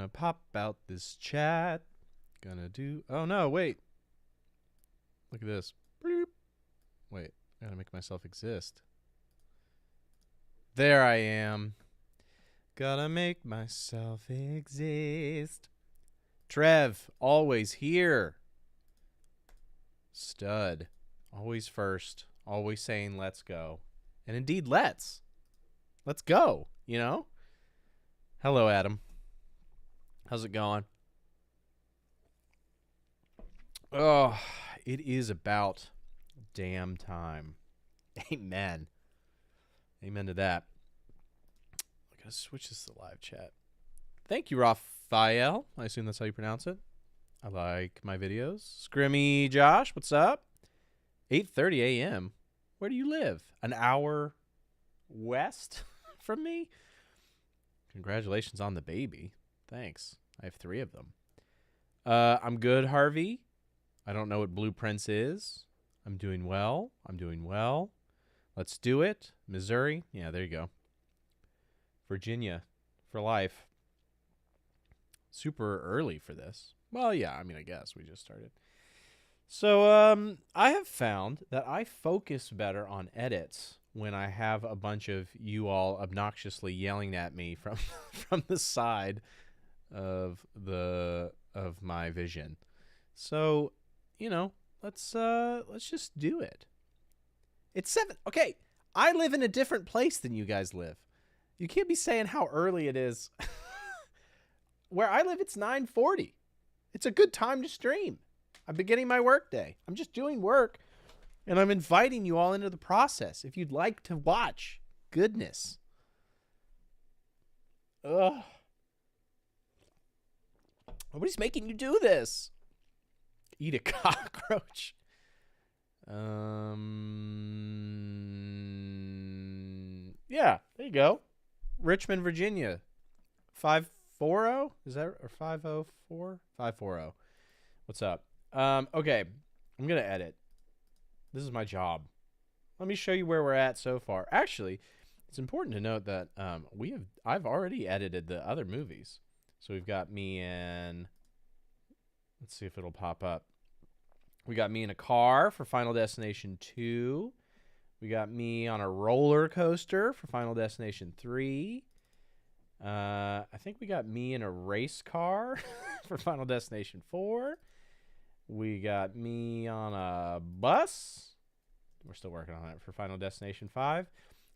Gonna pop out this chat. Gonna do... Oh, no, wait. Look at this. Bloop. Wait, I gotta make myself exist. There I am. Gotta make myself exist. Trev, always here. Stud. Always first. Always saying let's go. And indeed, let's. Let's go, you know? Hello, Adam. How's it going? Oh, it is about damn time. Amen. Amen to that. I gotta switch this to live chat. Thank you, Raphael. I assume that's how you pronounce it. I like my videos. Scrimmy Josh, what's up? 8:30 a.m. Where do you live? An hour west from me? Congratulations on the baby. Thanks. I have 3 of them. I'm good, Harvey. I don't know what Blueprints is. I'm doing well. I'm doing well. Let's do it. Missouri. Yeah, there you go. Virginia for life. Super early for this. Well, yeah, I mean, I guess we just started. So I have found that I focus better on edits when I have a bunch of you all obnoxiously yelling at me from from the side of my vision. So, you know, let's just do it. It's 7. Okay, I live in a different place than you guys live. You can't be saying how early it is. Where I live, it's 9:40. It's a good time to stream. I'm beginning my work day. I'm just doing work, and I'm inviting you all into the process. If you'd like to watch, goodness. Ugh. Nobody's making you do this. Eat a cockroach. Yeah, there you go. Richmond, Virginia. 540? Is that or 504? 540. What's up? Okay. I'm going to edit. This is my job. Let me show you where we're at so far. Actually, it's important to note that I've already edited the other movies. So we've got me in, let's see if it'll pop up. We got me in a car for Final Destination 2. We got me on a roller coaster for Final Destination 3. I think we got me in a race car for Final Destination 4. We got me on a bus. We're still working on it for Final Destination 5.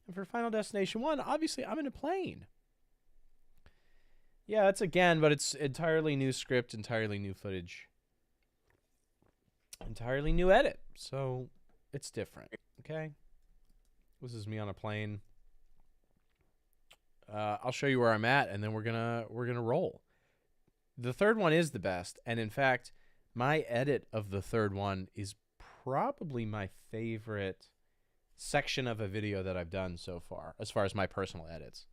And for Final Destination 1, obviously, I'm in a plane. Yeah, it's again, but it's entirely new script, entirely new footage, entirely new edit. So it's different, okay? This is me on a plane. I'll show you where I'm at, and then we're gonna roll. The third one is the best, and in fact, my edit of the third one is probably my favorite section of a video that I've done so far as my personal edits.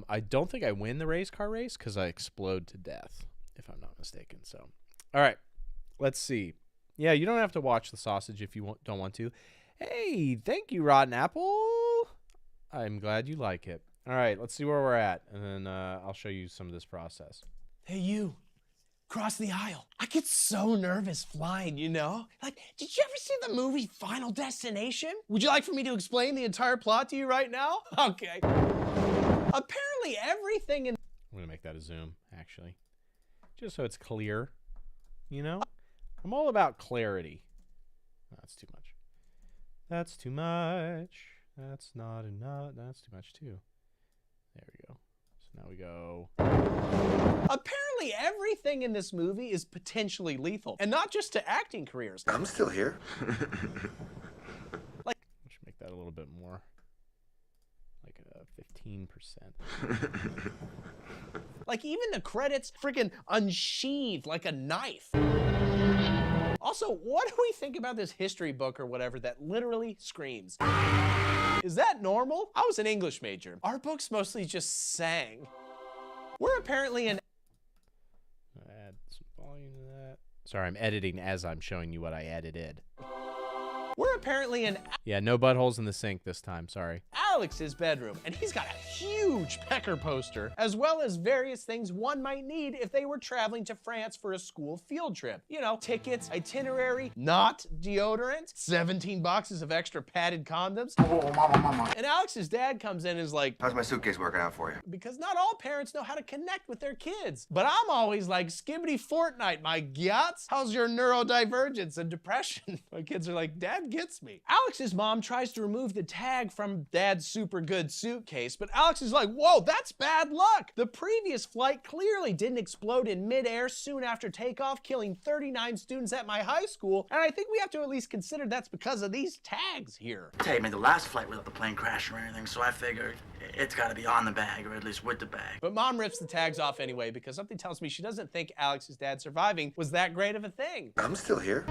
I don't think I win the race car race because I explode to death, if I'm not mistaken. So, all right, let's see. Yeah, you don't have to watch the sausage if you don't want to. Hey, thank you, Rotten Apple. I'm glad you like it. All right, let's see where we're at, and then I'll show you some of this process. Hey, you. Cross the aisle. I get so nervous flying, you know? Like, did you ever see the movie Final Destination? Would you like for me to explain the entire plot to you right now? Okay. Apparently everything in... I'm going to make that a zoom, actually. Just so it's clear, you know? I'm all about clarity. Oh, that's too much. That's too much. That's not enough. That's too much, too. There we go. So now we go... Apparently everything in this movie is potentially lethal. And not just to acting careers. I'm still here. Like... I should make that a little bit more. Like 15%. Like even the credits freaking unsheathed like a knife. Also, what do we think about this history book or whatever that literally screams? Is that normal? I was an English major. Our books mostly just sang. We're apparently an... Add some volume to that. Sorry, I'm editing as I'm showing you what I edited. We're apparently an... Yeah, no buttholes in the sink this time. Sorry. Alex's bedroom, and he's got a huge pecker poster, as well as various things one might need if they were traveling to France for a school field trip. You know, tickets, itinerary, not deodorant, 17 boxes of extra padded condoms. And Alex's dad comes in and is like, how's my suitcase working out for you? because not all parents know how to connect with their kids. But I'm always like, skibbity Fortnite, my gyots. How's your neurodivergence and depression? My kids are like, Dad gets me. Alex's mom tries to remove the tag from Dad's super good suitcase, but Alex is like, whoa, that's bad luck. The previous flight clearly didn't explode in midair soon after takeoff, killing 39 students at my high school, and I think we have to at least consider that's because of these tags here. Hey, man, the last flight without the plane crashing or anything, so I figured it's gotta be on the bag, or at least with the bag. But Mom rips the tags off anyway because something tells me she doesn't think Alex's dad surviving was that great of a thing. I'm still here.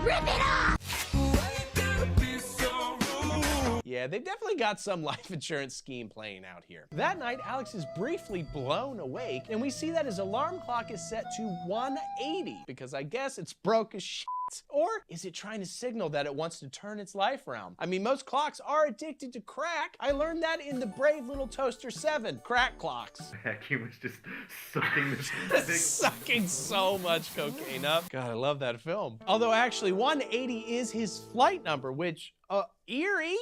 Yeah, they've definitely got some life insurance scheme playing out here. That night, Alex is briefly blown awake, and we see that his alarm clock is set to 180, because I guess it's broke as shit. Or is it trying to signal that it wants to turn its life around? I mean, most clocks are addicted to crack. I learned that in the Brave Little Toaster 7, crack clocks. Heck, he was just sucking this Sucking so much cocaine up. God, I love that film. Although actually 180 is his flight number, which, eerie.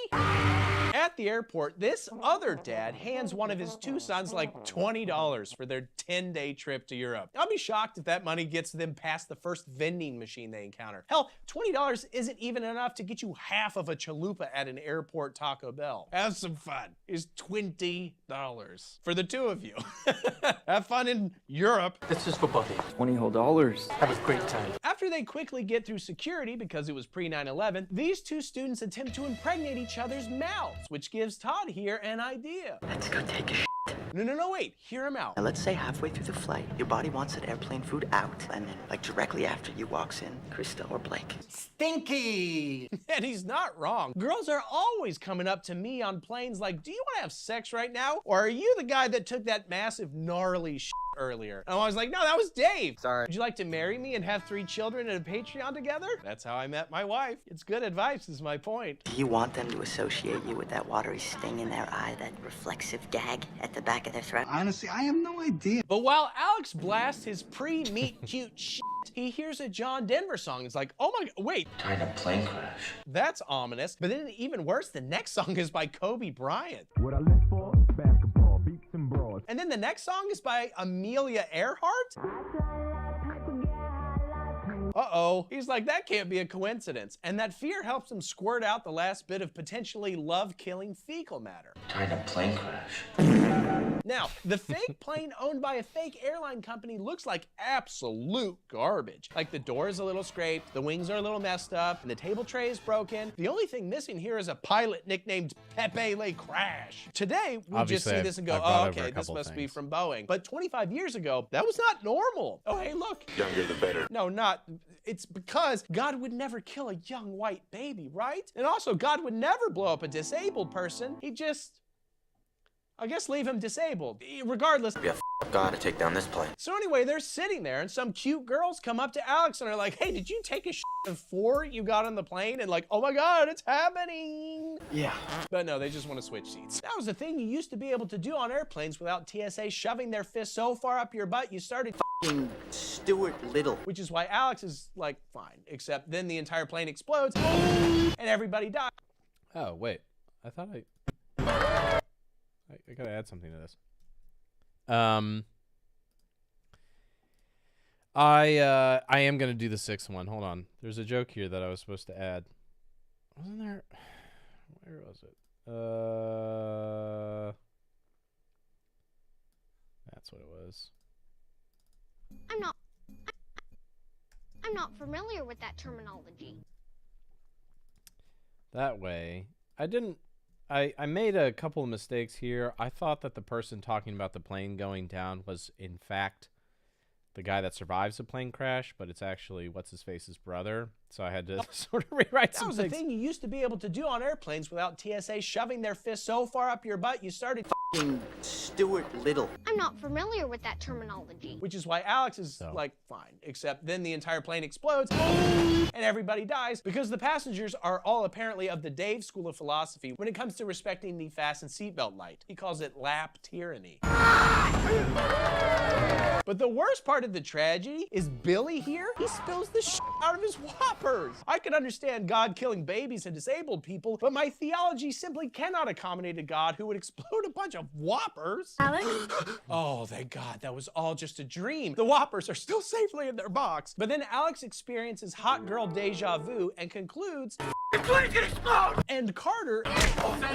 At the airport, this other dad hands one of his two sons like $20 for their 10-day trip to Europe. I'll be shocked if that money gets them past the first vending machine they encounter. Hell, $20 isn't even enough to get you half of a chalupa at an airport Taco Bell. Have some fun. Is $20 for the two of you. Have fun in Europe. This is for both of you. $20 whole. Have a great time. After they quickly get through security because it was pre-9/11, these two students attempt to impregnate each other's mouths, which gives Todd here an idea. Let's go take a shit. No, wait, hear him out. Now, let's say halfway through the flight, your body wants that airplane food out, and then, like, directly after you walks in Krista or Blake. Stinky! And he's not wrong. Girls are always coming up to me on planes like, do you want to have sex right now? Or are you the guy that took that massive gnarly shit earlier? And I was like, no, that was Dave. Sorry. Would you like to marry me and have 3 children and a Patreon together? That's how I met my wife. It's good advice is my point. Do you want them to associate you with that watery sting in their eye, that reflexive gag at the back of their throat? Honestly, I have no idea. But while Alex blasts his pre-meet cute shit, he hears a John Denver song. It's like, oh my, wait. Timed a plane crash. That's ominous. But then even worse, the next song is by Kobe Bryant. What I live for, basketball, beats and brawls. And then the next song is by Amelia Earhart? Uh-oh. He's like, that can't be a coincidence. And that fear helps him squirt out the last bit of potentially love-killing fecal matter. Timed a plane crash. Now, the fake plane owned by a fake airline company looks like absolute garbage. Like the door is a little scraped, the wings are a little messed up, and the table tray is broken. The only thing missing here is a pilot nicknamed Pepe Le Crash. Today, we Obviously, just see this and go, I've brought oh, over a okay, this couple must be things. from Boeing. But 25 years ago, that was not normal. Oh, hey, look. Younger the better. No, not. It's because God would never kill a young white baby, right? And also, God would never blow up a disabled person. He'd just, I guess, leave him disabled. Regardless. Yeah, God to take down this plane. So anyway, they're sitting there, and some cute girls come up to Alex and are like, hey, did you take a shit before you got on the plane? And like, oh my God, it's happening. Yeah. But no, they just want to switch seats. That was a thing you used to be able to do on airplanes without TSA shoving their fist so far up your butt, you started Stuart Little. which is why Alex is like, fine. Except then the entire plane explodes, and everybody dies. Oh, wait. I thought I gotta add something to this. I am gonna do the 6th one. Hold on. There's a joke here that I was supposed to add. Wasn't there? Where was it? That's what it was. I'm not familiar with that terminology. That way, I made a couple of mistakes here. I thought that the person talking about the plane going down was, in fact, the guy that survives a plane crash, but it's actually what's-his-face's brother. So I had to sort of rewrite That some was things. the thing you used to be able to do on airplanes without TSA shoving their fist so far up your butt, you started Stuart Little. I'm not familiar with that terminology. Which is why Alex is So. like, fine. Except then the entire plane explodes and everybody dies because the passengers are all apparently of the Dave school of philosophy when it comes to respecting the fasten seatbelt light. He calls it lap tyranny. But the worst part of the tragedy is Billy here. He spills the shit out of his whoppers. I can understand God killing babies and disabled people, but my theology simply cannot accommodate a God who would explode a bunch of whoppers. Alex? Oh, thank God, that was all just a dream. The whoppers are still safely in their box. But then Alex experiences hot girl deja vu and concludes, the plane's gonna explode! And Carter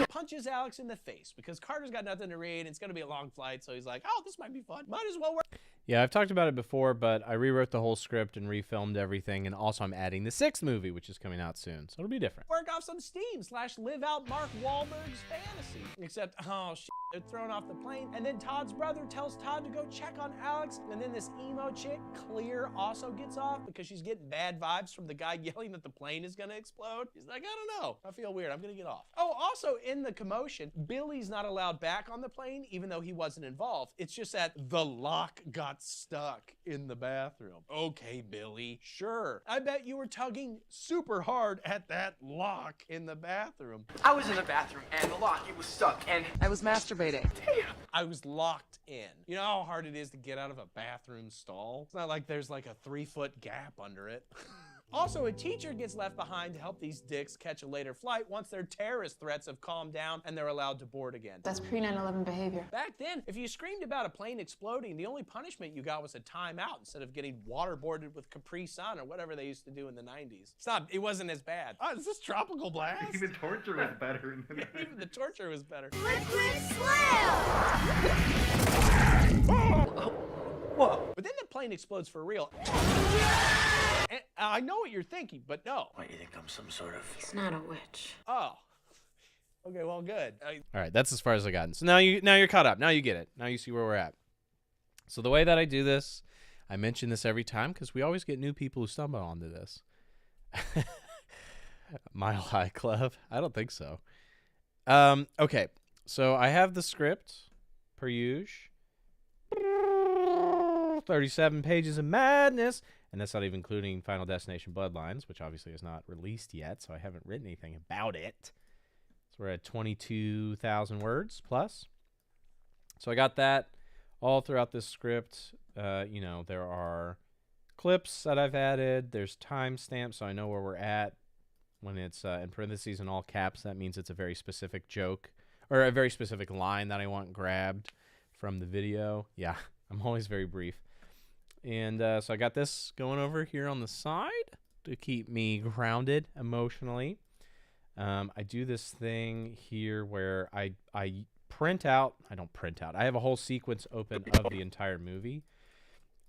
punches Alex in the face because Carter's got nothing to read and it's gonna be a long flight, so he's like, oh, this might be fun. Might as well work. Yeah, I've talked about it before, but I rewrote the whole script and refilmed everything, and also I'm adding the 6th movie, which is coming out soon, so it'll be different. Work off some steam / live out Mark Wahlberg's fantasy. Except, oh shit, they're thrown off the plane, and then Todd's brother tells Todd to go check on Alex, and then this emo chick, Clear, also gets off because she's getting bad vibes from the guy yelling that the plane is gonna explode. He's like, I don't know, I feel weird, I'm gonna get off. Oh, also in the commotion, Billy's not allowed back on the plane, even though he wasn't involved. It's just that the lock got stuck in the bathroom. Okay, Billy, sure. I bet you were tugging super hard at that lock in the bathroom. I was in the bathroom and the lock, it was stuck, and I was masturbating. I was locked in. You know how hard it is to get out of a bathroom stall? It's not like there's like a 3-foot gap under it. Also, a teacher gets left behind to help these dicks catch a later flight once their terrorist threats have calmed down and they're allowed to board again. That's pre-9/11 behavior. Back then, if you screamed about a plane exploding, the only punishment you got was a timeout instead of getting waterboarded with Capri Sun or whatever they used to do in the 90s. It wasn't as bad. Oh, is this Tropical Blast? Even torture was better in the Even the torture was better. Liquid Slam! Whoa. But then the plane explodes for real. And I know what you're thinking, but no. Why do you think I'm some sort of... He's not a witch. Oh. Okay, well, good. All right, that's as far as I got. So now you're caught up. Now you get it. Now you see where we're at. So the way that I do this, I mention this every time because we always get new people who stumble onto this. Mile High Club? I don't think so. Okay, so I have the script, per usual. 37 pages of madness. And that's not even including Final Destination Bloodlines, which obviously is not released yet, so I haven't written anything about it. So we're at 22,000 words plus. So I got that all throughout this script. There are clips that I've added. There's timestamps, so I know where we're at. When it's in parentheses in all caps, that means it's a very specific joke or a very specific line that I want grabbed from the video. Yeah, I'm always very brief. And so I got this going over here on the side to keep me grounded emotionally. I do this thing here where I print out. I don't print out. I have a whole sequence open of the entire movie,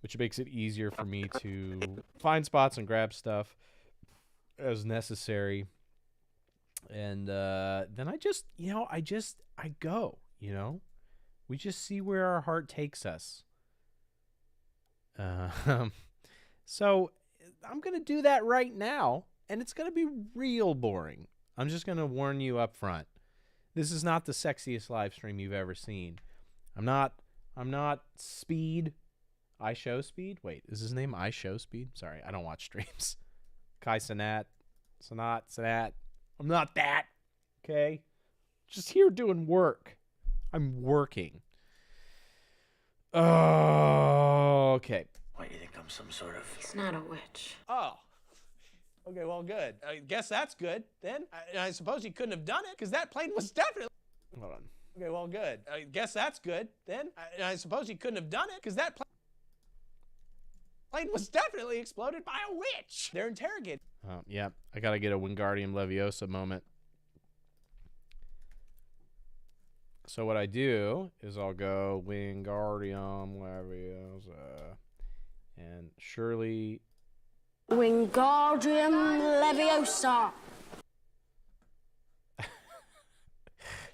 which makes it easier for me to find spots and grab stuff as necessary. And then I just, I go, we just see where our heart takes us. So I'm going to do that right now, and it's going to be real boring. I'm just going to warn you up front. This is not the sexiest live stream you've ever seen. I'm not Speed. I Show Speed? Wait, is his name I Show Speed? Sorry, I don't watch streams. Kai Sanat. I'm not that. Okay? Just here doing work. I'm working. Okay. Why do you think I'm some sort of... He's not a witch. Oh. Okay, well, good. I guess that's good, then. I suppose he couldn't have done it, because that plane was definitely... Hold on. Okay, well, good. I guess that's good, then. I suppose he couldn't have done it, because that plane was definitely exploded by a witch. They're interrogated. Yeah, I got to get a Wingardium Leviosa moment. So what I do is I'll go Wingardium Leviosa, and Shirley. Wingardium Leviosa.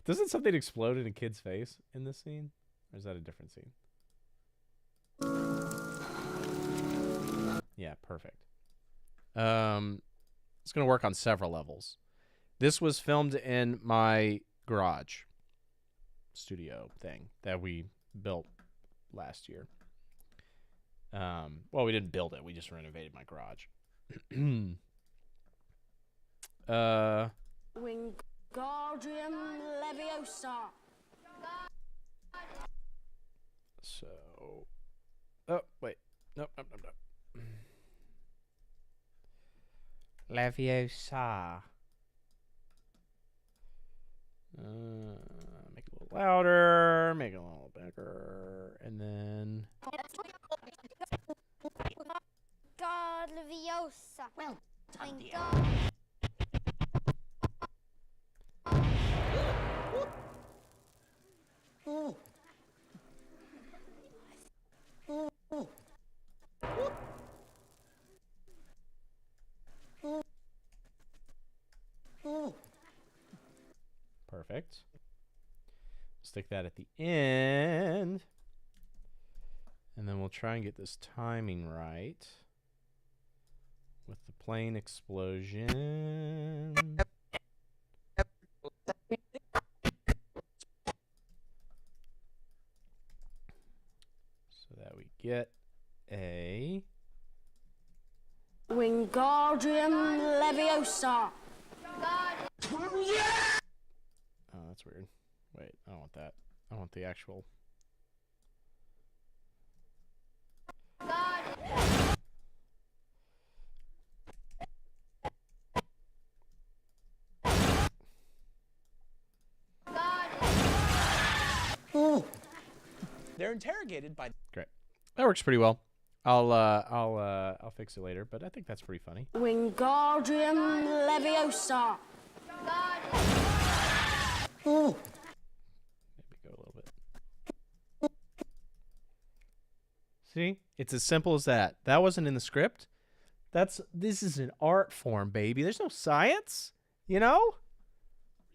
Doesn't something explode in a kid's face in this scene? Or is that a different scene? Yeah, perfect. It's going to work on several levels. This was filmed in my garage. studio thing that we built last year. Well, we didn't build it. We just renovated my garage. Wingardium Leviosa. So, oh wait, nope. Leviosa. Make it a little louder. Make it a little bigger, and then. God Leviosa. Well, Perfect. Stick that at the end. And then we'll try and get this timing right with the plane explosion. So that we get a Wingardium Leviosa. Oh, that's weird. Wait, I don't want that. I want the actual. They're interrogated by. Great. That works pretty well. I'll fix it later, but I think that's pretty funny. Wingardium Leviosa. Maybe go a little bit. See? It's as simple as that. That wasn't in the script. This is an art form, baby. There's no science, you know?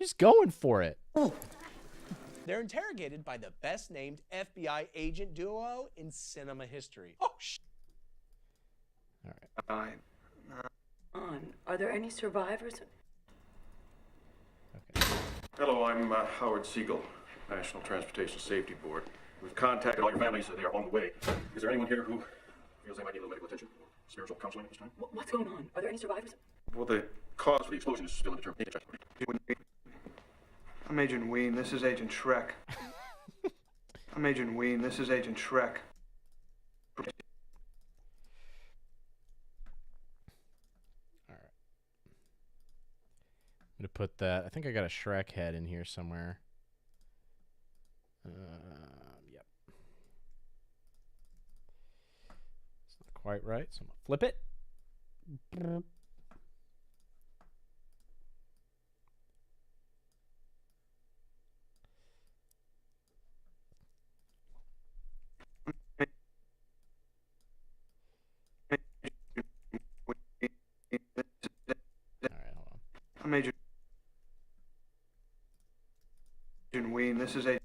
Just going for it. They're interrogated by the best named FBI agent duo in cinema history. Oh, All right. Are there any survivors? Okay. Hello, I'm Howard Siegel, National Transportation Safety Board. We've contacted all your families. They are on the way. Is there anyone here who feels they might need a little medical attention? Spiritual counseling at this time? What's going on? Are there any survivors? Well, the cause for the explosion is still undetermined. I'm Agent Ween. This is Agent Shrek. I'm Agent Ween. This is Agent Shrek. All right. I'm gonna put that. I think I got a Shrek head in here somewhere. Yep. It's not quite right, so I'm gonna flip it. I'm Agent Ween. This is Agent.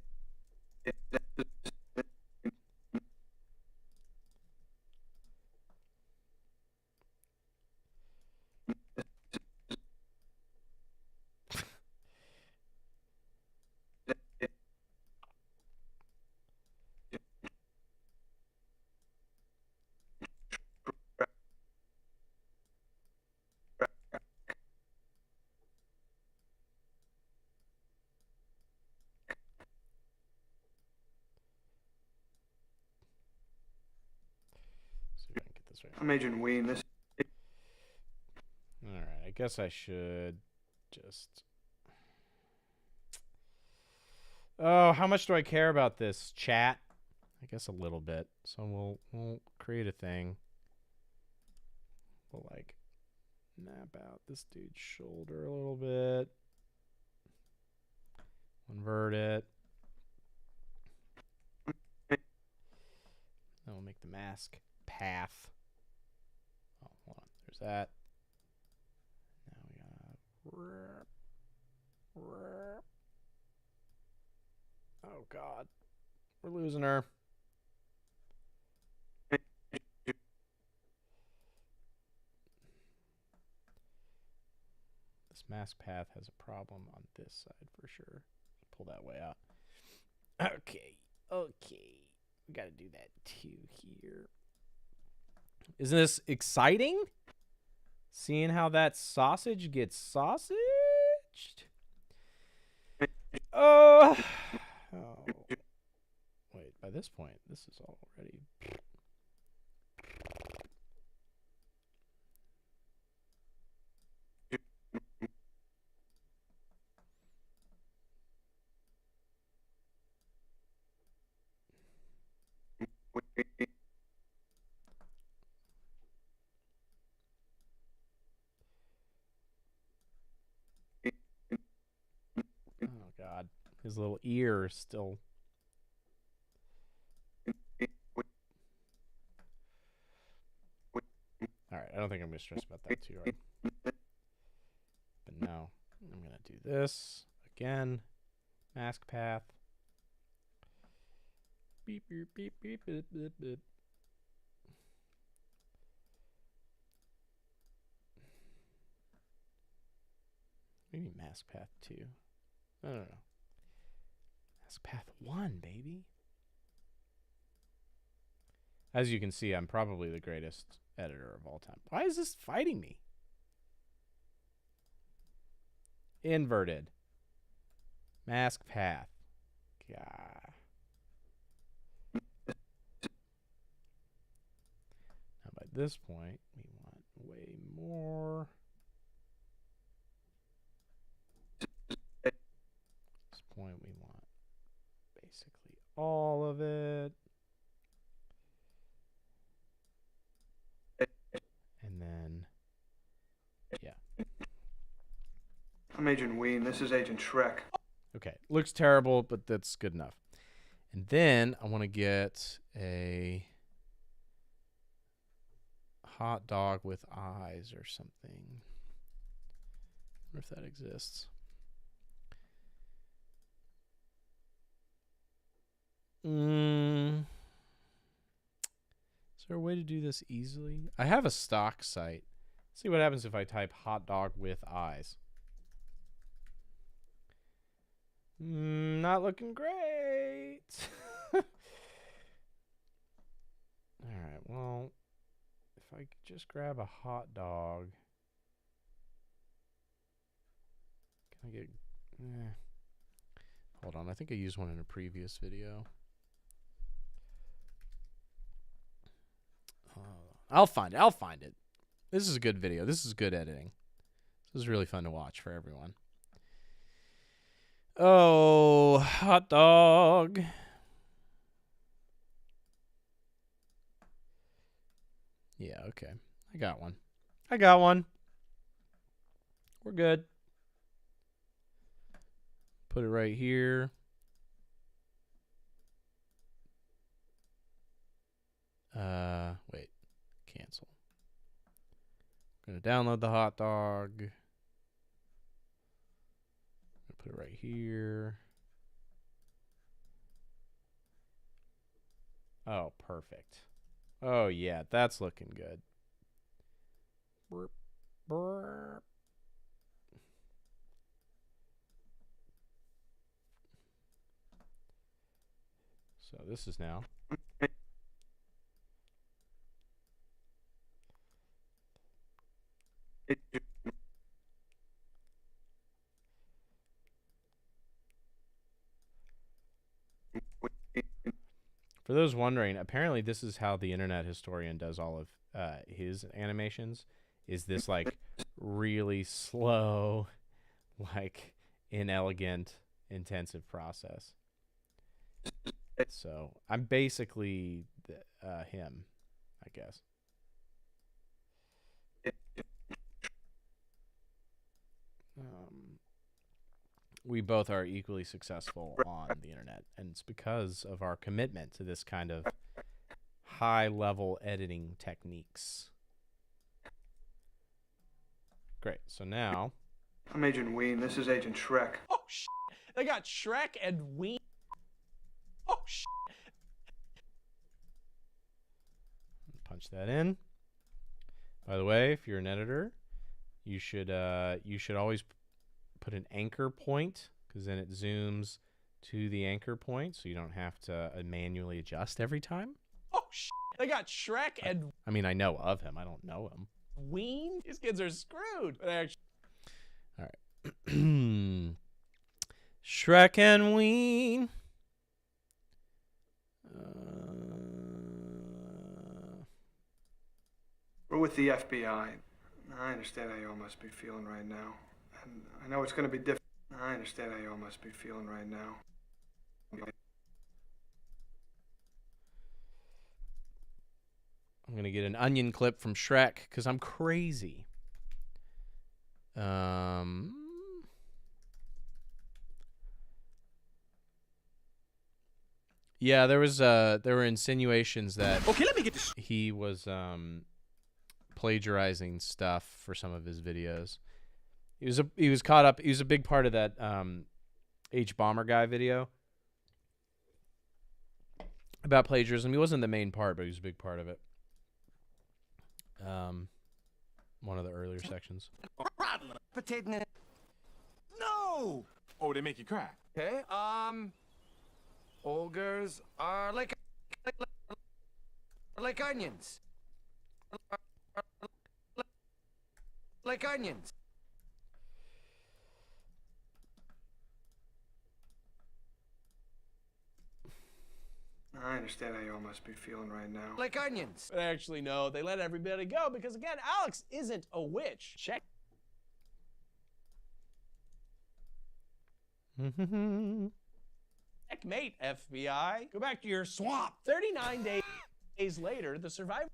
I'm Agent Ween. This. All right. I guess I should just. Oh, how much do I care about this chat? I guess a little bit. So we'll create a thing. We'll like nap out this dude's shoulder a little bit. Invert it. Then we'll make the mask path. Oh, hold on. There's that. Now we got. Oh God, we're losing her. This mask path has a problem on this side for sure. Pull that way out. Okay. We gotta do that too here. Isn't this exciting? Seeing how that sausage gets sausaged? Oh. Wait, by this point, this is already... Oh, God. His little ear is still... Alright, I don't think I'm going to stress about that too hard. But no, I'm going to do this again. Mask path. Beep, beep, beep, beep, beep, beep, beep. Maybe mask path 2. I don't know. Mask path 1, baby. As you can see, I'm probably the greatest editor of all time. Why is this fighting me? Inverted. Mask path. God. Now by this point, we want way more. At this point, we want basically all of it. And then, yeah. I'm Agent Ween. This is Agent Shrek. Okay, looks terrible, but that's good enough. And then I want to get a hot dog with eyes or something. I wonder if that exists. Is there a way to do this easily? I have a stock site. Let's see what happens if I type hot dog with eyes. Not looking great. Alright, well, if I could just grab a hot dog. Can I get... Hold on, I think I used one in a previous video. I'll find it. This is a good video. This is good editing. This is really fun to watch for everyone. Oh, hot dog. Yeah, okay. I got one. We're good. Put it right here. Wait. Cancel. I'm gonna download the hot dog. Put it right here. Oh, perfect. Oh, yeah, that's looking good. Burp, burp. So this is now. For those wondering, apparently this is how the Internet Historian does all of his animations. Is this like really slow, like inelegant, intensive process? So I'm basically him, I guess. We both are equally successful on the internet, and it's because of our commitment to this kind of high-level editing techniques. Great. So now... I'm Agent Ween. This is Agent Shrek. Oh, shit. They got Shrek and Ween. Oh, shit. Punch that in. By the way, if you're an editor, you should always put an anchor point, because then it zooms to the anchor point, so you don't have to manually adjust every time. Oh, they got Shrek and I mean, I know of him. I don't know him. Ween. These kids are screwed. But actually, all right. Shrek and Ween. We're with the FBI. I understand how you all must be feeling right now. And I know it's going to be different. I understand how you all must be feeling right now. I'm going to get an onion clip from Shrek because I'm crazy. Yeah, there were insinuations that he was plagiarizing stuff for some of his videos. He was caught up. He was a big part of that H Bomber guy video about plagiarism. He wasn't the main part, but he was a big part of it. One of the earlier sections. No! Oh, they make you cry. Okay, ogres are like onions. Like onions. I understand how you all must be feeling right now. Like onions. but actually, no. They let everybody go because, again, Alex isn't a witch. Checkmate, FBI. Go back to your swamp. 39 days later, the survivor.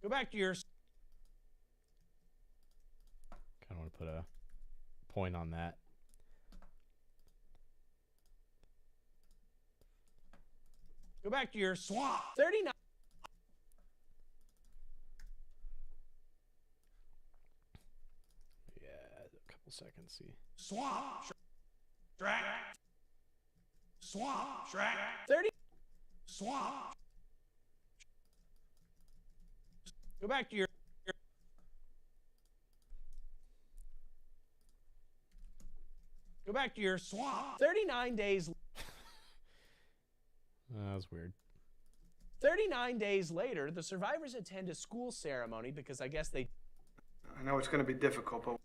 Go back to your. Kind of want to put a point on that. Go back to your swamp. 39. Yeah, a couple seconds. See. Swamp. Shrek. Swamp. Shrek. 30. Swamp. Go back to your. Go back to your swamp. 39 days. That was weird. 39 days later, the survivors attend a school ceremony because I guess they. I know it's going to be difficult, but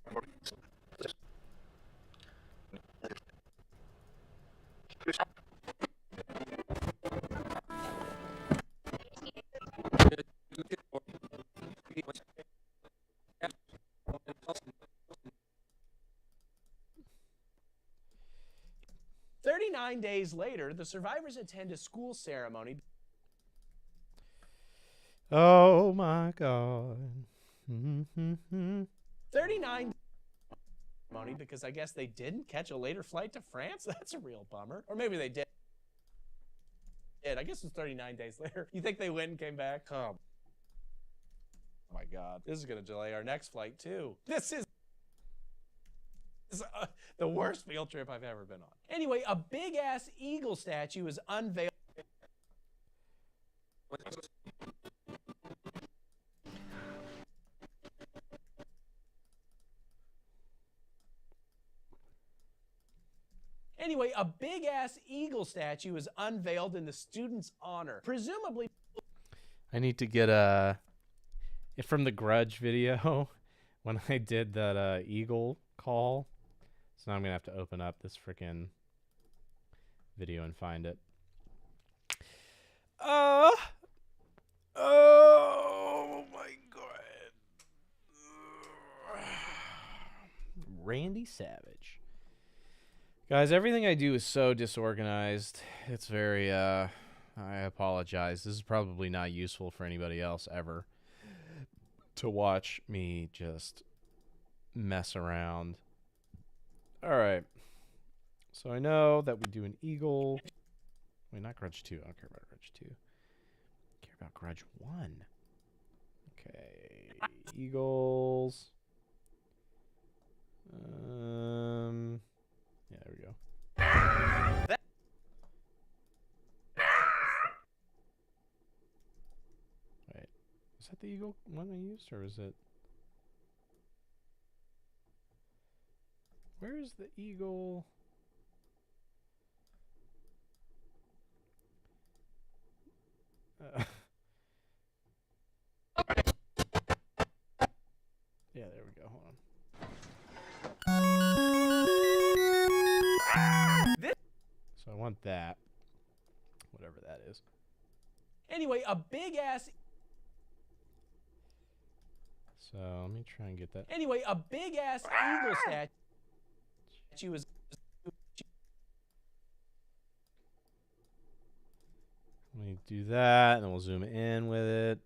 39 days later, the survivors attend a school ceremony. Oh my God. 39 ceremony because I guess they didn't catch a later flight to France. That's a real bummer. Or maybe they did. I guess it's 39 days later. You think they went and came back? Oh my God. This is going to delay our next flight too. This is the worst field trip I've ever been on. Anyway, a big-ass eagle statue is unveiled. Anyway, a big-ass eagle statue is unveiled in the students' honor. Presumably... I need to get from the Grudge video when I did that eagle call. So now I'm going to have to open up this freaking video and find it. Oh my God. Randy Savage. Guys, everything I do is so disorganized. It's very, I apologize. This is probably not useful for anybody else ever to watch me just mess around. All right. So I know that we do an eagle. Wait, not Grudge 2. I don't care about Grudge 2. I care about Grudge 1. Okay. Eagles. Yeah, there we go. Wait. Is that the eagle one I used, or is it? Where is the eagle? go. Hold on. So I want that. Whatever that is. Anyway, a big ass. So let me try and get that. Anyway, a big ass eagle statue is. Let me do that, and then we'll zoom in with it.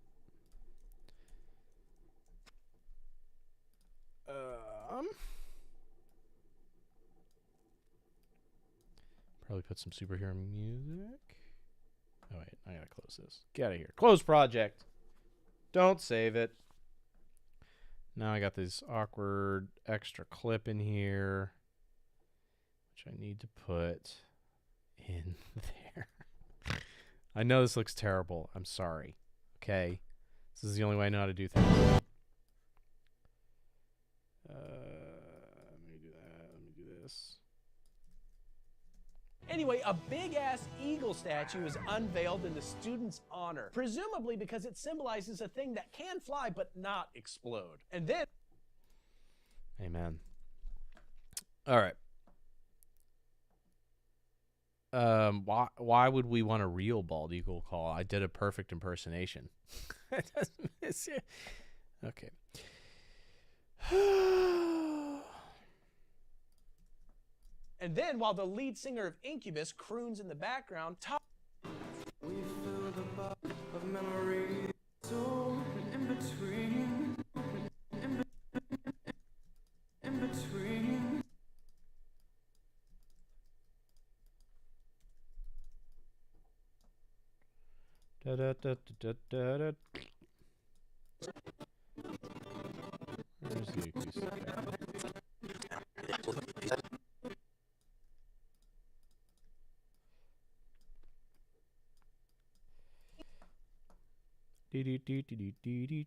Probably put some superhero music. Oh wait, I gotta close this. Get out of here. Close project. Don't save it. Now I got this awkward extra clip in here, which I need to put in there. I know this looks terrible. I'm sorry. Okay? This is the only way I know how to do things. Let me do that. Let me do this. Anyway, a big ass eagle statue is unveiled in the student's honor, presumably because it symbolizes a thing that can fly but not explode. And then. Amen. All right. Why would we want a real bald eagle call? I did a perfect impersonation. It doesn't miss you. Okay. And then, while the lead singer of Incubus croons in the background, We fill the box of memories, so in between, in between. Da da da da da da. Where's the acoustic guy? Dee-dee-dee-dee-dee-dee.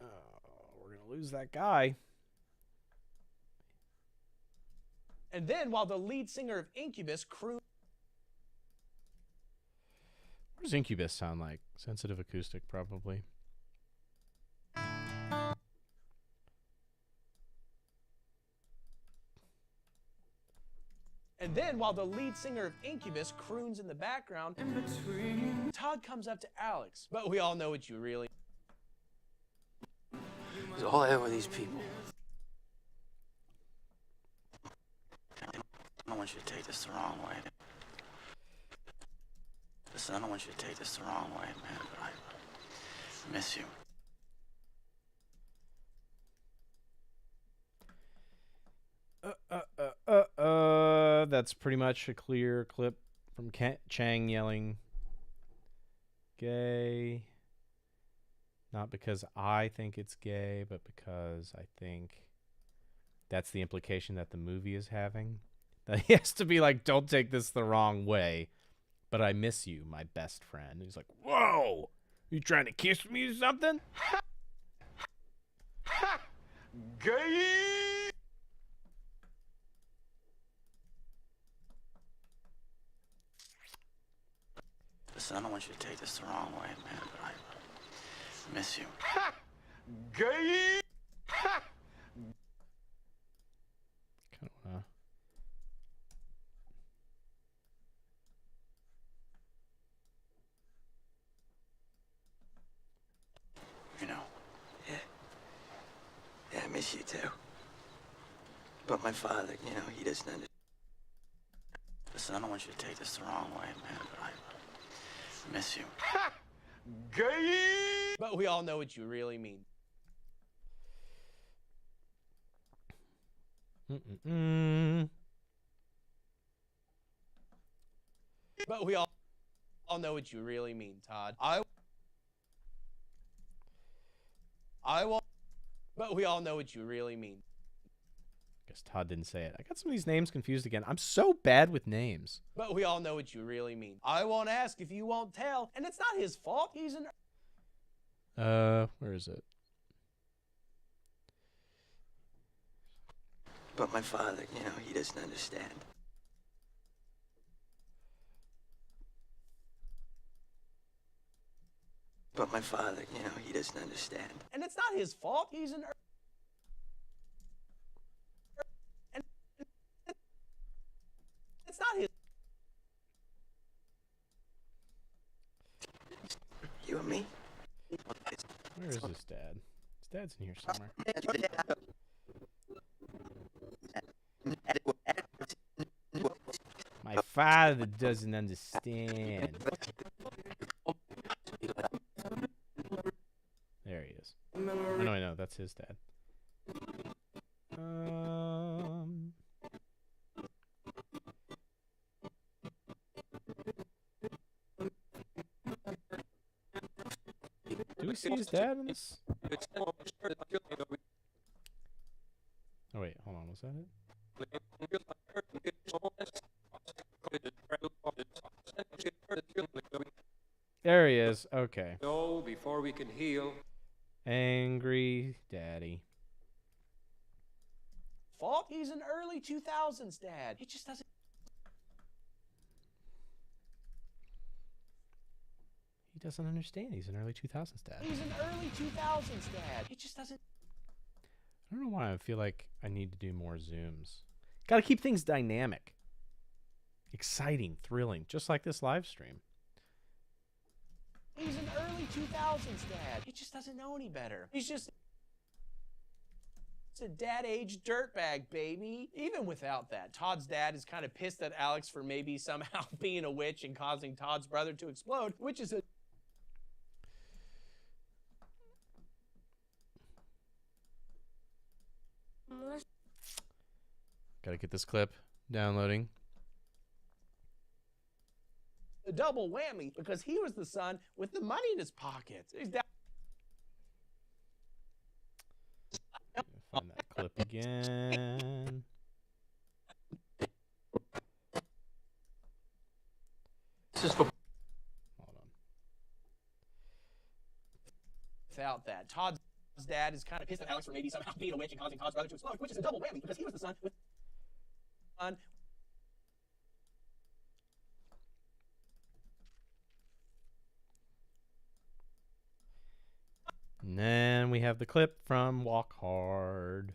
Oh, we're gonna lose that guy. and then while the lead singer of Incubus croons. What does Incubus sound like? Sensitive acoustic, probably. And then, while the lead singer of Incubus croons in the background, in between, Todd comes up to Alex. But we all know what you really... It's all I have with these people. I don't want you to take this the wrong way. Listen, I don't want you to take this the wrong way, man, but I miss you. That's pretty much a clear clip from Chang yelling gay. Not because I think it's gay, but because I think that's the implication that the movie is having. That he has to be like, don't take this the wrong way, but I miss you, my best friend. And he's like, whoa, you trying to kiss me or something? Gay! Listen, I don't want you to take this the wrong way, man, but I miss you. Gay! Kind of wanna... You know. Yeah. Yeah, I miss you too. But my father, you know, he doesn't understand. Listen, I don't want you to take this the wrong way, man, but I miss you. Gay! But we all know what you really mean. But we all know what you really mean, Todd. I won't. But we all know what you really mean. Guess Todd didn't say it. I got some of these names confused again. I'm so bad with names. But we all know what you really mean. I won't ask if you won't tell, and it's not his fault. He's an... Where is it? But my father, you know, he doesn't understand. But My father, you know, he doesn't understand. And it's not his fault. He's an... And it's not his... You and me? Where is his dad? His dad's in here somewhere. My father doesn't understand. There he is. Oh, no, I know. That's his dad. Do we see his dad in this? Oh, wait. Hold on. Was that it? There he is. Okay. No, before we can heal. Angry daddy. Fault? He's an early 2000s dad. He just doesn't... He doesn't understand. He's an early 2000s dad. He's an early 2000s dad. He just doesn't... I don't know why I feel like I need to do more zooms. Got to keep things dynamic. Exciting, thrilling, just like this live stream. He's an early 2000s dad. He just doesn't know any better. He's just... It's a dad-age dirtbag, baby. Even without that, Todd's dad is kind of pissed at Alex for maybe somehow being a witch and causing Todd's brother to explode, which is a... Gotta get this clip downloading. A double whammy because he was the son with the money in his pockets. He's down... Find that clip again. Hold on. Without that, Todd's dad is kind of pissed at Alex for maybe somehow being a witch and causing Todd's brother to explode, which is a double whammy because he was the son with... And then we have the clip from Walk Hard.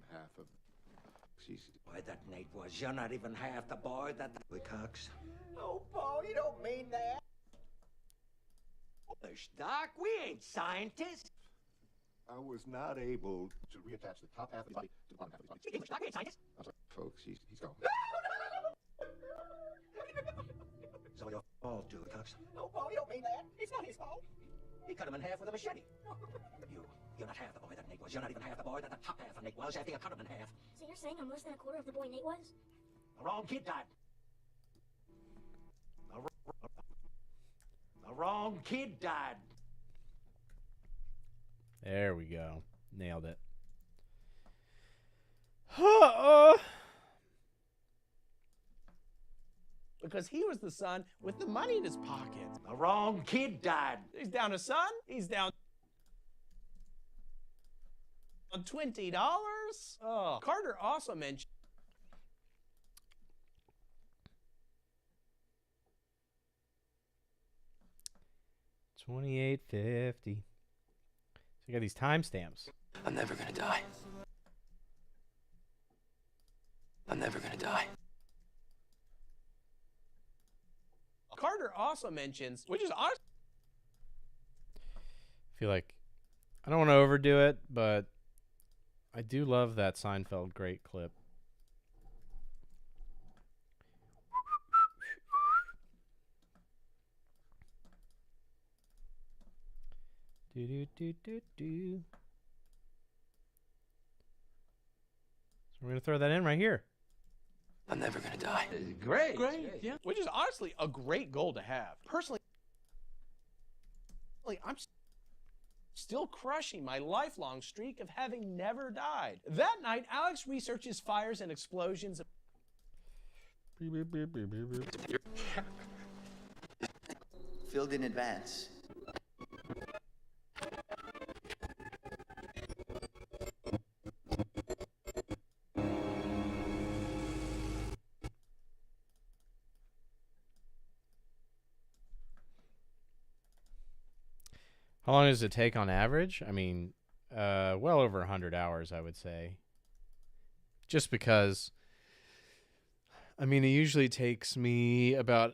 Half of she's boy that Nate was. You're not even half the boy that the Cox. Oh, Paul, you don't mean that. Doc, we ain't scientists. I was not able to reattach the top half of his body to the bottom half of his body. Doc, we ain't scientists. I'm sorry, folks, he's gone. So your fault, Dewey Cox. No, Paul, you don't mean that. It's not his fault. He cut him in half with a machete. You're not half the boy that Nate was. You're not even half the boy that the top half of Nate was after you cut him in half. So you're saying I'm less than a quarter of the boy Nate was? The wrong kid died. The wrong kid died. There we go. Nailed it. Because he was the son with the money in his pocket. The wrong kid died. He's down a son. He's down on $20. Oh, Carter also mentioned. $28.50. So you got these timestamps. I'm never gonna die. I'm never gonna die. Carter also mentions, which is honest. I feel like I don't want to overdo it, but I do love that Seinfeld great clip. Do do do do do. So we're gonna throw that in right here. I'm never gonna die. Great, yeah. Which is honestly a great goal to have. Personally, I'm still crushing my lifelong streak of having never died. That night, Alex researches fires and explosions. Filled in advance. How long does it take on average? I mean, well over 100 hours, I would say. Just because, I mean, it usually takes me about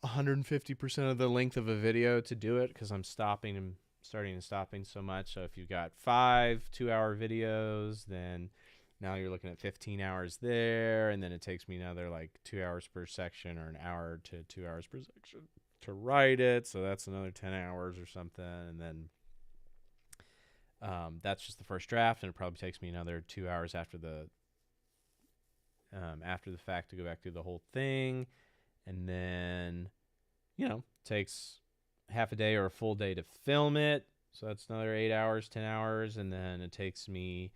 150% of the length of a video to do it because I'm stopping and starting and stopping so much. So if you've got 5 2-hour videos, then now you're looking at 15 hours there, and then it takes me another like 2 hours per section or an hour to 2 hours per section to write it. So that's another 10 hours or something, and then that's just the first draft, and it probably takes me another 2 hours after the fact to go back through the whole thing. And then, takes half a day or a full day to film it. So that's another 8 hours, 10 hours. And then it takes me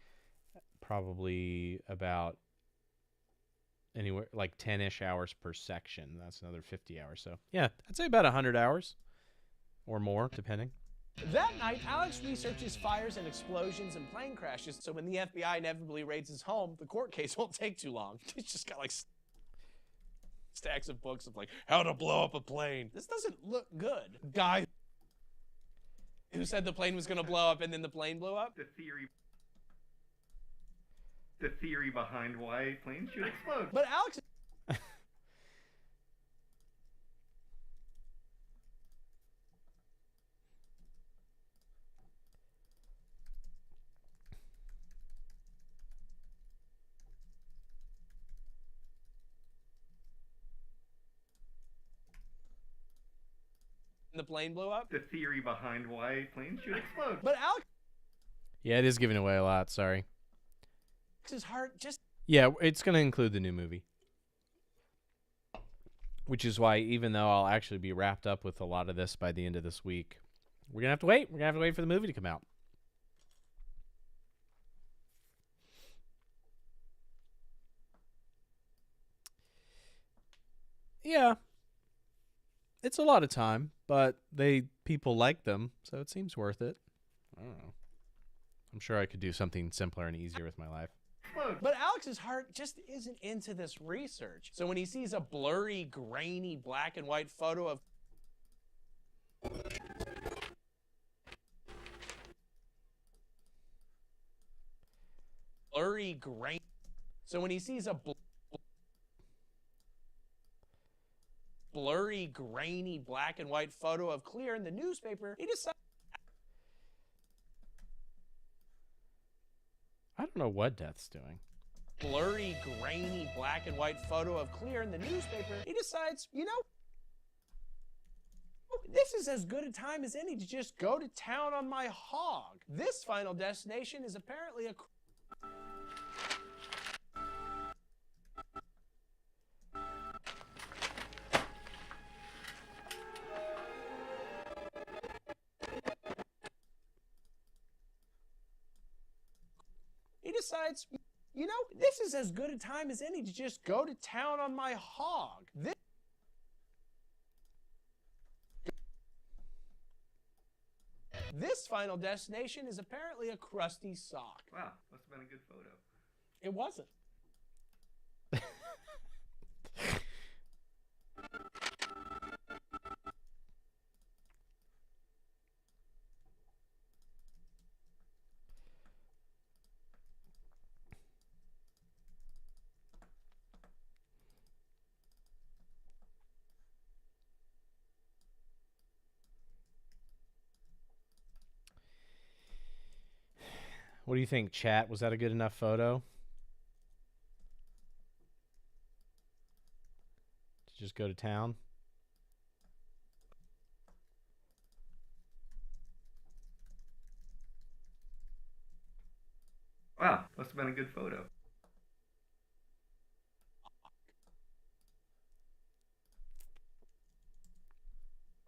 probably about anywhere like 10-ish hours per section. That's another 50 hours. So, yeah, I'd say about 100 hours or more, depending. That night, Alex researches fires and explosions and plane crashes, so when the FBI inevitably raids his home, the court case won't take too long. He's just got like stacks of books of like how to blow up a plane. This doesn't look good. Guy who said the plane was going to blow up and then the plane blew up? The theory behind why planes should explode. But Alex... the plane blew up? The theory behind why planes should explode. But Alex... Yeah, it is giving away a lot. Sorry. Alex's heart just... Yeah, it's going to include the new movie. Which is why, even though I'll actually be wrapped up with a lot of this by the end of this week, we're going to have to wait. We're going to have to wait for the movie to come out. Yeah. It's a lot of time, but people like them, so it seems worth it. I don't know. I'm sure I could do something simpler and easier with my life. But Alex's heart just isn't into this research. So when he sees a blurry, grainy, black and white photo of blurry, grainy... So when he sees a blurry, grainy, black and white photo of Clear in the newspaper, he decides... I don't know what Death's doing. Blurry, grainy, black and white photo of Clear in the newspaper, he decides, this is as good a time as any to just go to town on my hog. This final destination is apparently a... He decides, this is as good a time as any to just go to town on my hog. This final destination is apparently a crusty sock. Wow, must have been a good photo. It wasn't. What do you think, chat? Was that a good enough photo? To just go to town? Wow, must have been a good photo.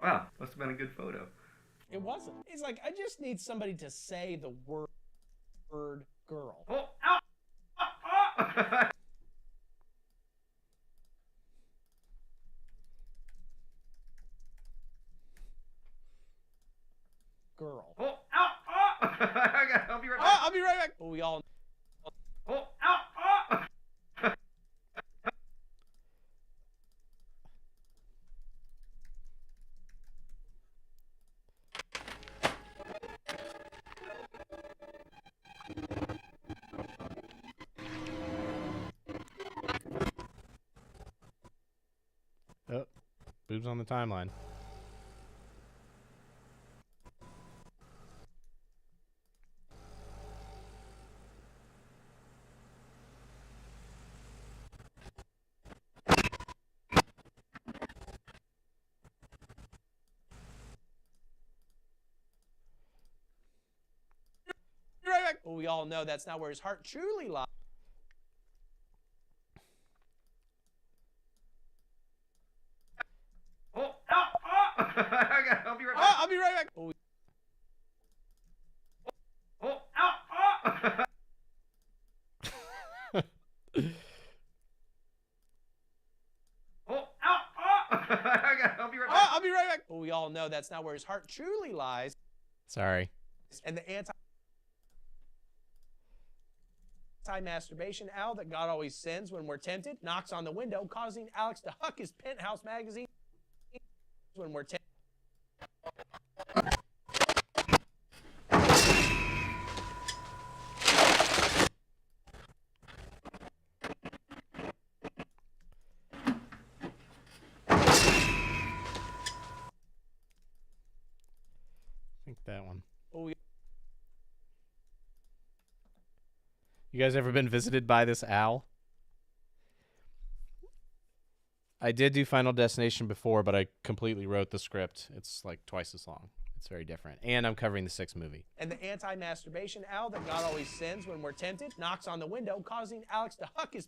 Wow, must have been a good photo. It wasn't. He's like, I just need somebody to say the word girl. Oh, ow! Girl. Oh, ow! I'll be right back. Oh, I'll be right back. Well, we all... Oh, ow! Boobs on the timeline. Well, we all know that's not where his heart truly lies. Oh, I'll be right back. I'll be right back. Oh, I'll be right back. I'll be right back. Well, we all know that's not where his heart truly lies. Sorry. And the anti-masturbation owl that God always sends when we're tempted knocks on the window, causing Alex to huck his penthouse magazine when we're tempted. I think that one. Oh, You guys ever been visited by this owl? I did do Final Destination before, but I completely wrote the script. It's like twice as long. It's very different. And I'm covering the 6th movie. And the anti-masturbation owl that God always sends when we're tempted knocks on the window, causing Alex to huck his...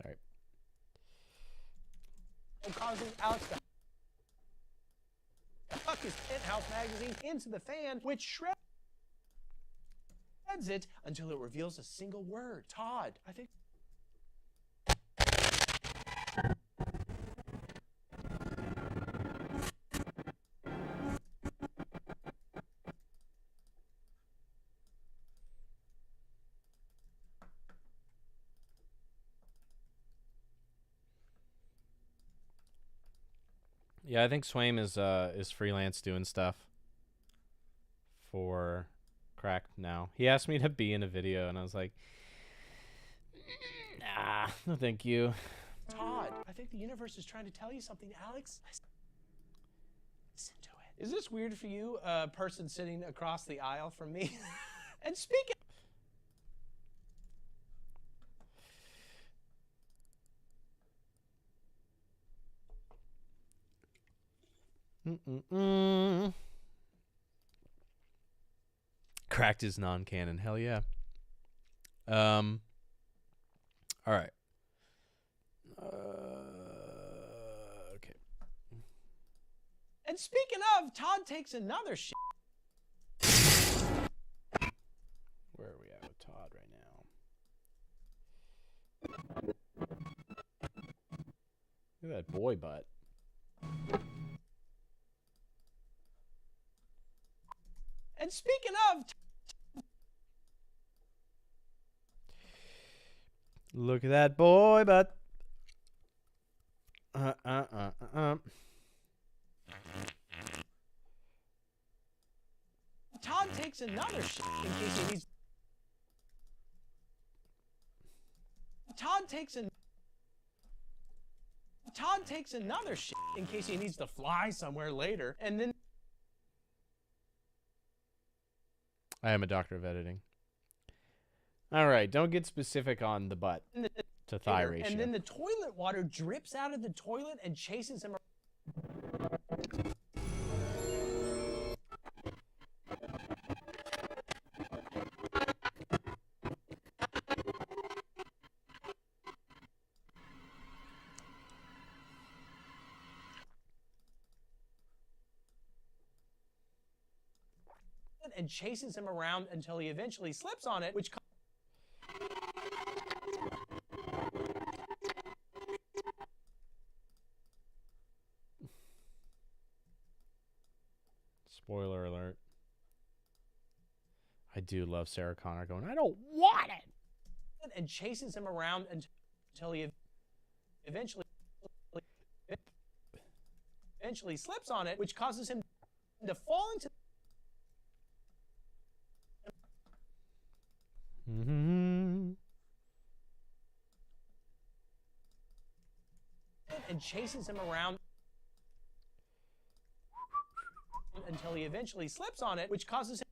Sorry. Causing Alex to huck his penthouse magazine into the fan, which shreds it until it reveals a single word. Todd. I think. Yeah, I think Swaim is freelance doing stuff for Cracked now. He asked me to be in a video, and I was like, nah, no thank you. Todd, I think the universe is trying to tell you something, Alex. Listen to it. Is this weird for you, a person sitting across the aisle from me? And speaking... Cracked is non-canon. Hell yeah. All right. Okay. And speaking of, Todd takes another shit. Where are we at with Todd right now? Look at that boy butt. And speaking of... Look at that boy butt. Todd takes another shit in case he needs... Todd takes another shit in case he needs to fly somewhere later, and then... I am a doctor of editing. All right, don't get specific on the butt to thigh ratio. And then the toilet water drips out of the toilet and chases him around. And chases him around until he eventually slips on it, which... Spoiler alert. I do love Sarah Connor going, I don't want it! And chases him around until he eventually slips on it, which causes him to fall into... Mm-hmm. And chases him around until he eventually slips on it, which causes him.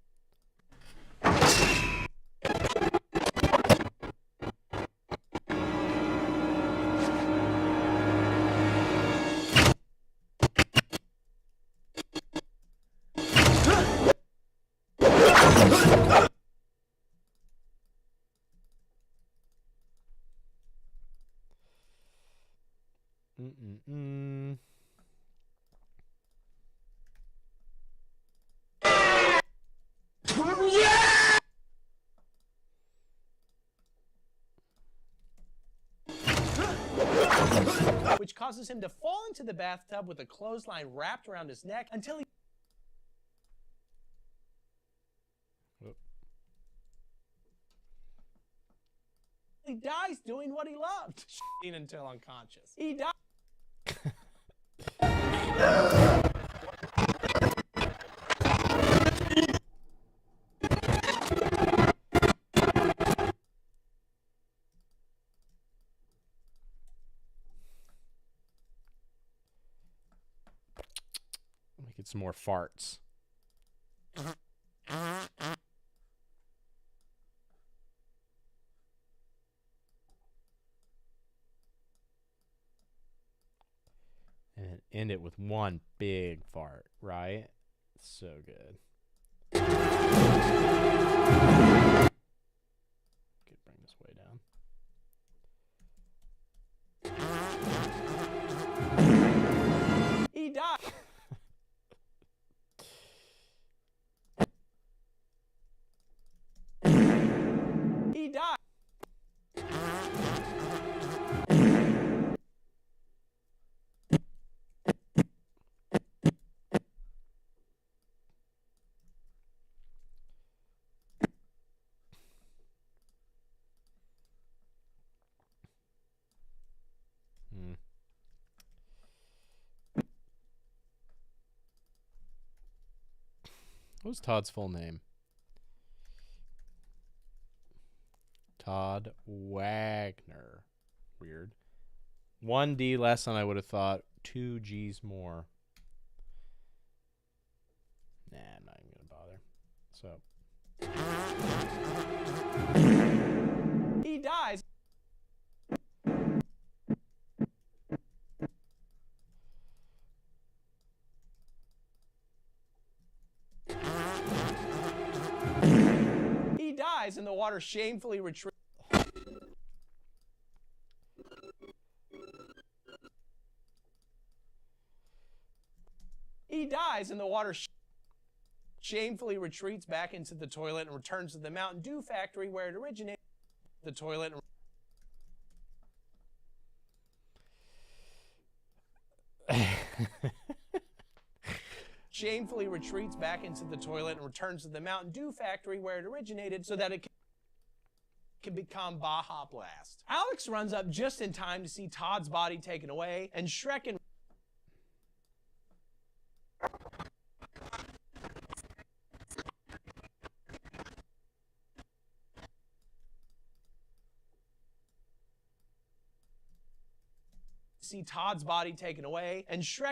Mm-mm-mm. Which causes him to fall into the bathtub with a clothesline wrapped around his neck until he dies doing what he loved, until unconscious. He died. Let me get some more farts. And end it with one big fart, right? So good. Could bring this way down. He died. He died. What was Todd's full name? Todd Wagner. Weird. 1 D less than I would have thought. 2 G's more. Nah, I'm not even going to bother. So. He dies. He dies and the water shamefully retreats. He dies and the water shamefully retreats back into the toilet and returns to the Mountain Dew factory where it originated. The toilet. Shamefully retreats back into the toilet and returns to the Mountain Dew factory where it originated so that it can become Baja Blast. Alex runs up just in time to see Todd's body taken away, and Shrek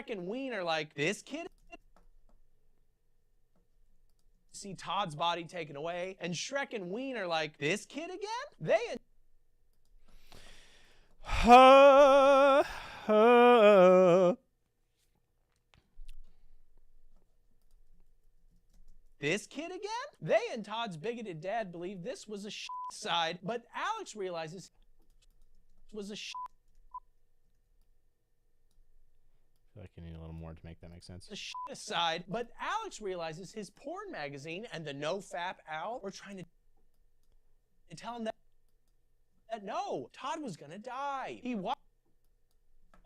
and Ween are like, this kid? See Todd's body taken away, and Shrek and Ween are like, this kid again? This kid again? They and Todd's bigoted dad believe this was a shit side, but Alex realizes it was a shit. I feel like you need a little more to make that make sense. The shit aside, but Alex realizes his porn magazine and the NoFap Owl were trying to tell him that no, Todd was gonna die. He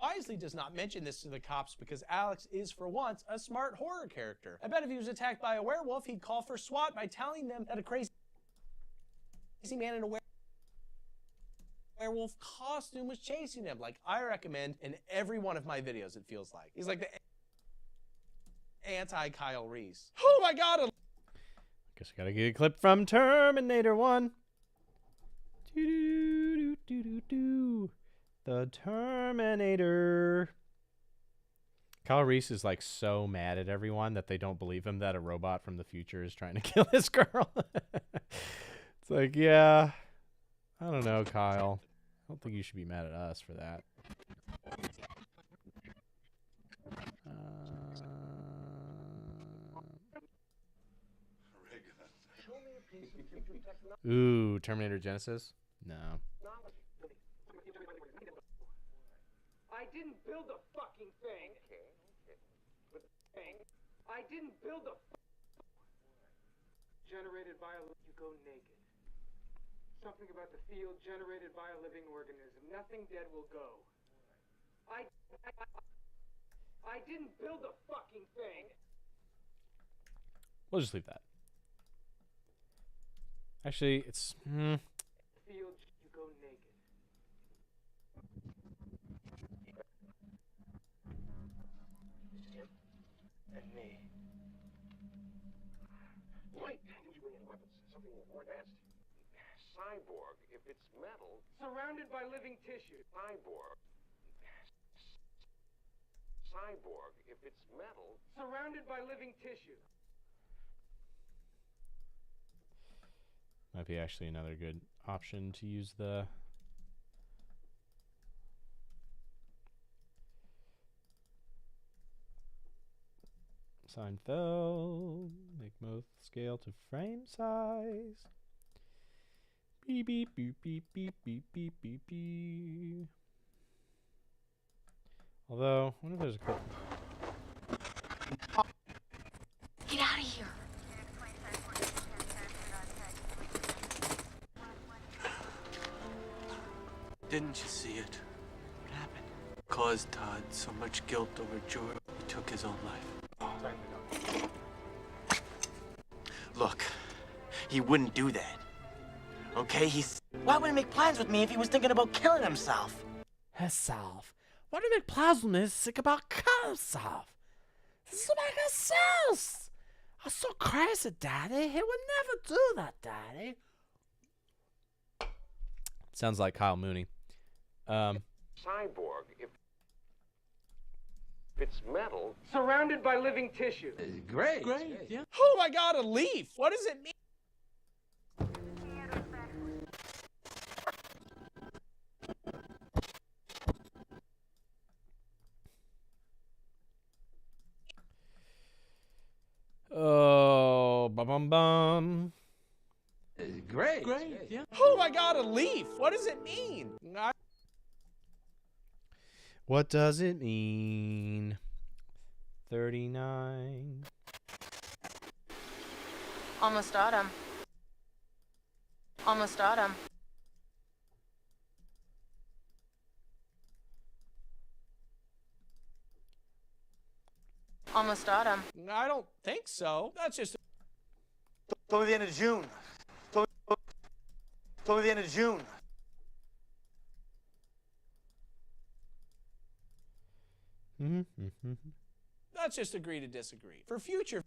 wisely does not mention this to the cops because Alex is, for once, a smart horror character. I bet if he was attacked by a werewolf, he'd call for SWAT by telling them that a crazy man in a werewolf costume was chasing him, like I recommend in every one of my videos, it feels like. He's like the anti-Kyle Reese. Oh my god! Guess I gotta get a clip from Terminator 1. The Terminator. Kyle Reese is like so mad at everyone that they don't believe him that a robot from the future is trying to kill his girl. It's like, yeah, I don't know, Kyle. I don't think you should be mad at us for that. Ooh, Terminator Genesis? No. I didn't build a fucking thing. I didn't build a generated by a you go naked. Something about the field generated by a living organism. Nothing dead will go. I didn't build a fucking thing. We'll just leave that. Actually, it's Field you go naked. And me. Wait, did you bring any weapons? Something more advanced? Cyborg, if it's metal. Surrounded by living tissue. Cyborg. Cyborg, if it's metal. Surrounded by living tissue. might be actually another good option to use the Seinfeld. Make both scale to frame size. Beep beep beep beep beep beep beep beep beep. Although, I wonder if there's a clip. Get out of here. Didn't you see it? What happened? Caused Todd so much guilt over George, he took his own life. Look, he wouldn't do that. Okay, why would he make plans with me if he was thinking about killing himself? Herself? Why do you make plans with me sick about killing himself? This doesn't make sense. I'm so crazy, Daddy. He would never do that, Daddy. Sounds like Kyle Mooney. Cyborg, if it's metal. Surrounded by living tissue. Great. Yeah. Oh my God, a leaf. What does it mean? Oh, bum bum. Great. Yeah. Oh my God, a leaf. What does it mean? What does it mean? 39. Almost autumn. Almost autumn. Almost autumn. I don't think so. That's just. Told me the end of June. Told me the end of June. Let's just agree to disagree. For future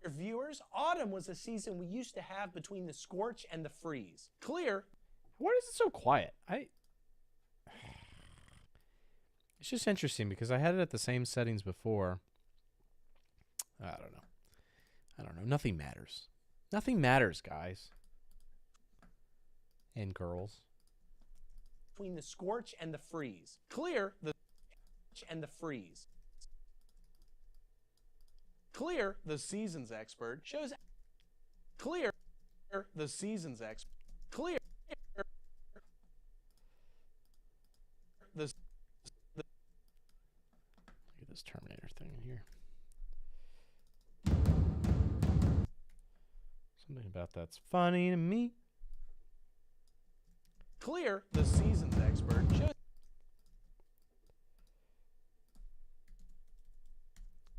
viewers, autumn was a season we used to have between the scorch and the freeze. Clear. Why is it so quiet? It's just interesting because I had it at the same settings before. I don't know. Nothing matters. Nothing matters, guys. And girls. Between the scorch and the freeze. Clear the scorch and the freeze. Clear, the seasons expert, shows clear the seasons expert. Clear the Look at this Terminator thing in here. Something about that's funny to me. Clear, the seasons expert, shows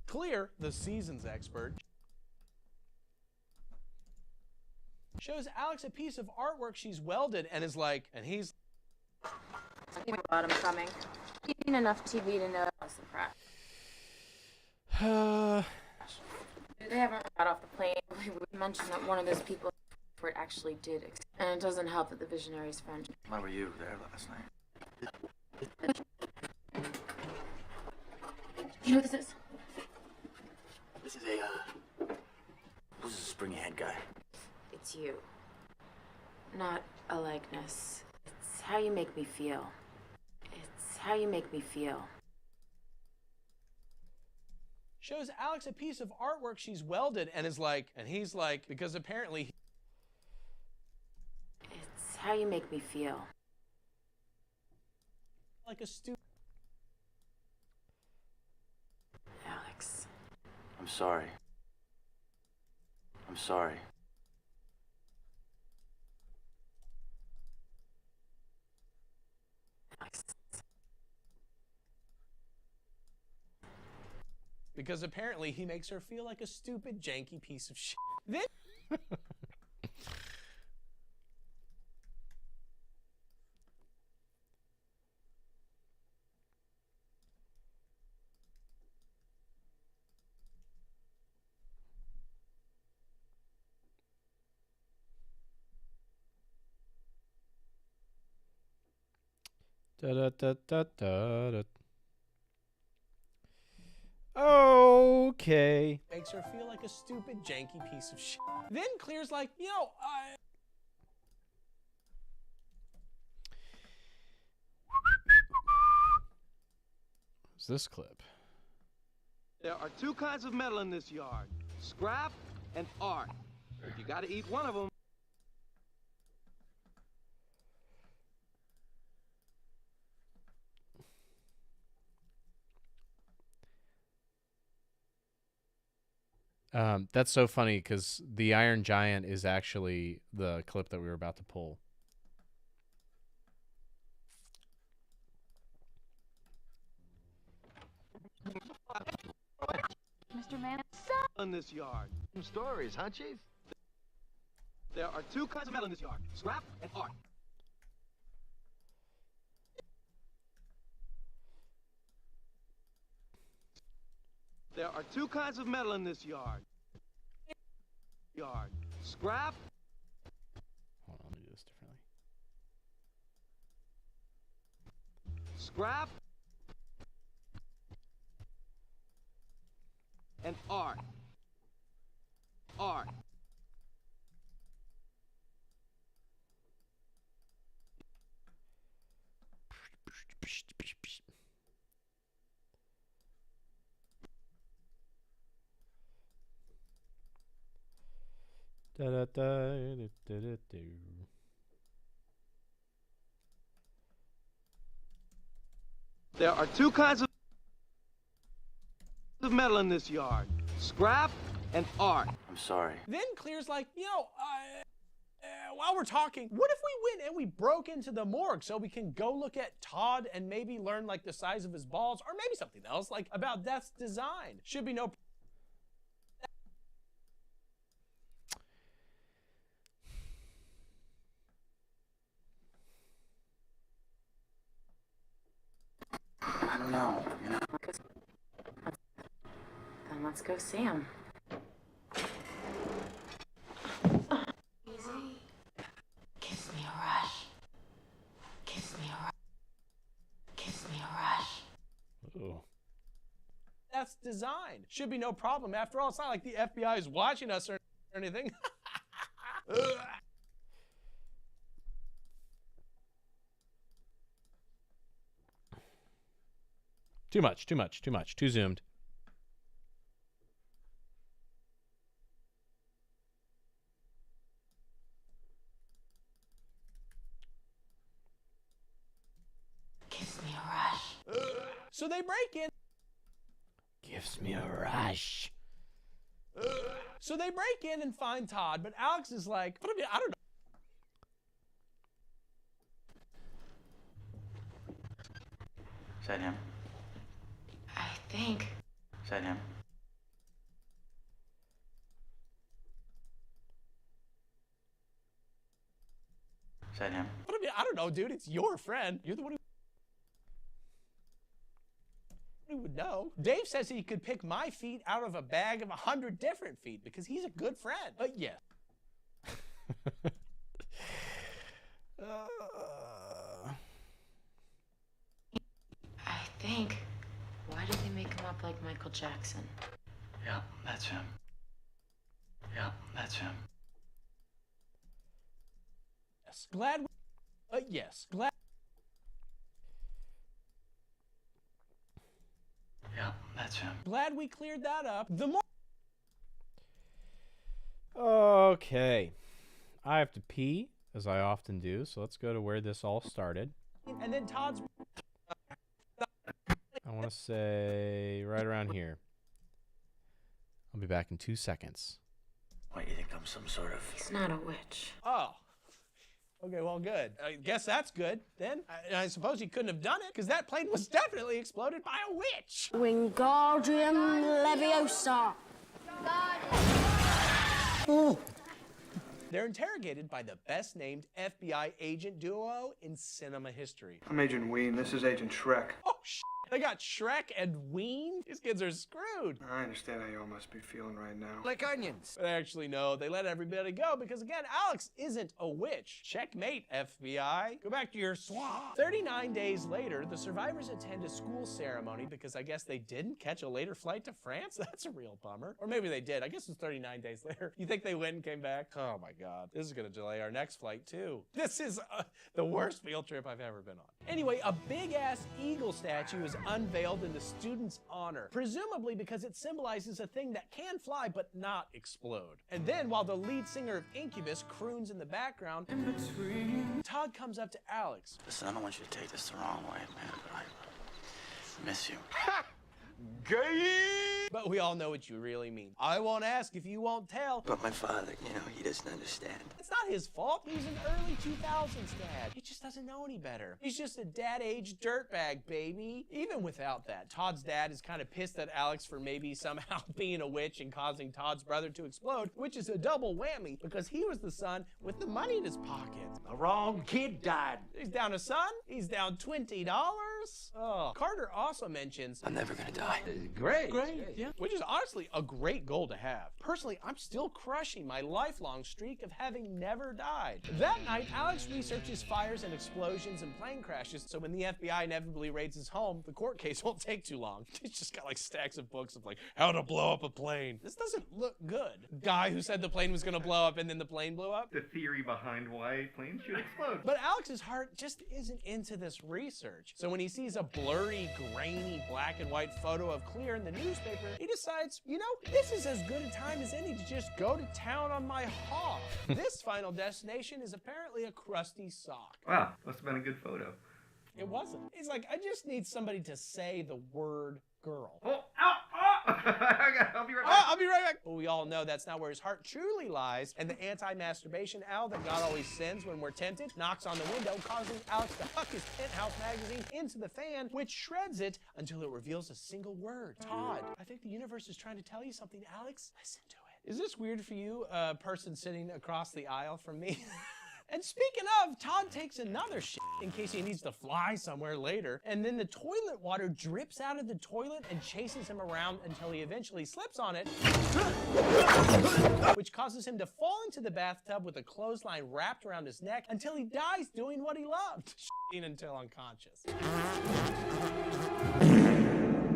Clear, the seasons expert, shows Alex a piece of artwork she's welded and is like, and he's Autumn coming. Eating enough TV to know that's the crap. They haven't got off the plane. We mention that one of those people where it actually did, and it doesn't help that the visionary's friend. Why were you there last night? You know what this is? This is who's a springy-head guy? It's you. Not a likeness. It's how you make me feel. It's how you make me feel. Shows Alex a piece of artwork she's welded and is like, and he's like, because apparently. It's how you make me feel. Like a stupid. Alex. I'm sorry. I'm sorry. Alex. Because apparently he makes her feel like a stupid, janky piece of shit. Then. Da da da da da da. Okay. Makes her feel like a stupid, janky piece of shit. Then Clear's like, you know, What's this clip? There are two kinds of metal in this yard, scrap and art. If you gotta eat one of them. That's so funny because the Iron Giant is actually the clip that we were about to pull. Mr. Man, in this yard. Some stories, huh, Chief? There are two kinds of metal in this yard, scrap and art. There are two kinds of metal in this yard. Scrap. Hold on, let me do this differently. Scrap. And art. Art. Da da da da da da. There are two kinds of metal in this yard, scrap and art. I'm sorry. Then Clear's like, you know, while we're talking, what if we went and we broke into the morgue so we can go look at Todd and maybe learn like the size of his balls or maybe something else like about Death's design? Should be no. I don't know, you know. Then let's go see him. Easy. Gives me a rush. Gives me a rush. Gives me a rush. Ooh. That's design. Should be no problem. After all, it's not like the FBI is watching us or anything. Too much, too much, too much, too zoomed. Gives me a rush. So they break in. Gives me a rush. So they break in and find Todd, but Alex is like, I don't know. Is that him? I think. Is that him? Is that him? I don't know, dude. It's your friend. You're the one who would would know. Dave says he could pick my feet out of a bag of 100 different feet because he's a good friend. But yes. I think. Why did they make him up like Michael Jackson? Yeah, that's him. Yeah, that's him. Yes. Glad. Yes. Glad. Yeah, that's him. Glad we cleared that up. The more. Okay. I have to pee, as I often do, so let's go to where this all started. And then Todd's. I want to say right around here. I'll be back in 2 seconds. What, you think I'm some sort of... He's not a witch. Oh. Okay, well, good. I guess that's good. Then I suppose he couldn't have done it because that plane was definitely exploded by a witch. Wingardium Leviosa. Ooh. They're interrogated by the best-named FBI agent duo in cinema history. I'm Agent Ween. This is Agent Shrek. Oh, shit. They got Shrek and Ween? These kids are screwed. I understand how you all must be feeling right now. Like onions. But actually, no, they let everybody go because, again, Alex isn't a witch. Checkmate, FBI. Go back to your swamp. 39 days later, the survivors attend a school ceremony because I guess they didn't catch a later flight to France. That's a real bummer. Or maybe they did. I guess it's 39 days later. You think they went and came back? Oh, my God. This is going to delay our next flight, too. This is the worst field trip I've ever been on. Anyway, a big-ass eagle statue is unveiled in the students' honor, presumably because it symbolizes a thing that can fly but not explode. And then, while the lead singer of Incubus croons in the background, Todd comes up to Alex. Listen, I don't want you to take this the wrong way, man, but I miss you. Gay! But we all know what you really mean. I won't ask if you won't tell. But my father, he doesn't understand. It's not his fault. He's an early 2000s dad. He just doesn't know any better. He's just a dad-age dirtbag, baby. Even without that, Todd's dad is kind of pissed at Alex for maybe somehow being a witch and causing Todd's brother to explode, which is a double whammy because he was the son with the money in his pocket. The wrong kid died. He's down a son. He's down $20. Oh. Carter also mentions, I'm never gonna die. Great. Yeah. Which is honestly a great goal to have. Personally, I'm still crushing my lifelong streak of having never died. That night, Alex researches fires and explosions and plane crashes, so when the FBI inevitably raids his home, the court case won't take too long. He's just got like stacks of books of like how to blow up a plane. This doesn't look good. Guy who said the plane was gonna blow up and then the plane blew up. The theory behind why planes should explode. But Alex's heart just isn't into this research. So when he sees a blurry, grainy, black and white photo of Clear in the newspaper, he decides, this is as good a time as any to just go to town on my hog. This final destination is apparently a crusty sock. Wow, must have been a good photo. It wasn't. He's like, I just need somebody to say the word girl. Oh, ow, I'll be right back. I'll be right back. But we all know that's not where his heart truly lies, and the anti-masturbation owl that God always sends when we're tempted knocks on the window, causing Alex to huck his Penthouse magazine into the fan, which shreds it until it reveals a single word. Todd, I think the universe is trying to tell you something, Alex. Listen to it. Is this weird for you, a person sitting across the aisle from me? And speaking of, Todd takes another shit in case he needs to fly somewhere later, and then the toilet water drips out of the toilet and chases him around until he eventually slips on it, which causes him to fall into the bathtub with a clothesline wrapped around his neck until he dies doing what he loved, shitting until unconscious.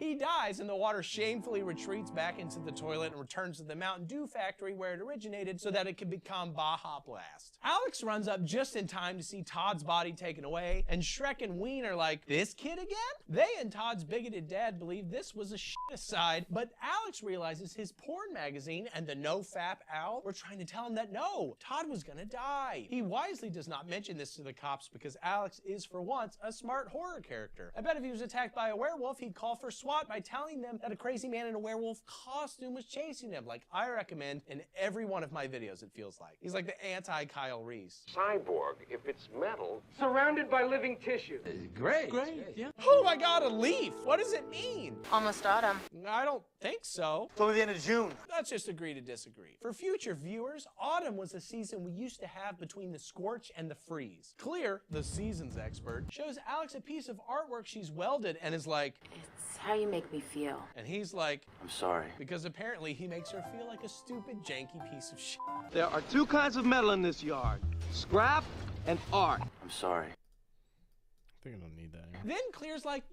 He dies, and the water shamefully retreats back into the toilet and returns to the Mountain Dew factory where it originated so that it could become Baja Blast. Alex runs up just in time to see Todd's body taken away, and Shrek and Ween are like, this kid again? They and Todd's bigoted dad believe this was a shit aside, but Alex realizes his porn magazine and the no-fap owl were trying to tell him that no, Todd was gonna die. He wisely does not mention this to the cops because Alex is, for once, a smart horror character. I bet if he was attacked by a werewolf, he'd call for SWAT by telling them that a crazy man in a werewolf costume was chasing him, like I recommend in every one of my videos, it feels like. He's like the anti-Kyle Reese. Cyborg, if it's metal. Surrounded by living tissue. Great. Yeah. Oh my God, a leaf. What does it mean? Almost autumn. I don't think so. It's only the end of June. Let's just agree to disagree. For future viewers, autumn was a season we used to have between the scorch and the freeze. Clear, the seasons expert, shows Alex a piece of artwork she's welded and is like, It's how you you make me feel. And he's like, I'm sorry. because apparently he makes her feel like a stupid, janky piece of shit. There are two kinds of metal in this yard. Scrap and art. I'm sorry. I think I don't need that anymore. Then Clear's like,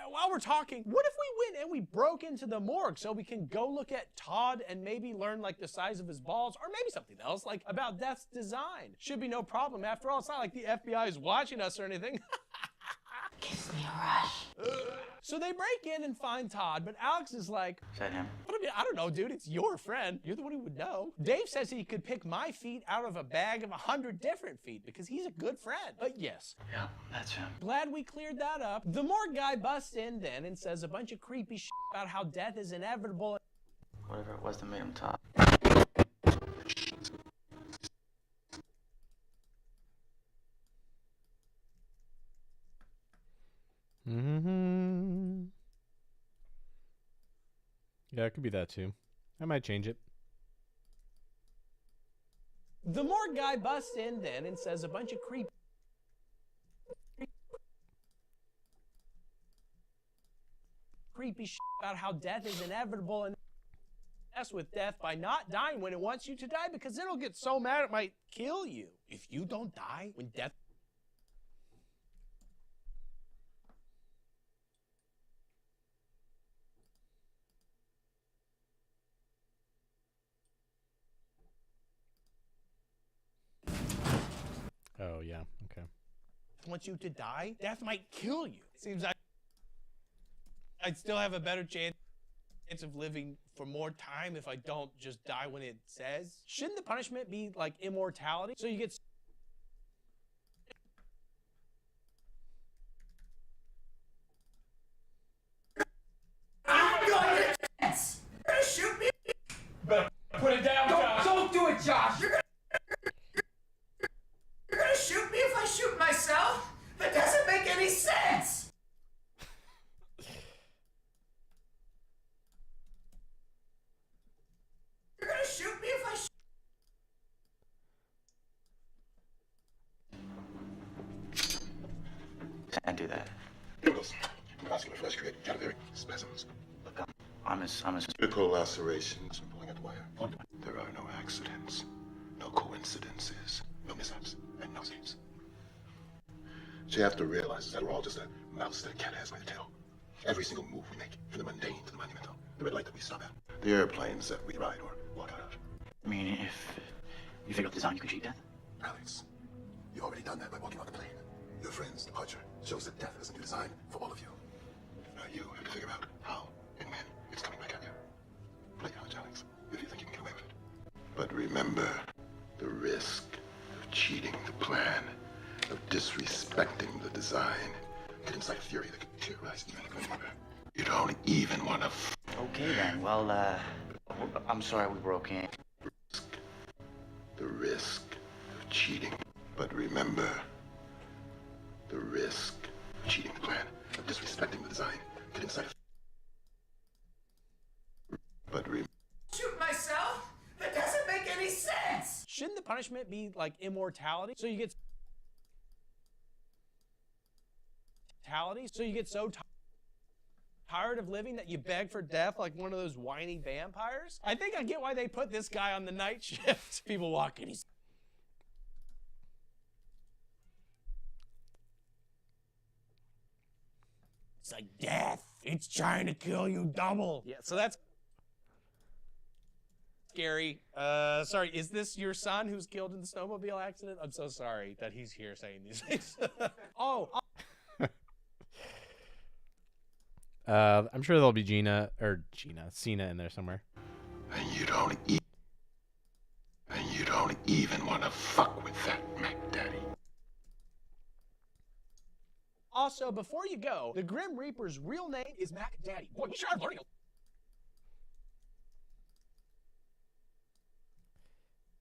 while we're talking, what if we went and we broke into the morgue so we can go look at Todd and maybe learn like the size of his balls or maybe something else like about Death's design? Should be no problem. After all, it's not like the FBI is watching us or anything. Gives me a rush. So they break in and find Todd, but Alex is like, Is that him? I don't know, dude. It's your friend. You're the one who would know. Dave says he could pick my feet out of a bag of 100 different feet because he's a good friend. But yes. Yeah, that's him. Glad we cleared that up. The morgue guy busts in then and says a bunch of creepy shit about how death is inevitable. Whatever it was that made him Todd. Mm-hmm. Yeah, it could be that too. I might change it. The morgue guy busts in then and says a bunch of creepy shit about how death is inevitable and mess with death by not dying when it wants you to die because it'll get so mad it might kill you. If you don't die when death... Oh, yeah. Okay. wants you to die, death might kill you. It seems like I'd still have a better chance of living for more time if I don't just die when it says. Shouldn't the punishment be like immortality? So you get... I'm going to dance. You're gonna shoot me? Better put it down, Josh. Don't do it, Josh. You're gonna shoot me if I shoot myself? That doesn't make any sense. You're gonna shoot me if I Can't do that. Chemicals in vascular flesh create cadaveric spasms. Look, I'm as Critical lacerations from pulling at the wire. There are no accidents, no coincidences, no mishaps, and no saves. What you have to realize is that we're all just a mouse that a cat has by the tail. Every single move we make, from the mundane to the monumental, the red light that we stop at, the airplanes that we ride or walk out of. I mean, if you figure out the design, you can cheat death? Alex, you've already done that by walking on the plane. Your friend's departure shows that death is a new design for all of you. Now you have to figure out how and when it's coming back at you. Play out, Alex, if you think you can get away with it. But remember the risk of cheating the plan, of disrespecting the design, could incite fury that could terrorize even a good mother. You don't even want to. Okay then. Well, I'm sorry we broke in. The risk of cheating. But remember the risk of cheating the plan, of disrespecting the design, could incite shoot myself? That doesn't make any sense. Shouldn't the punishment be like immortality? So you get so tired of living that you beg for death like one of those whiny vampires? I think I get why they put this guy on the night shift. People walking. He's... It's like death. It's trying to kill you double. Yeah, so that's scary. Sorry, is this your son who's killed in the snowmobile accident? I'm so sorry that he's here saying these things. I'm sure there'll be Cena in there somewhere. And you don't even want to fuck with that Mac Daddy. Also, before you go, the Grim Reaper's real name is Mac Daddy. Boy, we sure are learning.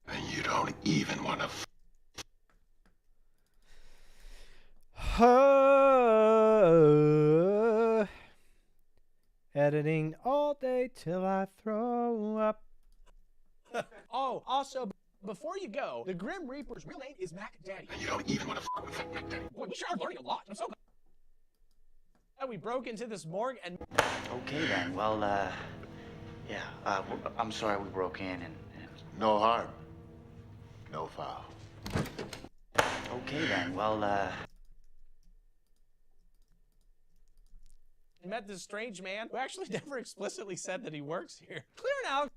And you don't even want to. Editing all day till I throw up. Also, before you go, the Grim Reaper's real name is Mac Daddy. And you don't even want to fuck with that Mac Daddy. Boy, we sure are learning a lot. I'm so glad. We broke into this morgue and... Okay then, well, yeah, I'm sorry we broke in and... No harm. No foul. Okay then, well, met this strange man who actually never explicitly said that he works here. Clear and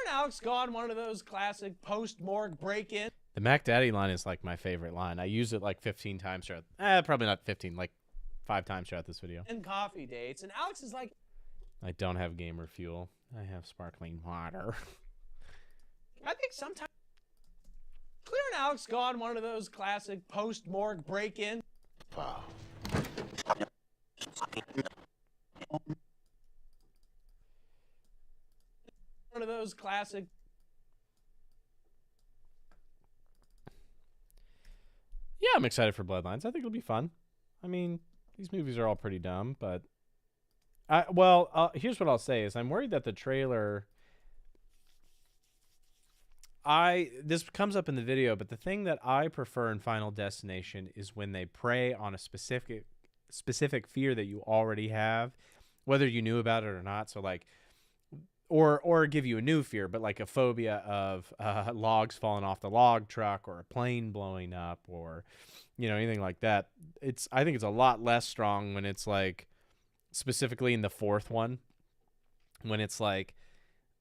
Alex gone one of those classic post-morgue break-in. The Mac Daddy line is like my favorite line. I use it like 15 times throughout. Probably not 15, like 5 times throughout this video. And coffee dates, and Alex is like, I don't have gamer fuel. I have sparkling water. I think sometimes Clear and Alex gone one of those classic post-morgue break-in. Wow. One of those classic. Yeah, I'm excited for Bloodlines. I think it'll be fun. I mean, these movies are all pretty dumb, but here's what I'll say is I'm worried that the trailer this comes up in the video, but the thing that I prefer in Final Destination is when they prey on a specific fear that you already have, whether you knew about it or not. So like or give you a new fear, but like a phobia of logs falling off the log truck or a plane blowing up or anything like that. I think it's a lot less strong when it's like specifically in the fourth one when it's like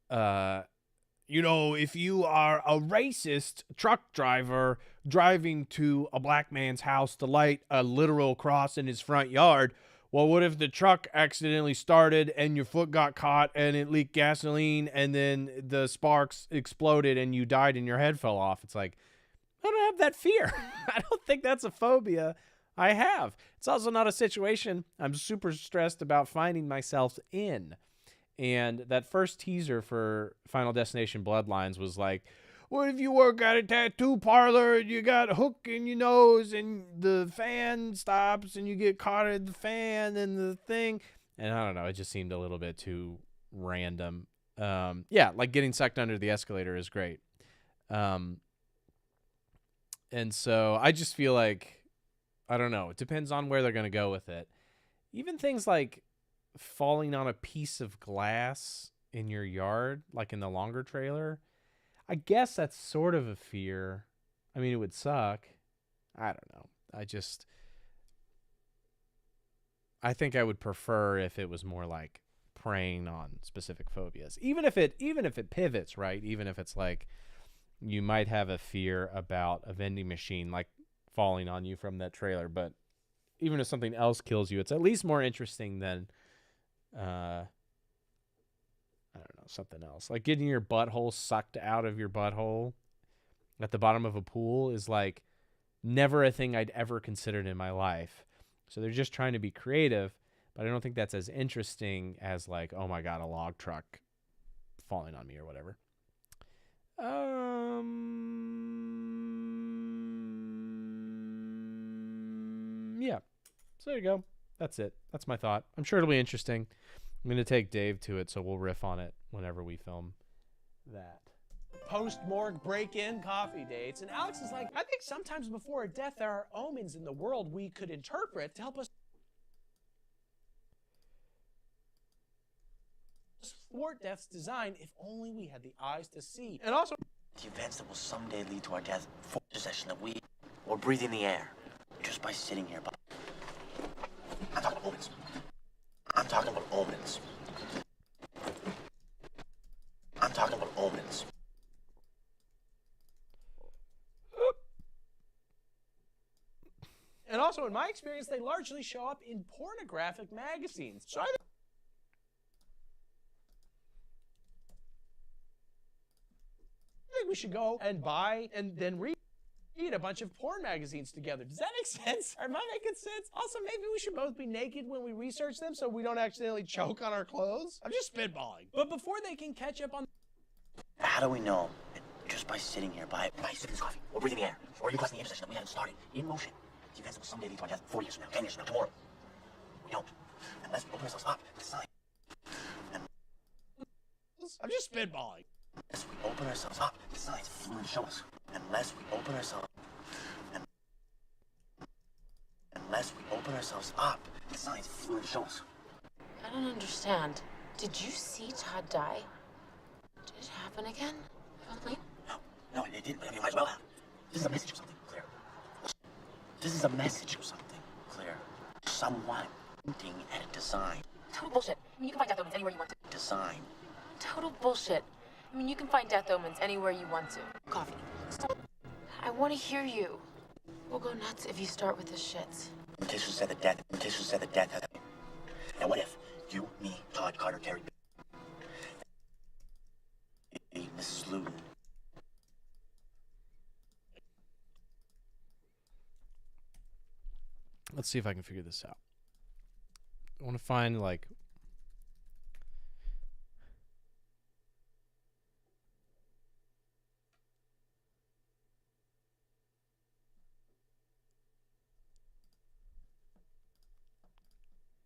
if you are a racist truck driver driving to a black man's house to light a literal cross in his front yard, well, what if the truck accidentally started and your foot got caught and it leaked gasoline and then the sparks exploded and you died and your head fell off? It's like, I don't have that fear. I don't think that's a phobia I have. It's also not a situation I'm super stressed about finding myself in. And that first teaser for Final Destination Bloodlines was like, what if you work at a tattoo parlor and you got a hook in your nose and the fan stops and you get caught in the fan and the thing? And I don't know, it just seemed a little bit too random. Yeah, like getting sucked under the escalator is great. And so I just feel like, I don't know, it depends on where they're going to go with it. Even things like falling on a piece of glass in your yard, like in the longer trailer, I guess that's sort of a fear. I mean, it would suck. I don't know. I think I would prefer if it was more like preying on specific phobias. Even if it pivots, right? Even if it's like you might have a fear about a vending machine like falling on you from that trailer, but even if something else kills you, it's at least more interesting than I don't know, something else. Like getting your butthole sucked out of your butthole at the bottom of a pool is like never a thing I'd ever considered in my life. So they're just trying to be creative, but I don't think that's as interesting as like, oh my God, a log truck falling on me or whatever. Yeah. So there you go. That's it. That's my thought. I'm sure it'll be interesting. I'm going to take Dave to it, so we'll riff on it whenever we film that. Post-morgue break-in coffee dates. And Alex is like, I think sometimes before a death, there are omens in the world we could interpret to help us thwart death's design if only we had the eyes to see. And also, the events that will someday lead to our death for possession of weed or breathing the air just by sitting here. I'm talking omens. I'm talking about omens. I'm talking about omens. And also, in my experience, they largely show up in pornographic magazines. So I think we should go and buy and then read a bunch of porn magazines together. Does that make sense? Am I making sense? Also, maybe we should both be naked when we research them so we don't accidentally choke on our clothes. I'm just spitballing. But before they can catch up on... How do we know? Just by sitting here, by sipping this coffee, or breathing the air, or you causing the intersection that we haven't started in motion. The events that will someday lead to our death 4 years from now, 10 years from now, tomorrow. We don't. Unless we open ourselves up to science. I'm just spitballing. Unless we open ourselves up to science, it's going to show us. Unless we open ourselves. open ourselves up. The signs will show us. I don't understand. Did you see Todd die? Did it happen again? Really? No, it didn't, but I mean, might as well have. This is a message or something, Claire. This is a message or something, Claire. Someone hinting at a design. Total bullshit. I mean, you can find death omens anywhere you want to. Design. Total bullshit. I mean, you can find death omens anywhere you want to. Coffee. I want to hear you. We'll go nuts if you start with the shits. In case you said that death. In case you said that death has. Now, what if you, me, Todd, Carter, Terry, Mrs. Luton? Let's see if I can figure this out. I want to find, like...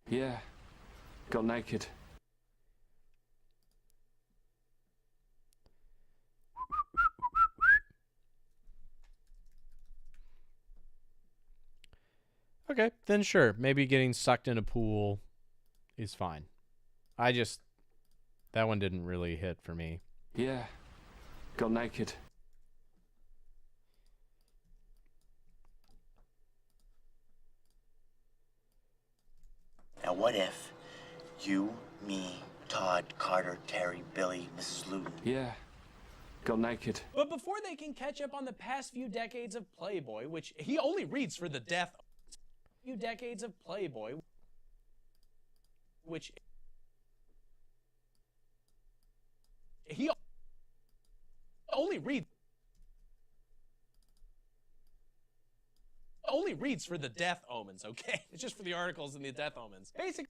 Yeah. Got naked. Okay, then sure. Maybe getting sucked in a pool is fine. That one didn't really hit for me. Yeah. Got naked. Now, what if you, me, Todd, Carter, Terry, Billy, Mrs. Luton? Yeah. Got naked. But before they can catch up on the past few decades of Playboy, which he only reads for the death... few decades of Playboy, which he only reads for the death omens, okay? It's just for the articles and the death omens. Basically.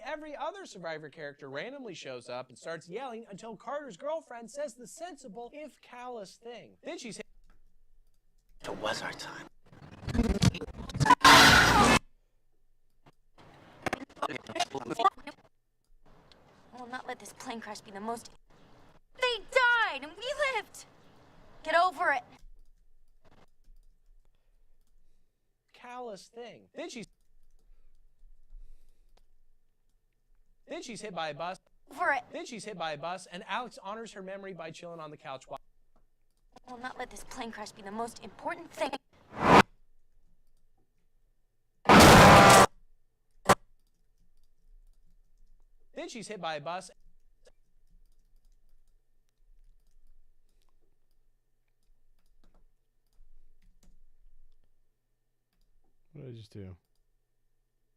Every other Survivor character randomly shows up and starts yelling until Carter's girlfriend says the sensible, if callous thing. Then she's hit. It was our time. I will not let this plane crash be the most... They died and we lived! Get over it! Callous thing. Then she's hit by a bus. Over it. Then she's hit by a bus, and Alex honors her memory by chilling on the couch. I will not let this plane crash be the most important thing. Then she's hit by a bus. What did I just do?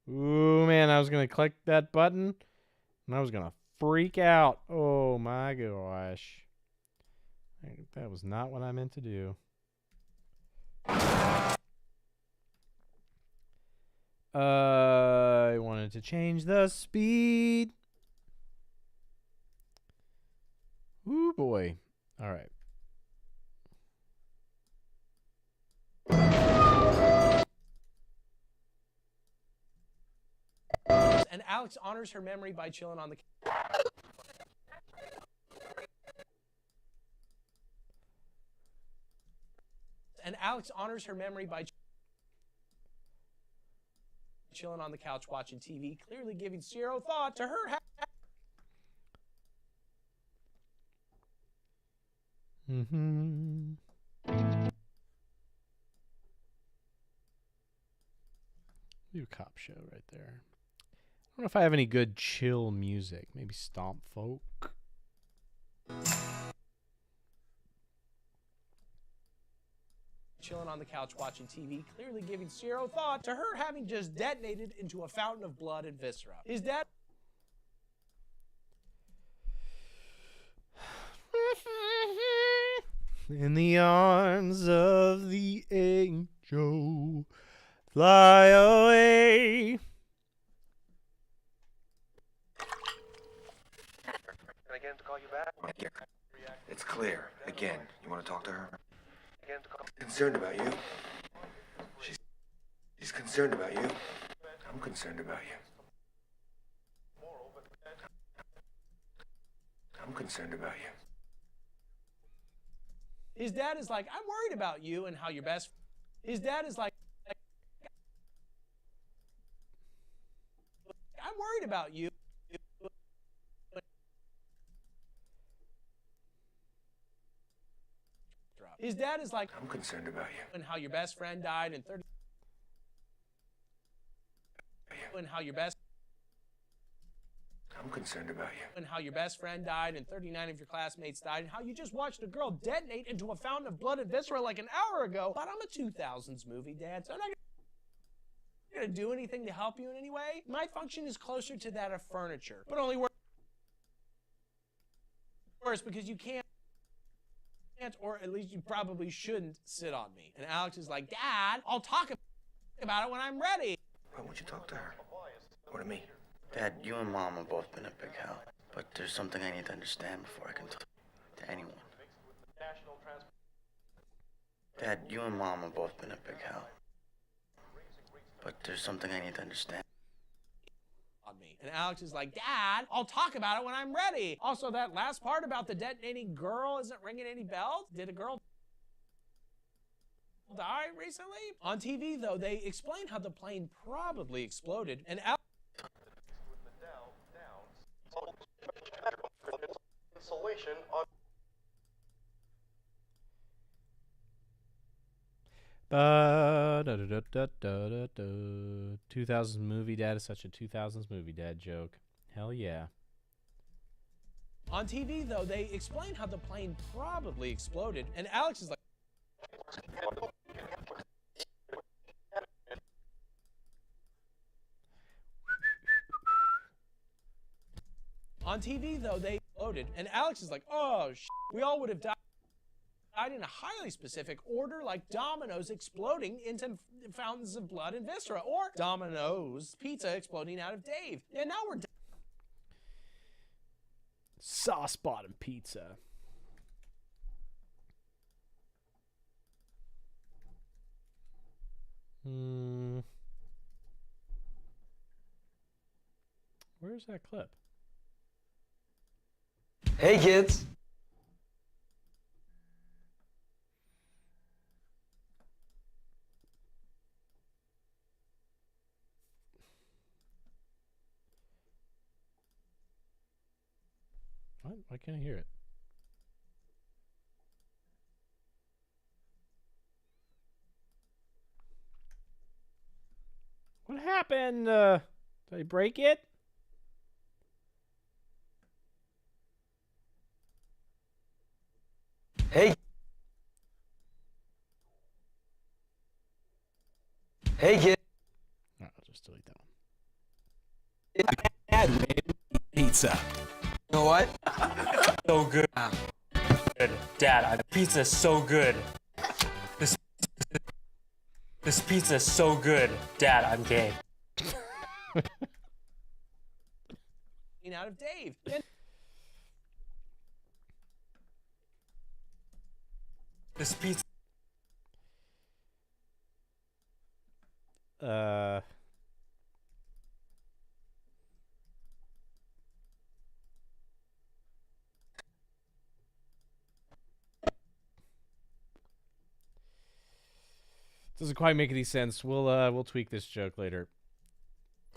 Ooh, man, I was going to click that button, and I was going to freak out. Oh, my gosh. That was not what I meant to do. I wanted to change the speed. Ooh, boy. All right. And Alex honors her memory by chilling on the chilling on the couch watching TV, clearly giving zero thought to her. Mm-hmm. Do a cop show right there. I don't know if I have any good chill music. Maybe Stomp Folk. Chilling on the couch watching TV, clearly giving zero thought to her having just detonated into a fountain of blood and viscera. His dad. In the arms of the angel, fly away. Can I get him to call you back? It's clear. Again, you want to talk to her? Concerned about you. She's concerned about you. I'm concerned about you. I'm concerned about you. His dad is like, I'm worried about you and how your best. His dad is like, I'm worried about you. His dad is like, I'm concerned about you. and how your best friend died in 30. And how your best. I'm concerned about you. And how your best friend died and 39 of your classmates died, and how you just watched a girl detonate into a fountain of blood and viscera like an hour ago. But I'm a 2000s movie, Dad, so I'm not going to do anything to help you in any way. My function is closer to that of furniture, but only worse because you can't, or at least you probably shouldn't, sit on me. And Alex is like, Dad, I'll talk about it when I'm ready. Why won't you talk to her? Or to me? Dad, you and Mom have both been a big help, but there's something I need to understand before I can talk to anyone. Dad, you and Mom have both been a big help, but there's something I need to understand. On me. And Alex is like, Dad, I'll talk about it when I'm ready. Also, that last part about the detonating girl isn't ringing any bells. Did a girl die recently? On TV, though, they explain how the plane probably exploded, and Alex. Insulation on. 2000s movie dad is such a 2000s movie dad joke. Hell yeah. On TV, though, they explain how the plane probably exploded, and Alex is like. On TV, though, they exploded, and Alex is like, oh, we all would have died in a highly specific order, like dominoes exploding into fountains of blood and viscera, or Domino's pizza exploding out of Dave. And now we're Sauce bottom pizza. Where's that clip? Hey kids! What? Why can't I hear it? What happened? Did I break it? Hey! Hey kid! I'll just delete that one. Pizza. You know what? So good. Good. Dad, pizza's so good. This pizza is so good. Dad, I'm gay. out of Dave. And this pizza. Doesn't quite make any sense. We'll tweak this joke later.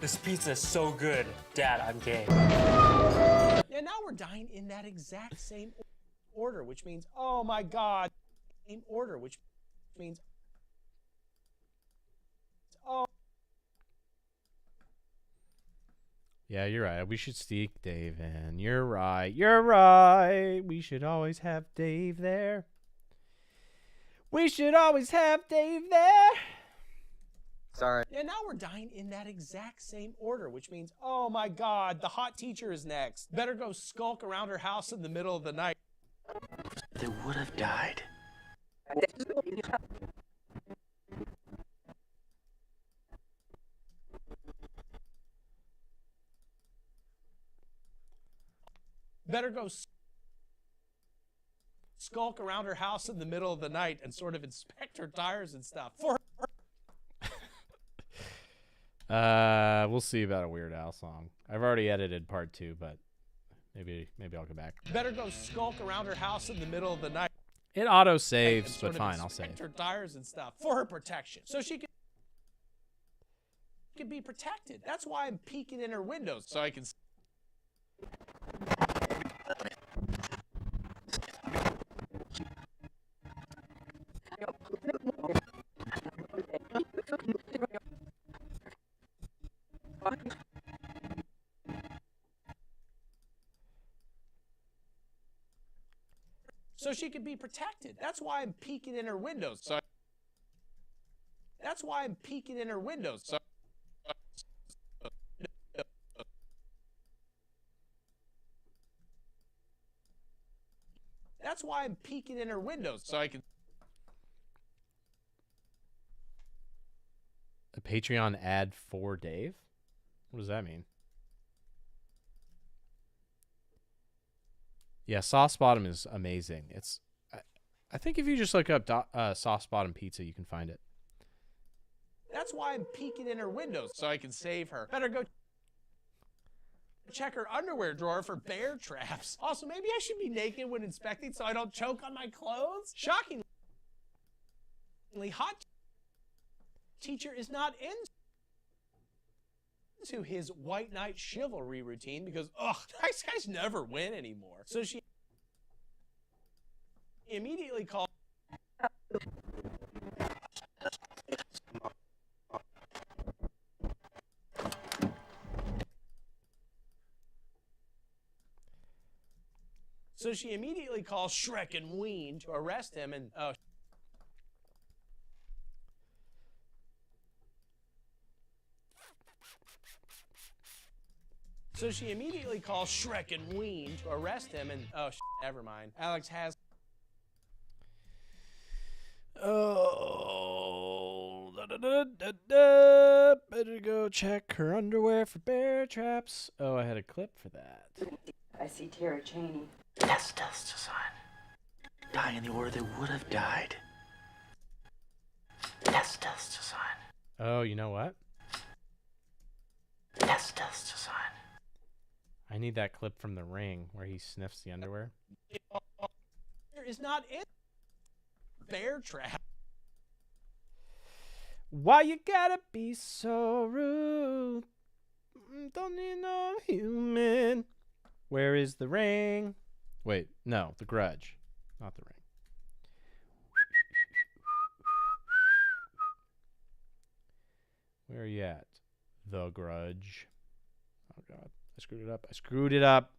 This pizza is so good. Dad, I'm gay. Yeah, now we're dying in that exact same order, which means, oh my God, same order, which means, oh. Yeah, you're right. We should sneak Dave in. You're right. You're right. We should always have Dave there. We should always have Dave there. Sorry. Yeah, now we're dying in that exact same order, which means, oh my God, the hot teacher is next. Better go skulk around her house in the middle of the night. They would have died. Better go skulk around her house in the middle of the night and sort of inspect her tires and stuff. For her. We'll see about a Weird Al song. I've already edited part 2, but maybe I'll go back. Better go skulk around her house in the middle of the night. It auto And saves, sort but of fine, I'll inspect save. her tires and stuff for her protection, so she can be protected. That's why I'm peeking in her windows so I can. So she can be protected. That's why I'm peeking in her windows. So that's why I'm peeking in her windows. So that's why I'm peeking in her windows so I can. A Patreon ad for Dave? What does that mean? Yeah, Sauce Bottom is amazing. It's, I think if you just look up Sauce Bottom Pizza, you can find it. That's why I'm peeking in her windows so I can save her. Better go check her underwear drawer for bear traps. Also, maybe I should be naked when inspecting so I don't choke on my clothes. Shockingly, hot teacher is not into his white knight chivalry routine because, ugh, nice guys never win anymore. So she immediately called. So she immediately calls Shrek and Ween to arrest him, and so she immediately calls Shrek and Ween to arrest him, and never mind. Alex has. Oh, better go check her underwear for bear traps. Oh, I had a clip for that. I see Tara Cheney. That's design. Die in the order they would have died. That's design. Oh, you know what? That's design. I need that clip from The Ring where he sniffs the underwear. There is not in bear trap. Why you gotta be so rude? Don't need no human. Where is The Ring? Wait, no, The Grudge, not The Ring. Where are you at? The Grudge. Oh God, I screwed it up. I screwed it up.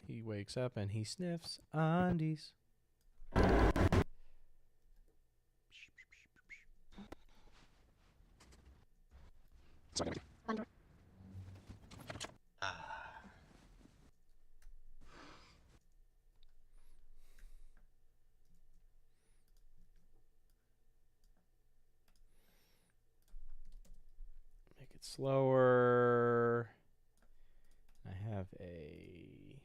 He wakes up and he sniffs undies. Make it slower. I have a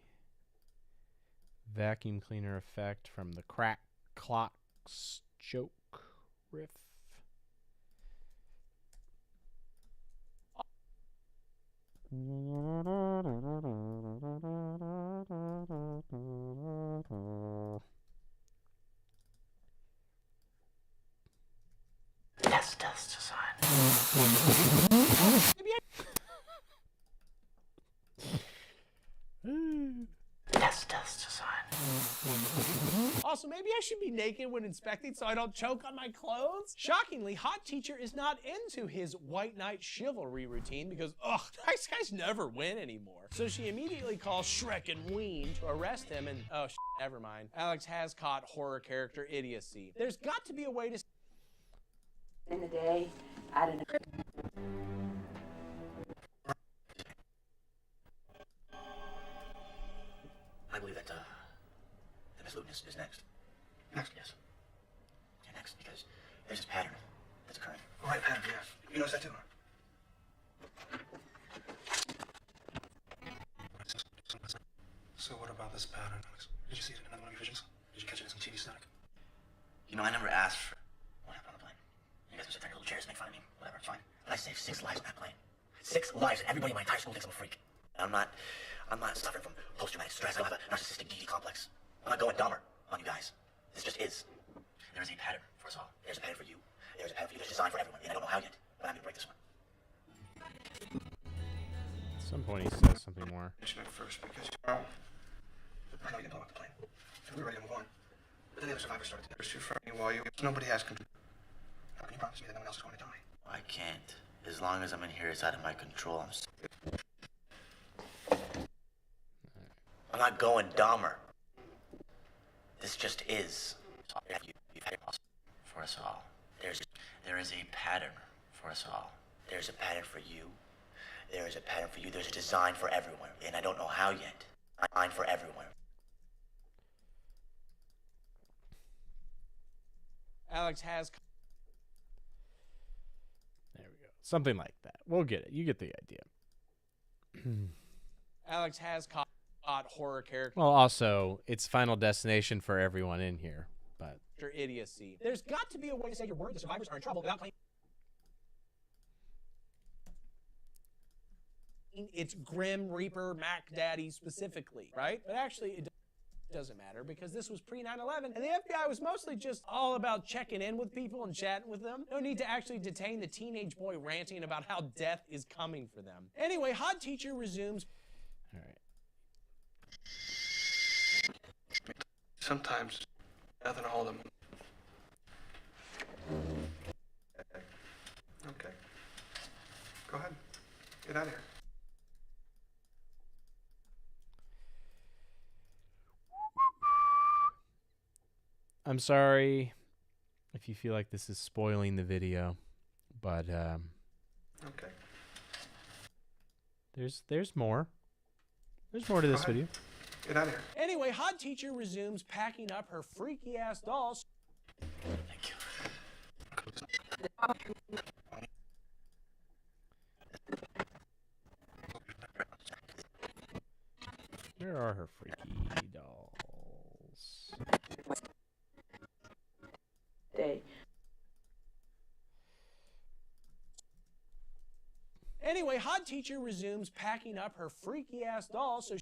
vacuum cleaner effect from the Crack Clocks joke riff. That's design. That's design. Also, maybe I should be naked when inspecting so I don't choke on my clothes. Shockingly, hot teacher is not into his white knight chivalry routine because, ugh, nice guys never win anymore. So she immediately calls Shrek and Ween to arrest him, and never mind. Alex has caught horror character idiocy. There's got to be a way to. In the day, I don't know. I believe that Miss Luton is next. Next? Yes. Yeah, next, because there's this pattern that's occurring. Right pattern, yeah. You notice that too, huh? So what about this pattern, Alex? Did you see it in another one of your visions? Did 6 lives on that plane. 6 lives, and everybody in my entire school thinks I'm a freak. I'm not suffering from post-traumatic stress. I don't have a narcissistic deity complex. I'm not going dumber on you guys. This just is. There is a pattern for us all. There's a pattern for you. There's a pattern for you. There's a design for everyone, and I don't know how yet, but I'm gonna break this one. At some point he says something more. First, because I know you didn't blow up the plane. So we were ready to move on. But then the other survivors started to pursue for me while nobody has control. How can you promise me that no one else is going to die? I can't. As long as I'm in here, it's out of my control. I'm not going dumber. This just is. You've had it for us all. There is a pattern for us all. There's a pattern for you. There is a pattern for you. There's a design for everyone, and I don't know how yet. A design for everyone. Alex has. There we go. Something like that. We'll get it. You get the idea. Alex has caught horror character. Well, also, it's Final Destination for everyone in here, but Idiocy. There's got to be a way to say you're worried the survivors are in trouble without playing. It's Grim Reaper Mac Daddy specifically, right? But actually, it doesn't matter because this was pre-9/11 and the FBI was mostly just all about checking in with people and chatting with them. No need to actually detain the teenage boy ranting about how death is coming for them. Anyway, Hot Teacher resumes. All right. Sometimes, nothing to hold them. Okay. Go ahead. Get out of here. I'm sorry if you feel like this is spoiling the video, but Okay. There's more. There's more to this video. Get out of here. Anyway, Hot Teacher resumes packing up her freaky ass dolls. Thank you. Where are her freaky dolls? Anyway, Hot Teacher resumes packing up her freaky ass dolls so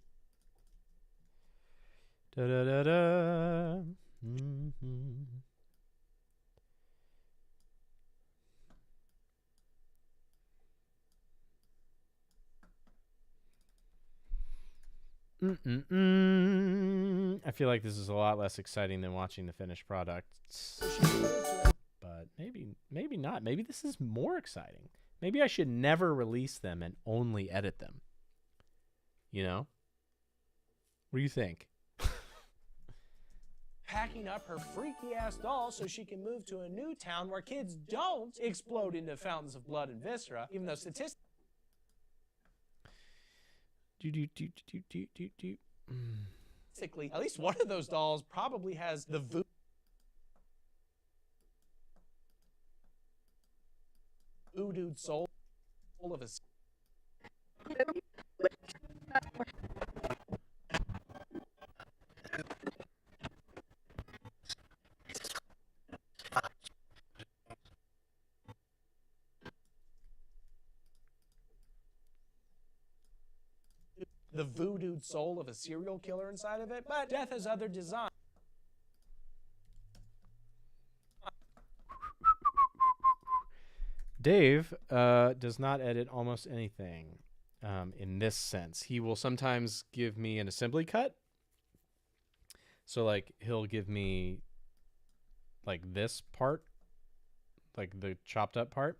Da da da da. Mm-hmm. I feel like this is a lot less exciting than watching the finished product. But maybe not. Maybe this is more exciting. Maybe I should never release them and only edit them. You know? What do you think? packing up her freaky ass dolls so she can move to a new town where kids don't explode into fountains of blood and viscera, even though statistically at least one of those dolls probably has the voodoo soul of a voodooed soul of a serial killer inside of it, but death has other designs. Dave does not edit almost anything in this sense. He will sometimes give me an assembly cut. So, like, he'll give me, like, this part, like the chopped up part.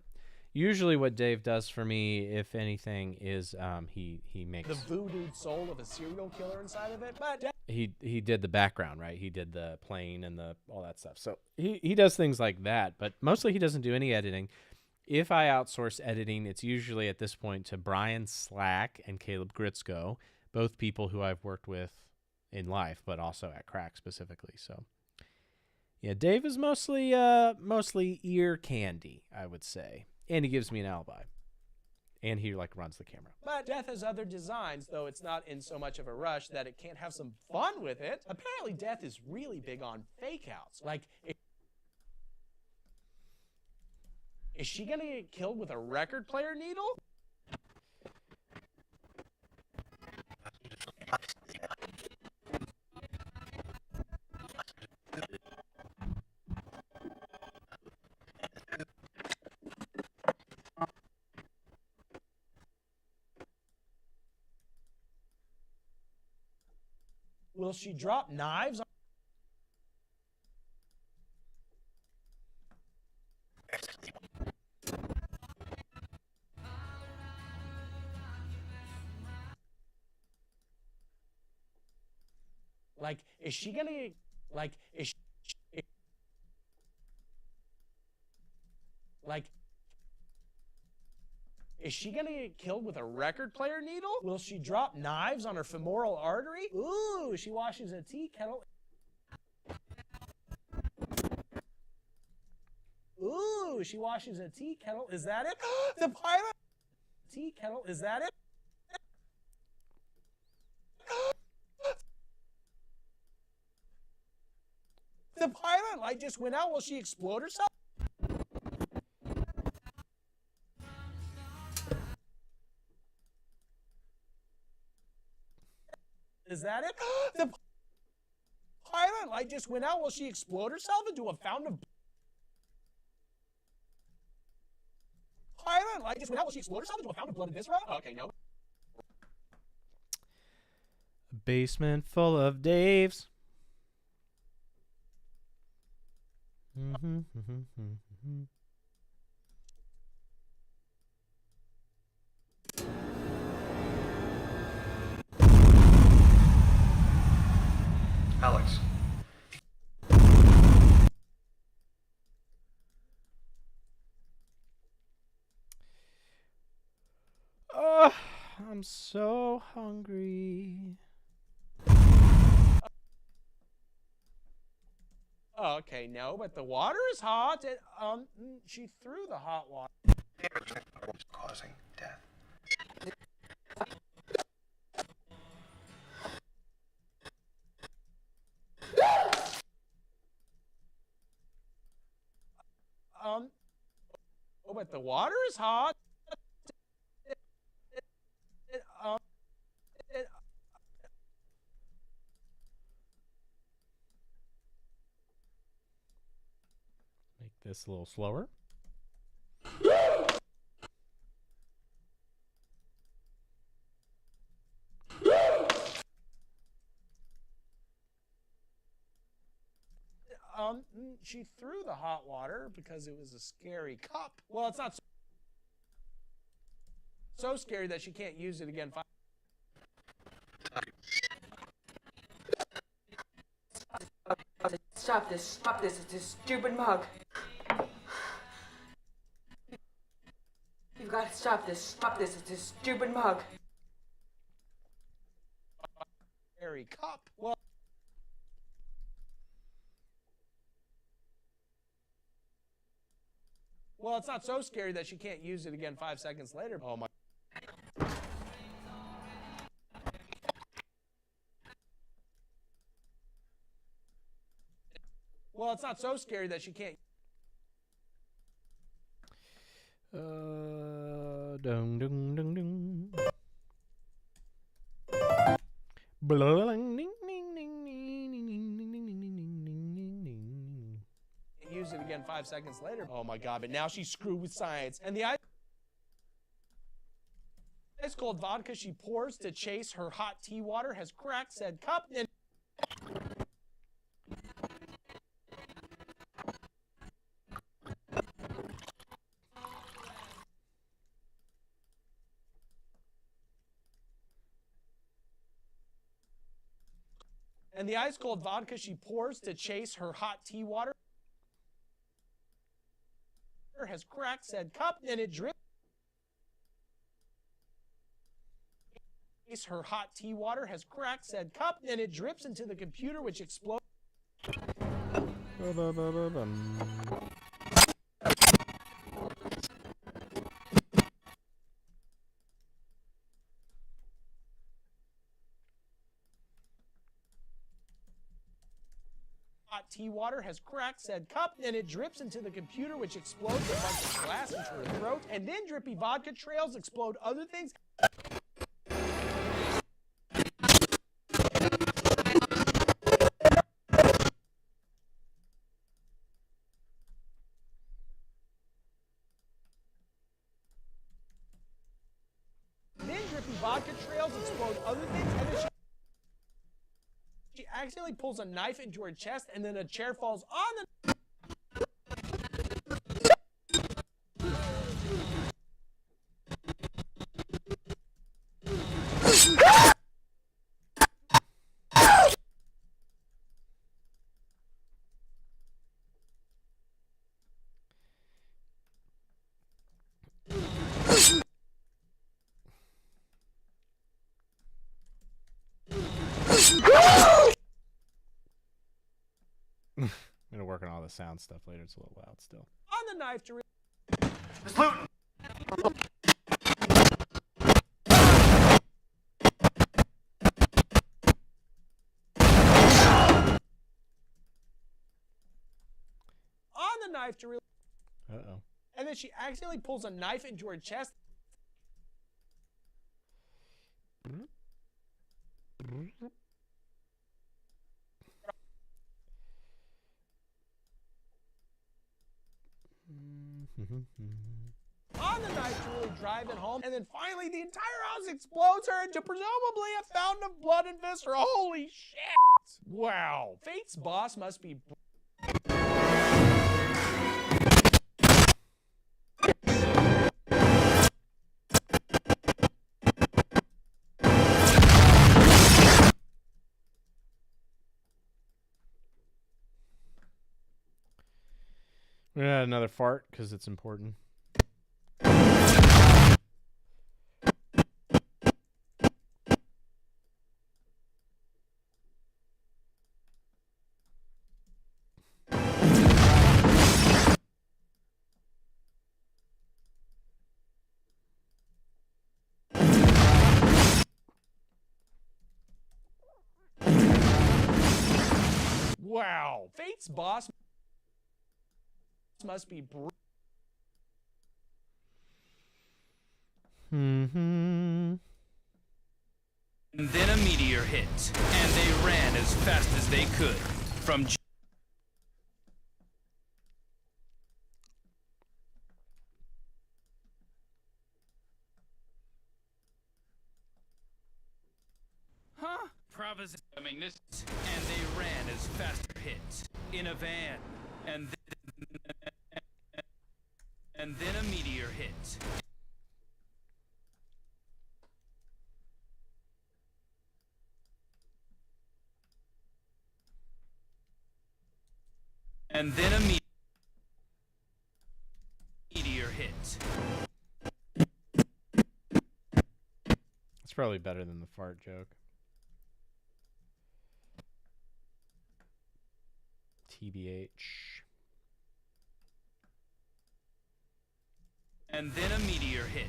Usually what Dave does for me, if anything, is he makes... the voodooed soul of a serial killer inside of it, but... He did the background, right? He did the plane and all that stuff. So he does things like that, but mostly he doesn't do any editing. If I outsource editing, it's usually at this point to Brian Slack and Caleb Gritzko, both people who I've worked with in life, but also at Crack specifically. So, yeah, Dave is mostly ear candy, I would say, and he gives me an alibi, and he like runs the camera. But death has other designs, though it's not in so much of a rush that it can't have some fun with it. Apparently, death is really big on fake outs, like. is she gonna get killed with a record player needle? Will she drop knives? Like, is she gonna get, like, is she, like, is she gonna get killed with a record player needle? Will she drop knives on her femoral artery? Ooh, she washes a tea kettle. Ooh, she washes a tea kettle. Is that it? The pilot? Tea kettle. Is that it? The pilot light just went out. Will she explode herself? Is that it? The pilot light just went out. Will she explode herself into a fountain of... Pilot light just went out. Will she explode herself into a fountain of blood and viscera? Okay, no. A basement full of Daves. Alex. Oh, I'm so hungry. Okay, no, but the water is hot. And, she threw the hot water. Causing death. Oh, but the water is hot. Make this a little slower. She threw the hot water because it was a scary cup. Well, it's not so scary that she can't use it again. Stop this, it's a stupid mug. You've got to stop this, it's a stupid mug. Scary cup. Well, it's not so scary that she can't use it again 5 seconds later. Oh my. Well, it's not so scary that she can't. Dun dun dun dun. Bling, ding, ding, ding, ding, ding, ding, ding, ding, ding, ding, ding. Use it again 5 seconds later. Oh my God! But now she's screwed with science, and the ice cold vodka she pours to chase her hot tea water has cracked said cup and. And the ice cold vodka she pours to chase her hot tea water has cracked said cup and it drips. Her hot tea water has cracked said cup and it drips into the computer which explodes. Hot hot tea water has cracked said cup, then it drips into the computer, which explodes a bunch of glass into her throat, and then drippy vodka trails explode other things. Then drippy vodka trails explode other things, and then she accidentally pulls a knife into her chest, and then a chair falls on the. I'm gonna work on all the sound stuff later. It's a little loud still. On the knife to. Miss Luton! On the knife to. Uh-oh. And then she accidentally pulls a knife into her chest. On the knife to really drive it home, and then finally the entire house explodes her into presumably a fountain of blood and viscera. Holy shit! Wow. Fate's boss must be. We're gonna add another fart because it's important. Wow. Fate's boss must be. Mm-hmm. And then a meteor hit, and they ran as fast as they could from. Huh? Provis coming this, and they ran as fast as hit in a van, and then a meteor hit. And then a meteor hit. It's probably better than the fart joke. TBH. And then a meteor hit.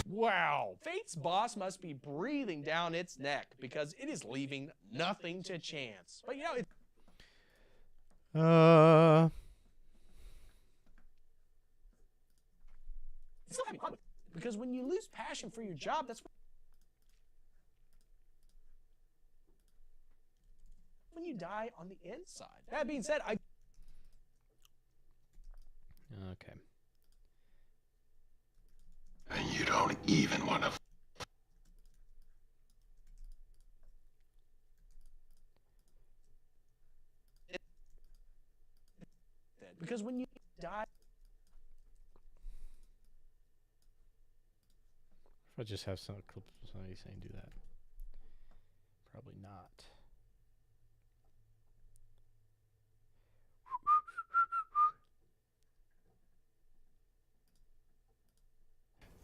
Wow. Fate's boss must be breathing down its neck because it is leaving nothing to chance. But you know, it's still having fun with it. Because when you lose passion for your job, that's when you die on the inside. That being said, Okay. And you don't even want to. because when you die. If I just have some clips of somebody saying do that. Probably not.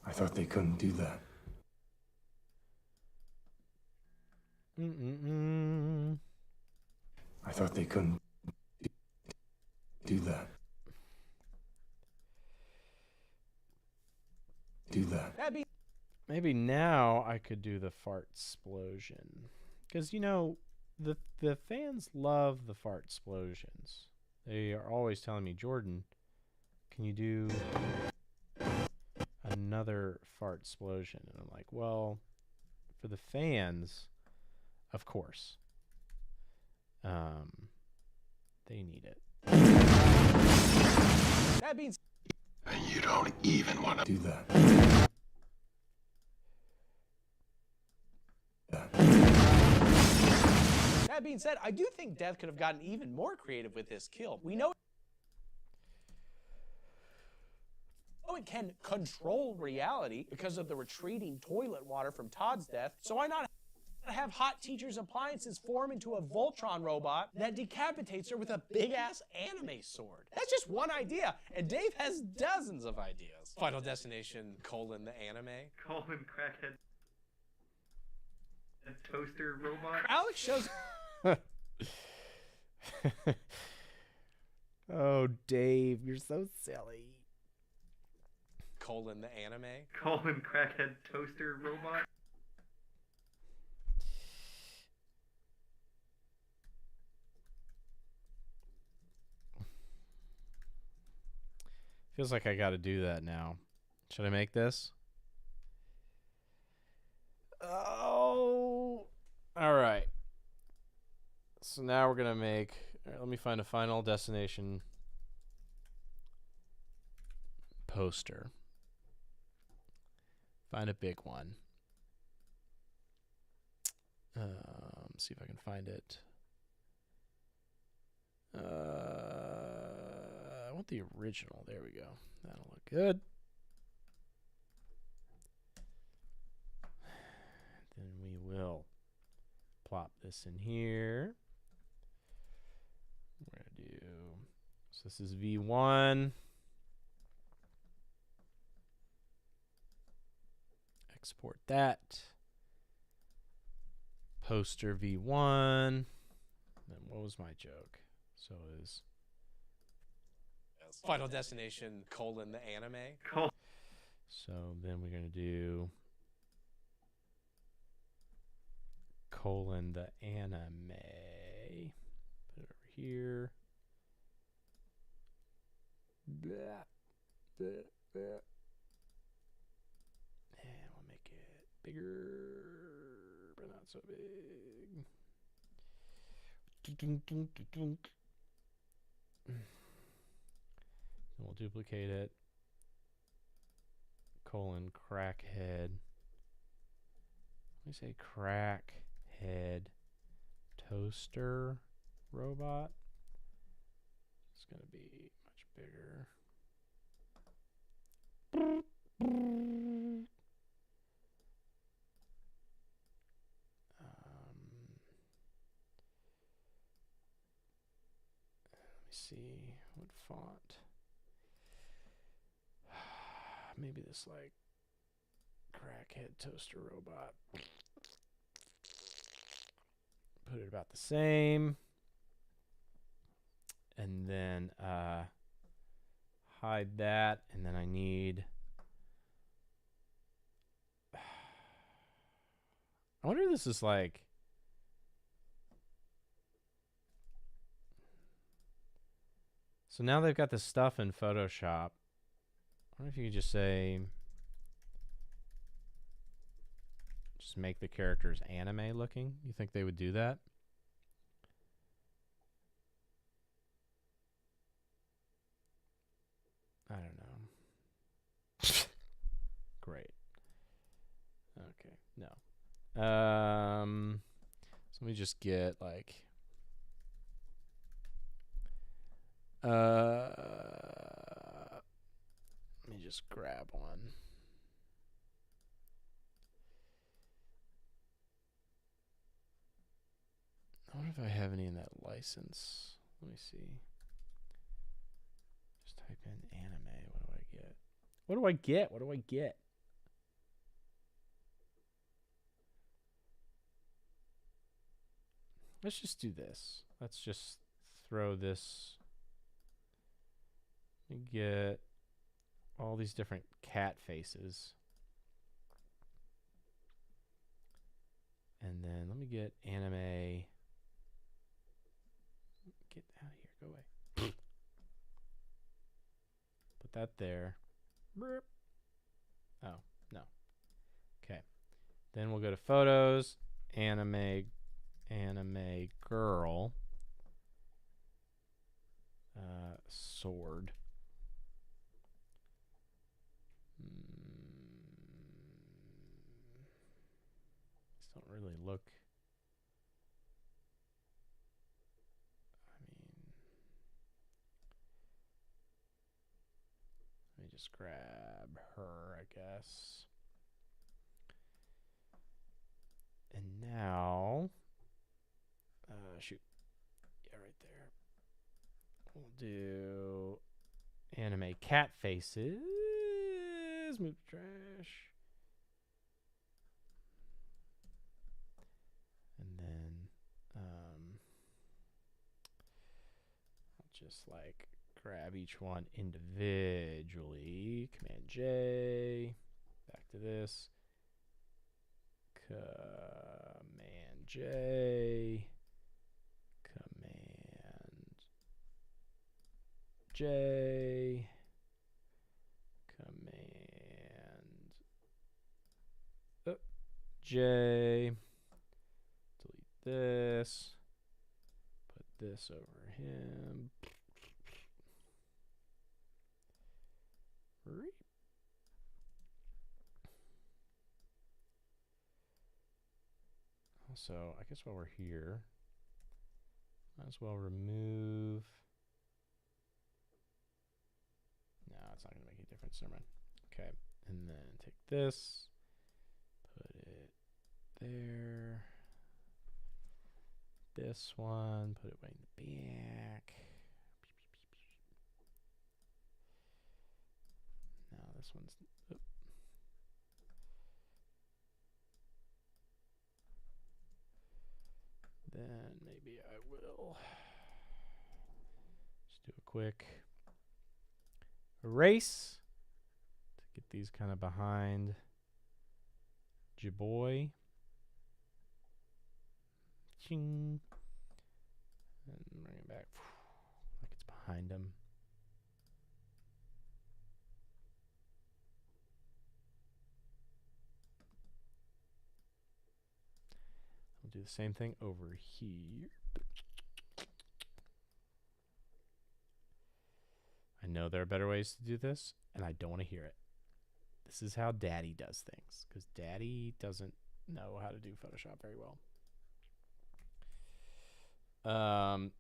I thought they couldn't do that. I thought they couldn't do that. Do that. Maybe now I could do the fart explosion. Because, you know, the fans love the fart explosions. They are always telling me, Jordan, can you do another fart explosion? And I'm like, well, for the fans, of course. They need it. That means. And you don't even want to do that. That being said, I do think Death could have gotten even more creative with this kill. We know it can control reality because of the retreating toilet water from Todd's death, so why not have Hot Teacher's appliances form into a Voltron robot that decapitates her with a big-ass anime sword? That's just one idea, and Dave has dozens of ideas. Final Destination, the anime. Crackhead. A toaster robot. Alex shows... Oh, Dave, you're so silly. The anime. Crackhead toaster robot. Feels like I got to do that now. Should I make this? Oh. All right. So now we're going to make... All right, let me find a Final Destination poster. Find a big one. See if I can find it. I want the original. There we go. That'll look good. Then we will plop this in here. We're going to do... So this is V1. Export that. Poster V1. Then what was my joke? So is Final Destination, the anime. So then we're going to do the anime. Put it over here. Blah, blah, blah. And we'll make it bigger, but not so big. And we'll duplicate it. Crackhead. Let me say crackhead toaster robot. It's going to be much bigger. Let me see what font. Maybe this like crackhead toaster robot. Put it about the same. And then hide that. And then I need... I wonder if this is like... So now they've got the stuff in Photoshop. I wonder if you could just say... Just make the characters anime looking. You think they would do that? I don't know. Great. Okay, no. So let me just get like... let me just grab one. I wonder if I have any in that license. Let me see. Just type in anime. What do I get? What do I get? What do I get? Let's just do this. Let's just throw this. Let me get all these different cat faces. And then let me get anime that there. Burp. Oh, no. Okay. Then we'll go to photos, anime girl, sword. These don't really look. I mean, let me just grab her, I guess. And now, shoot. Yeah, right there. We'll do anime cat faces. Move trash. And then, I'll just like grab each one individually. Command J. Back to this. Command J. Command J. Command J. Delete this. Put this over him. Also, I guess while we're here, might as well remove. No, it's not going to make any difference. Never mind. Okay, and then take this, put it there. This one, put it way in the back. No, this one's. Oops. Then maybe I will just do a quick erase to get these kind of behind Jaboy. Ching. And bring it back like it's behind him. We'll do the same thing over here. I know there are better ways to do this, and I don't want to hear it. This is how Daddy does things, because Daddy doesn't know how to do Photoshop very well. And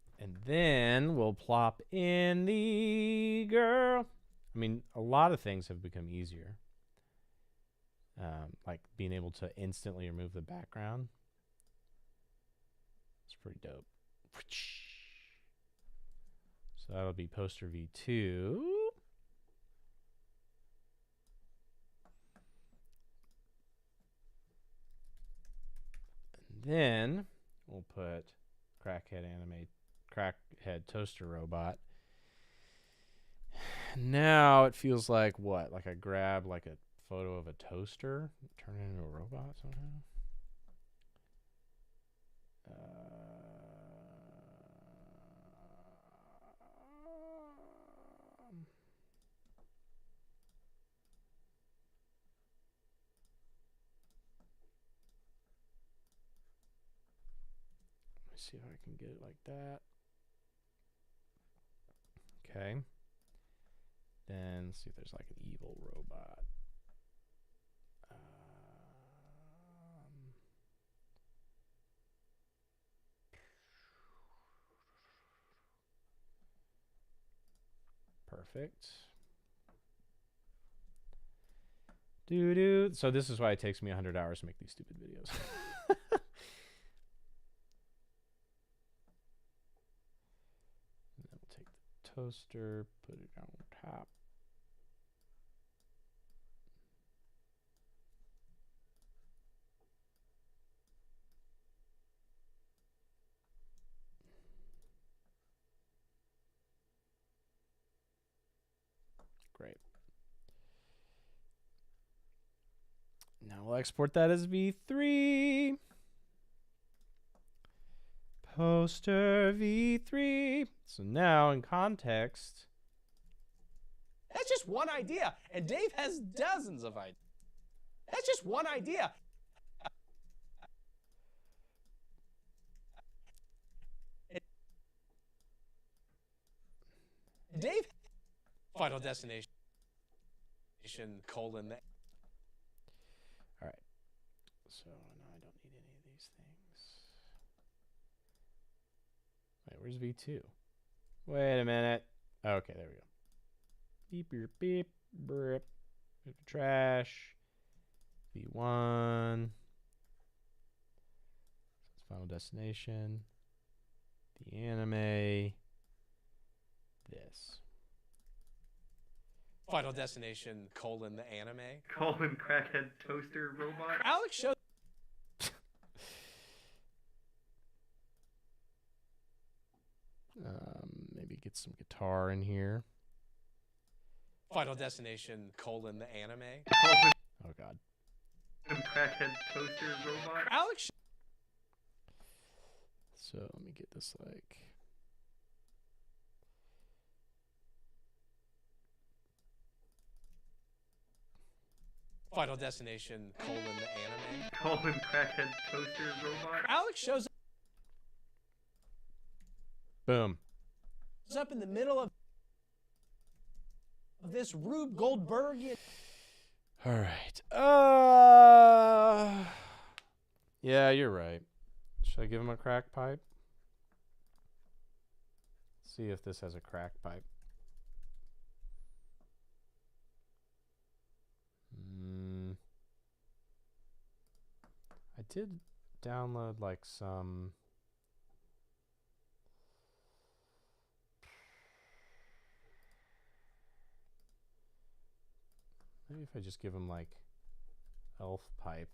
then we'll plop in the girl. I mean, a lot of things have become easier. Like being able to instantly remove the background. It's pretty dope. So that'll be poster V2. And then we'll put crackhead toaster robot. Now it feels like what? Like I grab like a photo of a toaster, turn it into a robot somehow. Let me see if I can get it like that. Okay. Then see if there's like an evil robot. Perfect. So this is why it takes me 100 hours to make these stupid videos. And then we'll take the toaster, put it on top. Great. Now we'll export that as V3. Poster V3. So now in context. That's just just one idea, and Dave has dozens of ideas. That's just one idea. Dave, Final Destination, colon. All right. So no, I don't need any of these things. Wait, where's V2? Wait a minute. Okay, there we go. Beep, beep, beep, brip. Trash. V1. So it's Final Destination. The anime. This. Final Destination, colon, the anime. Colon crackhead toaster robot. Alex shows. Maybe get some guitar in here. Final Destination, colon, the anime. Oh, God. Crackhead toaster robot. Alex. So let me get this like. Final Destination, colon, the anime. Colon crackhead toaster robot. Alex shows Boom. up in the middle of this Rube Goldbergian. All right. Yeah, you're right. Should I give him a crack pipe? See if this has a crack pipe. I did download like some. Maybe if I just give him like elf pipe.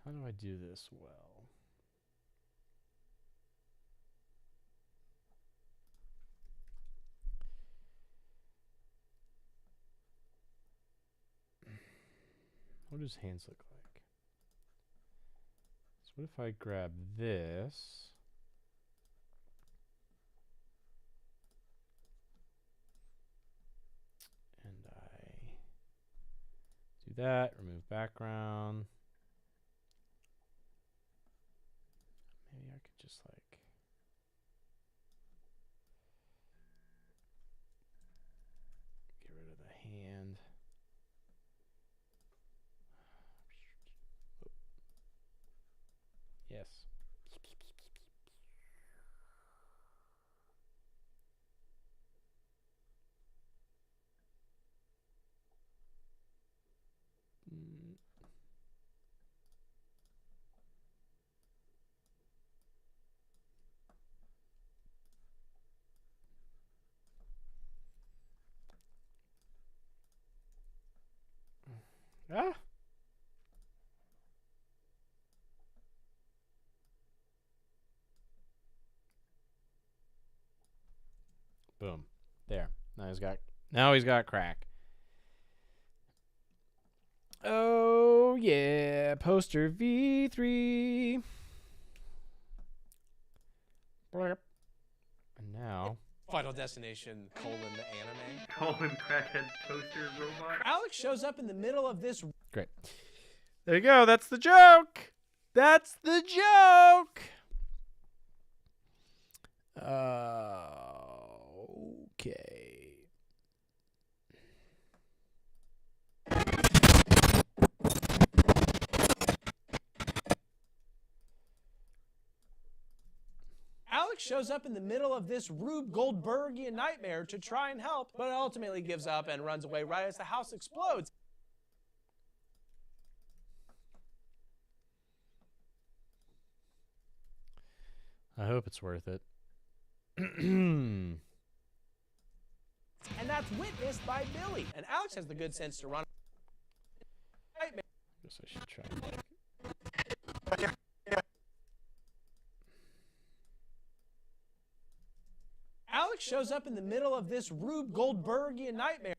How do I do this well? What does hands look like? So what if I grab this? And I do that, remove background. Maybe I could just like get rid of the hand. Yes. Ah. Boom. There. Now he's got crack. Oh yeah, poster V3. And now Final Destination, colon, the anime. Colon crackhead toaster robot. Alex shows up in the middle of this. Great. There you go. That's the joke. That's the joke. Okay. Alex shows up in the middle of this Rube Goldbergian nightmare to try and help, but ultimately gives up and runs away right as the house explodes. I hope it's worth it. that's witnessed by Billy. And Alex has the good sense to run. Guess I should try. Alex shows up in the middle of this Rube Goldbergian nightmare.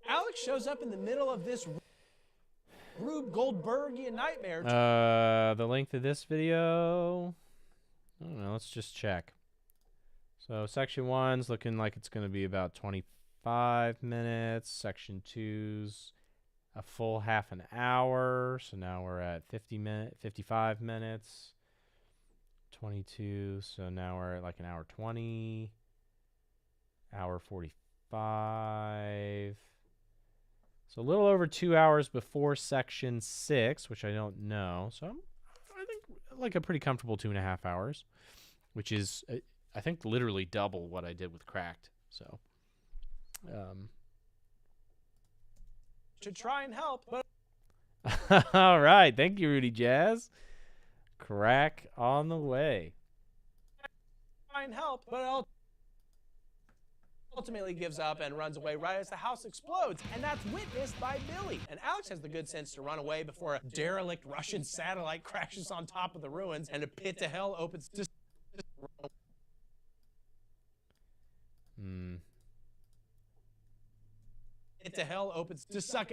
Alex shows up in the middle of this Rube Goldbergian nightmare. The length of this video, I don't know. Let's just check. So section 1's looking like it's going to be about 25 minutes. Section 2's a full half an hour. So now we're at 55 minutes. 22. So now we're at like an hour 20. Hour 45. So a little over 2 hours before section 6, which I don't know. So I think like a pretty comfortable 2.5 hours, which is I think literally double what I did with Cracked. So to try and help, but all right, thank you, Rudy Jazz. Crack on the way. Try and help, but ultimately gives up and runs away right as the house explodes, and that's witnessed by Billy. And Alex has the good sense to run away before a derelict Russian satellite crashes on top of the ruins and a pit to hell opens to suck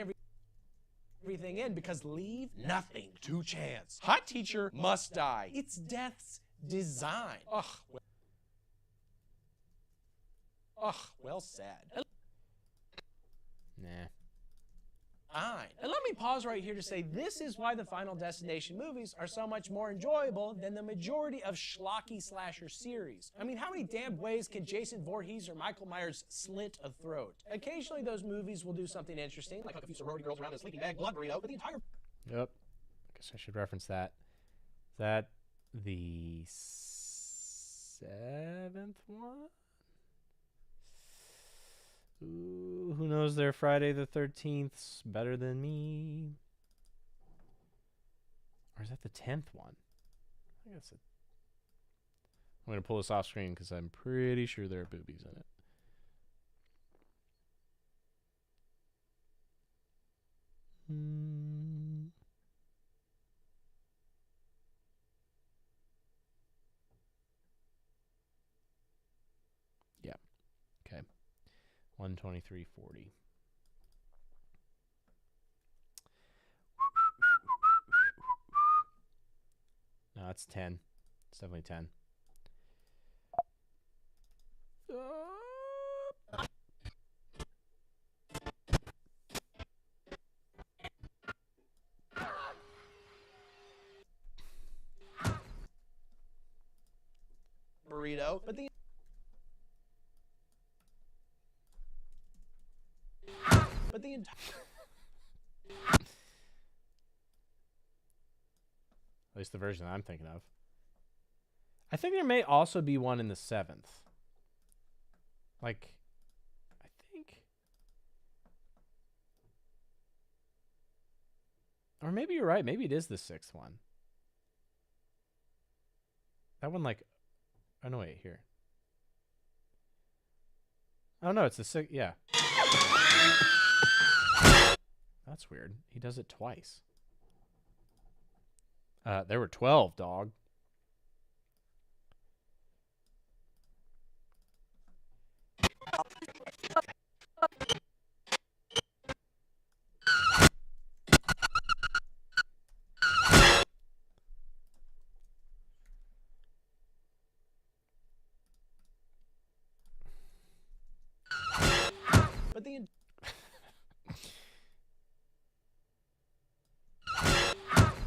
everything in, because leave nothing to chance. Hot teacher must die. It's death's design. Well said. Nah. Fine. And let me pause right here to say this is why the Final Destination movies are so much more enjoyable than the majority of schlocky slasher series. I mean, how many damn ways can Jason Voorhees or Michael Myers slit a throat? Occasionally those movies will do something interesting, like hook a few sorority girls around a sleeping bag blood burrito, but the entire... Yep. I guess I should reference that. Is that the 7th one? Ooh, who knows their Friday the 13th's better than me? Or is that the 10th one? I think that's it. I'm going to pull this off screen because I'm pretty sure there are boobies in it. Yeah. Okay. 123.40. No, it's 10. It's definitely 10. burrito, but the entire... At least the version I'm thinking of. I think there may also be one in the 7th. Like, I think... Or maybe you're right. Maybe it is the 6th one. That one, like... Oh, no, wait, here. Oh, no, it's the 6th... Yeah. That's weird. He does it twice. There were 12, dog.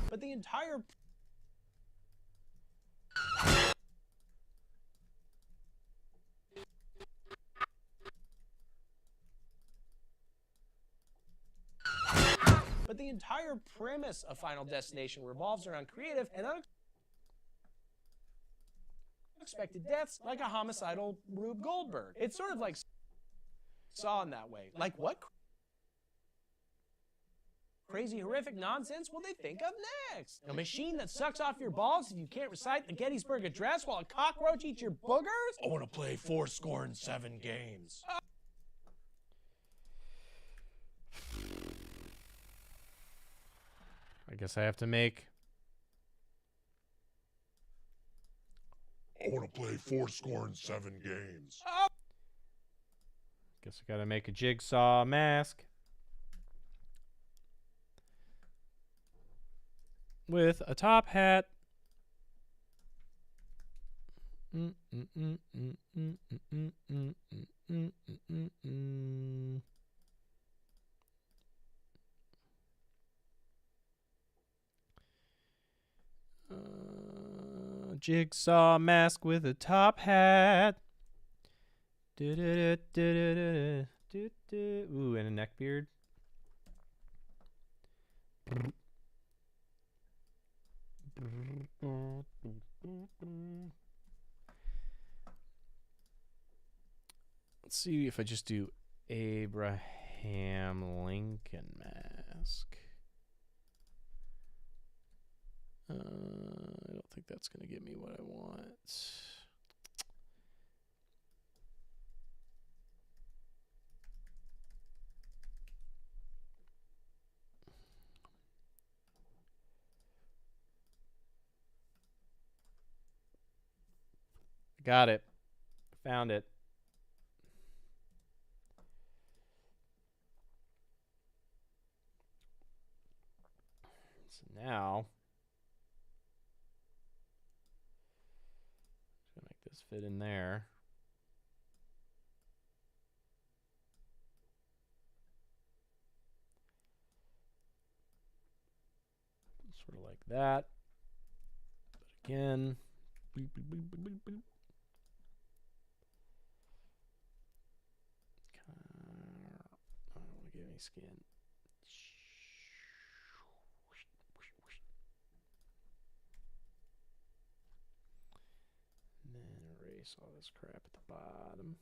But the entire... But the entire premise of Final Destination revolves around creative and unexpected deaths, like a homicidal Rube Goldberg. It's sort of like Saw in that way. Like what? crazy, horrific nonsense will they think of next? A machine that sucks off your balls if you can't recite the Gettysburg Address while a cockroach eats your boogers? I want to play 407 games. I guess I have to make... I want to play 407 games. Guess I gotta make a jigsaw mask. With a top hat. Jigsaw mask with a top hat. Ooh, and a neck beard. Let's see if I just do Abraham Lincoln mask. I don't think that's going to get me what I want. Got it. Found it. So now, I'm going to make this fit in there. Sort of like that. But again, boop, boop, boop, boop, boop, boop. I don't want to get any skin. And then erase all this crap at the bottom.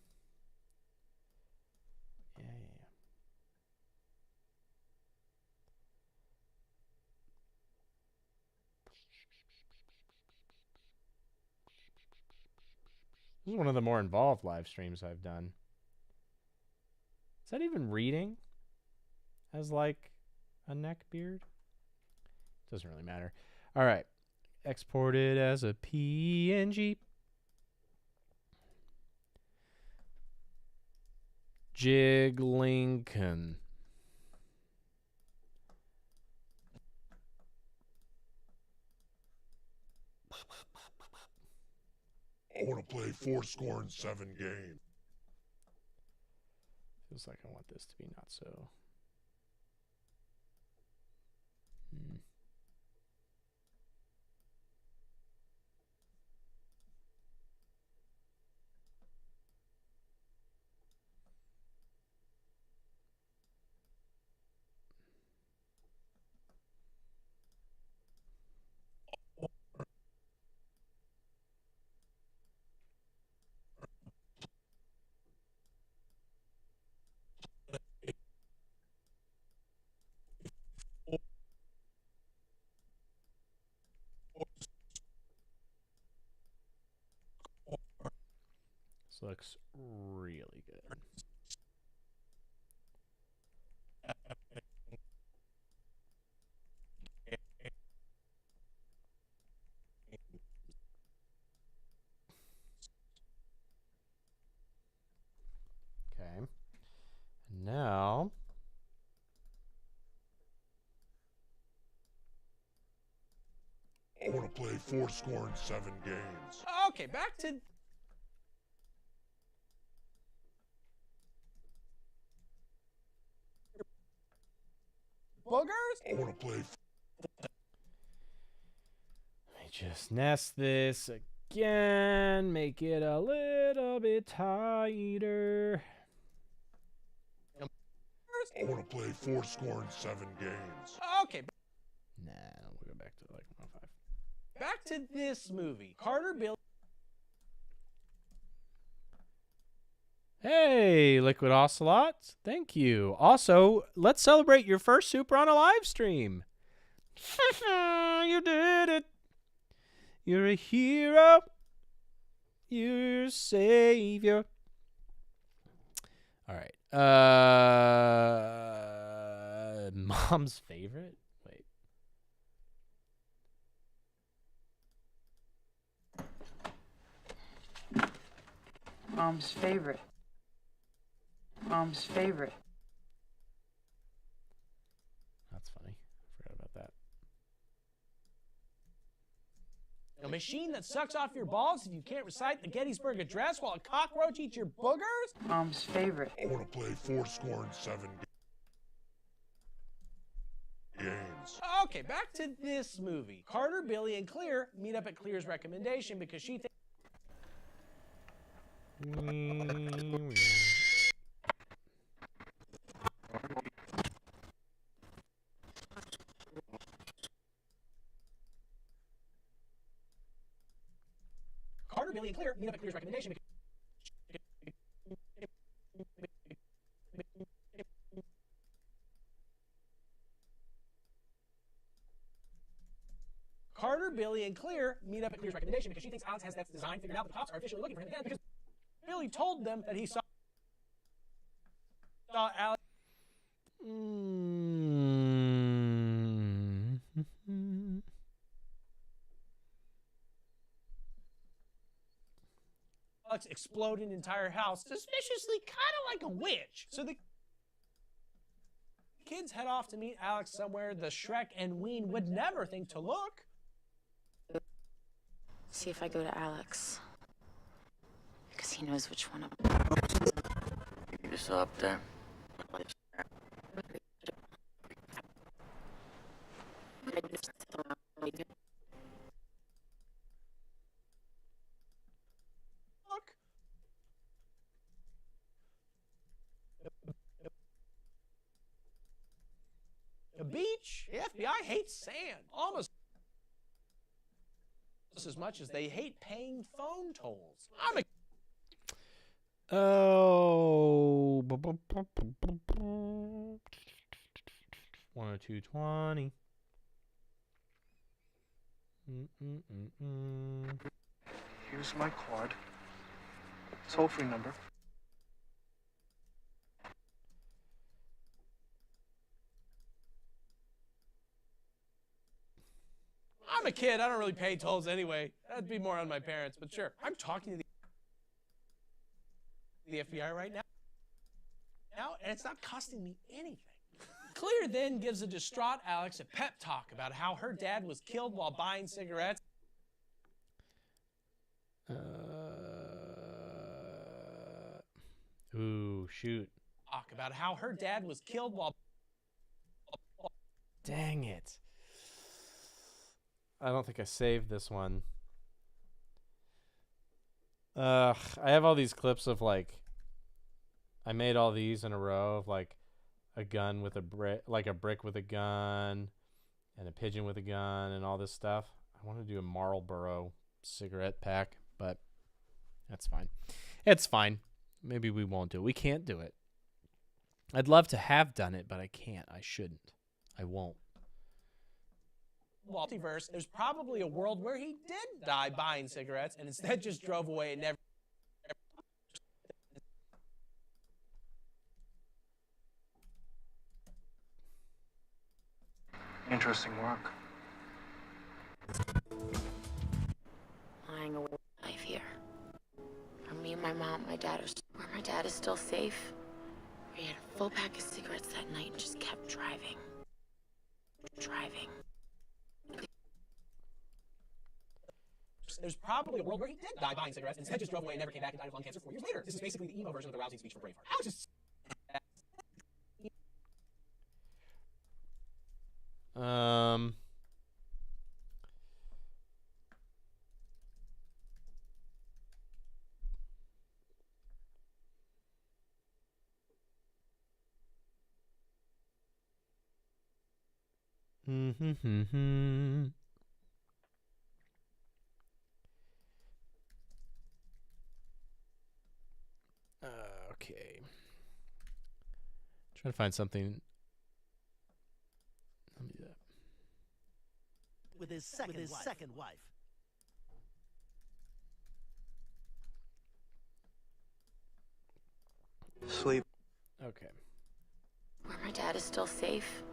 Yeah. This is one of the more involved live streams I've done. Is that even reading as like a neck beard? Doesn't really matter. All right. Export it as a PNG. Jig Lincoln. I want to play 407 games. Feels like I want this to be not so. This looks really good. Okay. Now I want to play 407 games. Okay, back to... boogers? I want to play... Let me just nest this again. Make it a little bit tighter. I want to play 407 games. Okay. Nah, we'll go back to like 105. Back to this movie. Carter Bill. Hey, Liquid Ocelot. Thank you. Also, let's celebrate your first super on a live stream. You did it. You're a hero. You're a savior. All right. Mom's favorite? Wait. Mom's favorite. Mom's favorite. That's funny. Forgot about that. A machine that sucks off your balls if you can't recite the Gettysburg Address while a cockroach eats your boogers? Mom's favorite. I want to play 4-7 games. Okay, back to this movie. Carter, Billy, and Clear meet up at Clear's recommendation because she thinks... Carter, Billy, and Clear meet up at Clear's recommendation because... Carter, Billy, and Clear meet up at Clear's recommendation because she thinks Alex has that design figured out. The cops are officially looking for him again because Billy told them that he saw Alex. Alex explode an entire house, suspiciously kind of like a witch. So the kids head off to meet Alex somewhere the Shrek and Ween would never think to look. See if I go to Alex. Because he knows which one of You're still up there. Look. The beach? The FBI hates sand. Almost as much as they hate paying phone tolls. I'm a... Oh. 102.20. Here's my card. Toll-free number. I'm a kid. I don't really pay tolls anyway. That'd be more on my parents, but sure. I'm talking to the FBI right now, and it's not costing me anything. Clear then gives a distraught Alex a pep talk about how her dad was killed while buying cigarettes. Ooh, shoot. Talk about how her dad was killed while... Dang it. I don't think I saved this one. I have all these clips of like, I made all these in a row of like a gun with a brick, like a brick with a gun and a pigeon with a gun and all this stuff. I want to do a Marlboro cigarette pack, but that's fine. It's fine. Maybe we won't do it. We can't do it. I'd love to have done it, but I can't. I shouldn't. I won't. Multiverse, there's probably a world where he did die buying cigarettes and instead just drove away and never... Interesting work. lying away life here. For me and my mom, my dad was where my dad is still safe. We had a full pack of cigarettes that night and just kept driving. There's probably a world where he did die buying cigarettes and instead just drove away and never came back and died of lung cancer 4 years later. This is basically the emo version of the rousing speech for Braveheart. Alex is... Trying to find something. Let me do that. With his second wife. Sleep. Okay. Where my dad is still safe.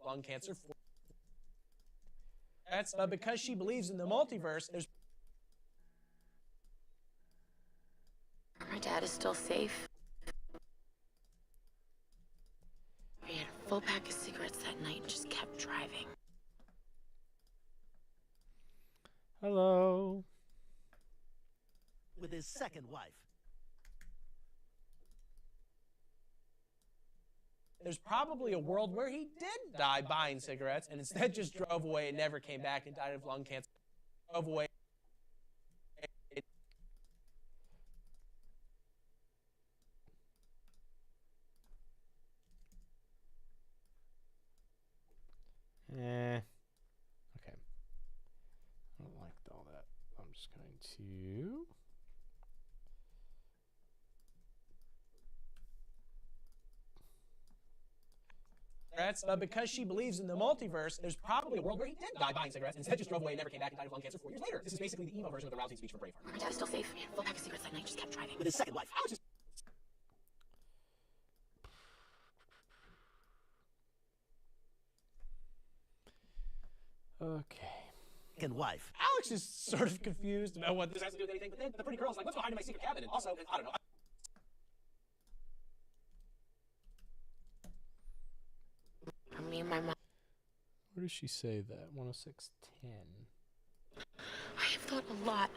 Lung cancer. That's because she believes in the multiverse. There's Where my dad is still safe. He had a full pack of cigarettes that night and just kept driving. Hello. With his second wife. There's probably a world where he did die buying cigarettes and instead just drove away and never came back and died of lung cancer. Drove away. Okay. I don't like all that. I'm just going to. Because she believes in the multiverse, there's probably a world where he did die buying cigarettes and instead just drove away and never came back and died of lung cancer 4 years later. This is basically the emo version of the rousing speech from Braveheart. Where my dad is still safe. He had a full pack of cigarettes that night and just kept driving. With his second wife. Okay. Second wife. Alex is sort of confused about what this has to do with anything, but then the pretty girl's like, let's go hide in my secret cabin. And also, I don't know. For me and my mom. Where does she say that? 106.10. I have thought a lot.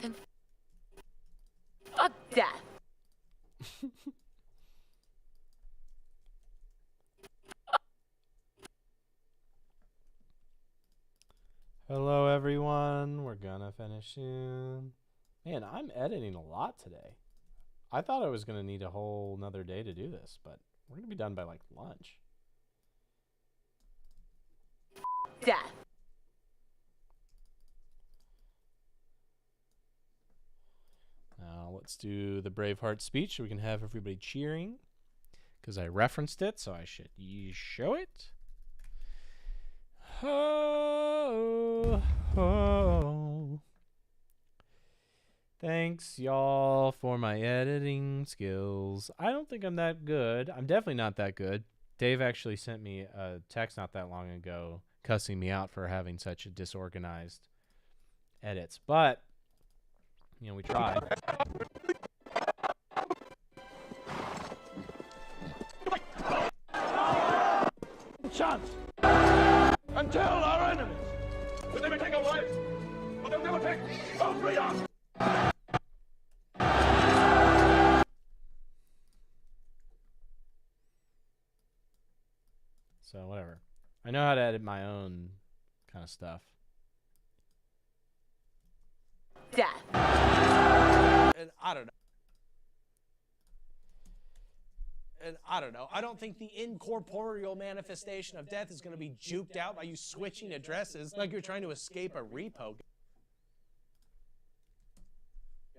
Then fuck death. Hello, everyone. We're gonna finish soon. Man, I'm editing a lot today. I thought I was gonna need a whole another day to do this, but we're gonna be done by like lunch. Death. Now let's do the Braveheart speech so we can have everybody cheering. Because I referenced it, so I should show it. Oh, oh. Thanks, y'all, for my editing skills. I don't think I'm that good. I'm definitely not that good. Dave actually sent me a text not that long ago cussing me out for having such a disorganized edits. But, you know, we tried. Chance until our enemies, but they may take our lives, but they'll never take our freedom. So whatever. I know how to edit my own kind of stuff. Death. And I don't know. And I don't know. I don't think the incorporeal manifestation of death is going to be juked out by you switching addresses like you're trying to escape a repo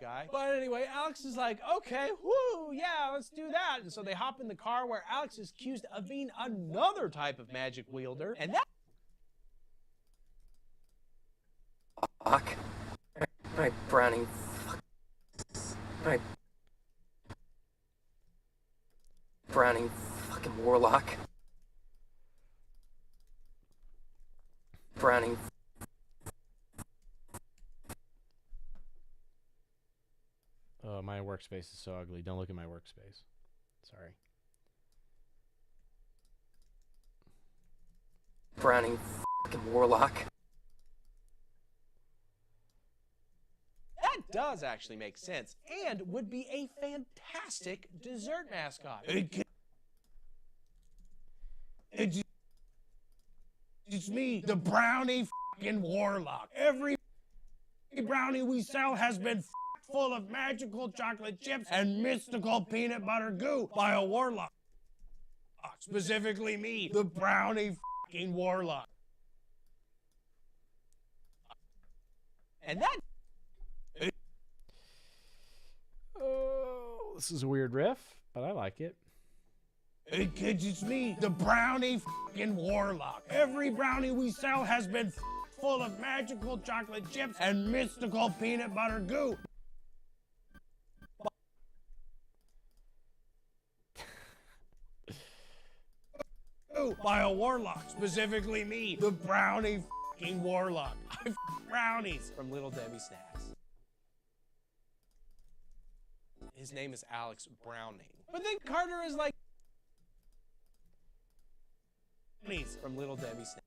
guy. But anyway, Alex is like, okay, whoo, yeah, let's do that. And so they hop in the car where Alex is accused of being another type of magic wielder. And that... Fuck. My brownie. Fuck. My brownie fucking warlock. Brownie. Oh, my workspace is so ugly. Don't look at my workspace. Sorry. Brownie fucking warlock. That does actually make sense and would be a fantastic dessert mascot. It's me, the brownie fucking warlock. Every brownie we sell has been full of magical chocolate chips and mystical peanut butter goo by a warlock. Specifically me, the brownie fucking warlock. And that... Oh, this is a weird riff, but I like it. Hey kids, it's me, the brownie f***ing warlock. Every brownie we sell has been full of magical chocolate chips and mystical peanut butter goo. By a warlock, specifically me, the brownie f***ing warlock. I f*** brownies from Little Debbie Snacks. His name is Alex Browning. But then Carter is like from Little Debbie Snacks.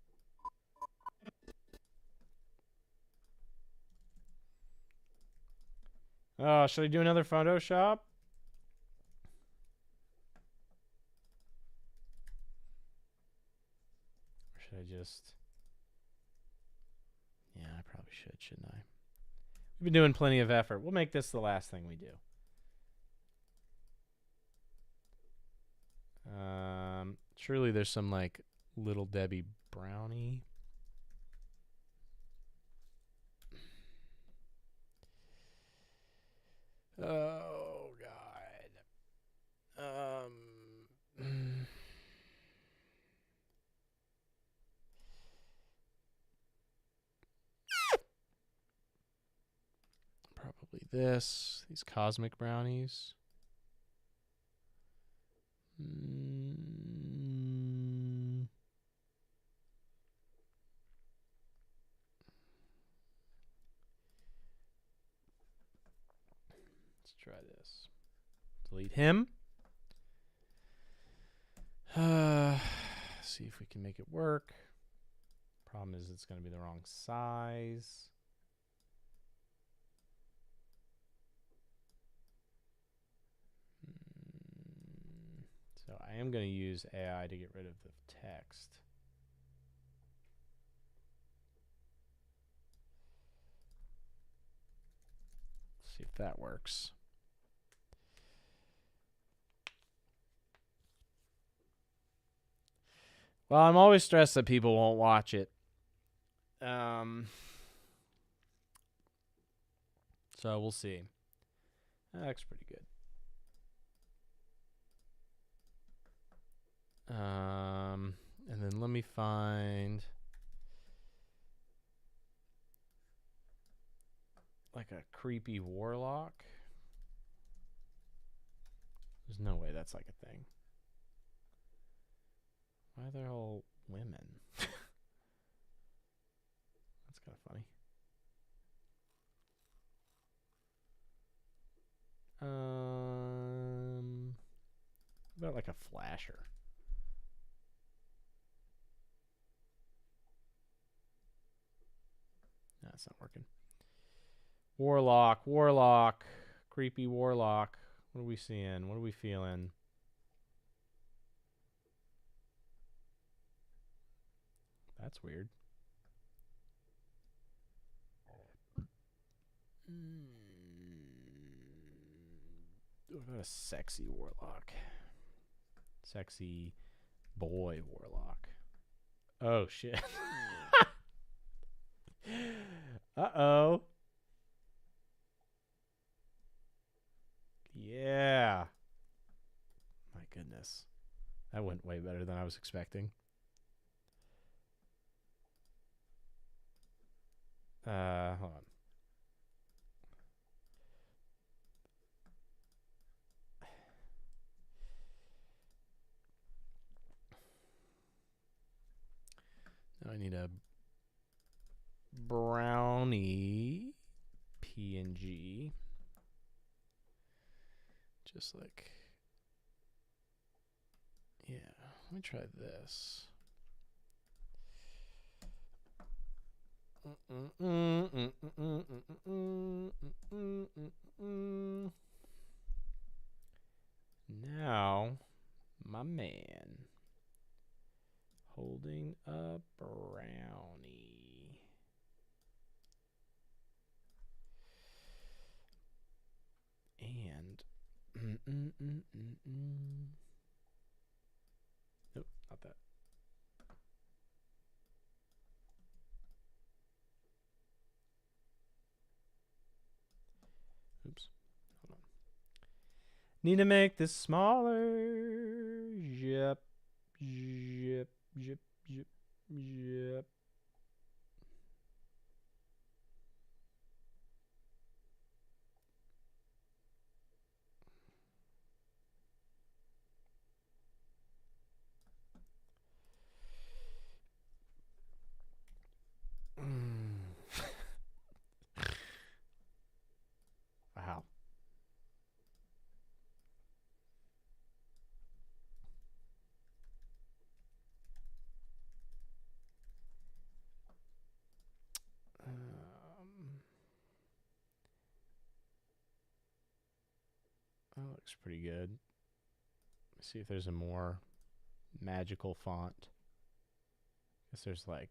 Oh, should I do another Photoshop? Or should I just... Yeah, I probably should, shouldn't I? We've been doing plenty of effort. We'll make this the last thing we do. Surely there's some, like, Little Debbie brownie. Oh, God. Probably these cosmic brownies. Let's try this. Delete him. See if we can make it work. Problem is it's going to be the wrong size. So I am going to use AI to get rid of the text. Let's see if that works. Well, I'm always stressed that people won't watch it. So we'll see. That looks pretty good. And then let me find like a creepy warlock. There's no way that's like a thing. Why are they all women? That's kind of funny. What about like a flasher? No, it's not working. Warlock, creepy warlock. What are we seeing? What are we feeling? That's weird. What about a sexy warlock? Sexy boy warlock. Oh, shit. Uh-oh. Yeah. My goodness. That went way better than I was expecting. Hold on. Now I need a brownie PNG. Just like, yeah, let me try this. Now, my man holding a brownie. And nope, not that. Oops. Hold on. Need to make this smaller. Yep. Yep. Yep. Yep. Yep. Wow. That looks pretty good. Let's see if there's a more magical font. Guess there's like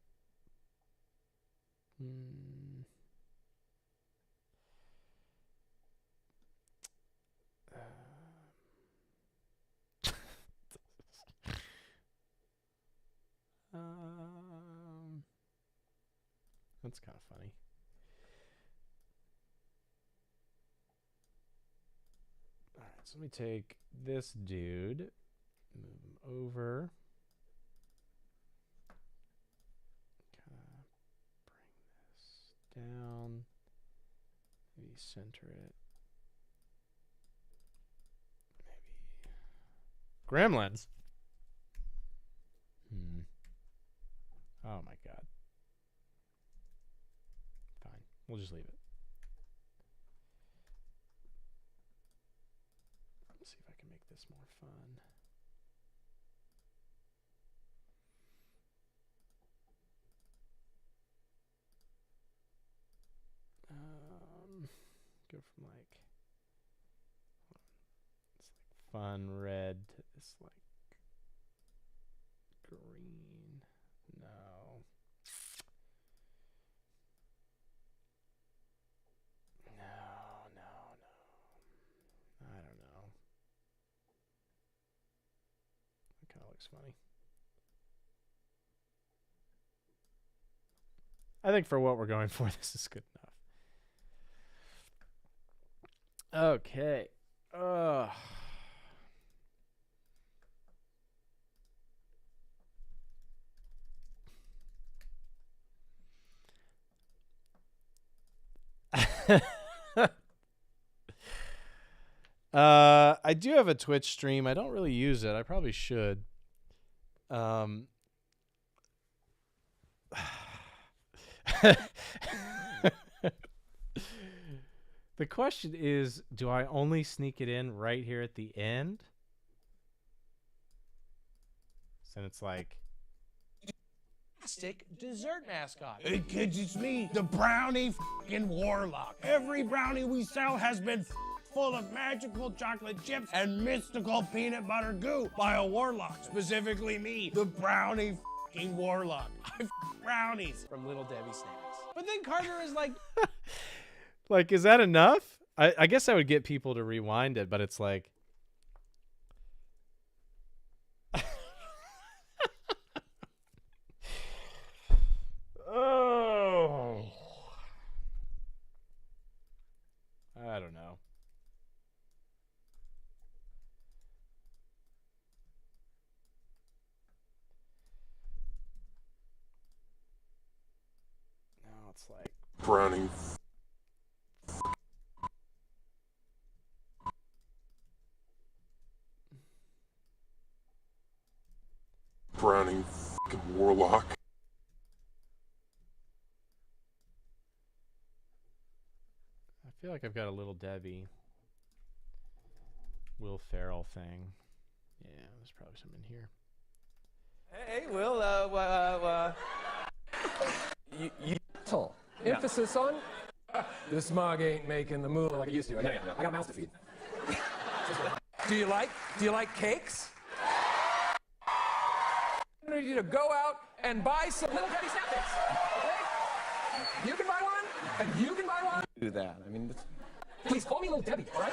that's kind of funny. All right, so let me take this dude, move him over. Kind of bring this down. Maybe center it. Maybe Gremlins. Oh my god. Fine. We'll just leave it. Let's see if I can make this more fun. Go from like it's like fun red to this like green. No. No. I don't know. That kind of looks funny. I think for what we're going for, this is good enough. Okay. I do have a Twitch stream. I don't really use it. I probably should. The question is, do I only sneak it in right here at the end? So it's like dessert mascot. Hey kids, it's me, the brownie f***ing warlock. Every brownie we sell has been full of magical chocolate chips and mystical peanut butter goo by a warlock. Specifically me, the brownie f***ing warlock. I f*** brownies. From Little Debbie Snacks. But then Carter is like... Like, is that enough? I guess I would get people to rewind it, but it's like... Oh. I don't know. Now it's like... Browning. Browning f***ing warlock. I feel like I've got a Little Debbie Will Ferrell thing. Yeah, there's probably some in here. Hey, Will, emphasis on the smog ain't making the move like it used to. I got mouths to feed. Do you like cakes? I need you to go out and buy some Little Debbie Snapcakes. Okay? You can buy one, and you can buy one. Do that. I mean, please call me Little Debbie, all right?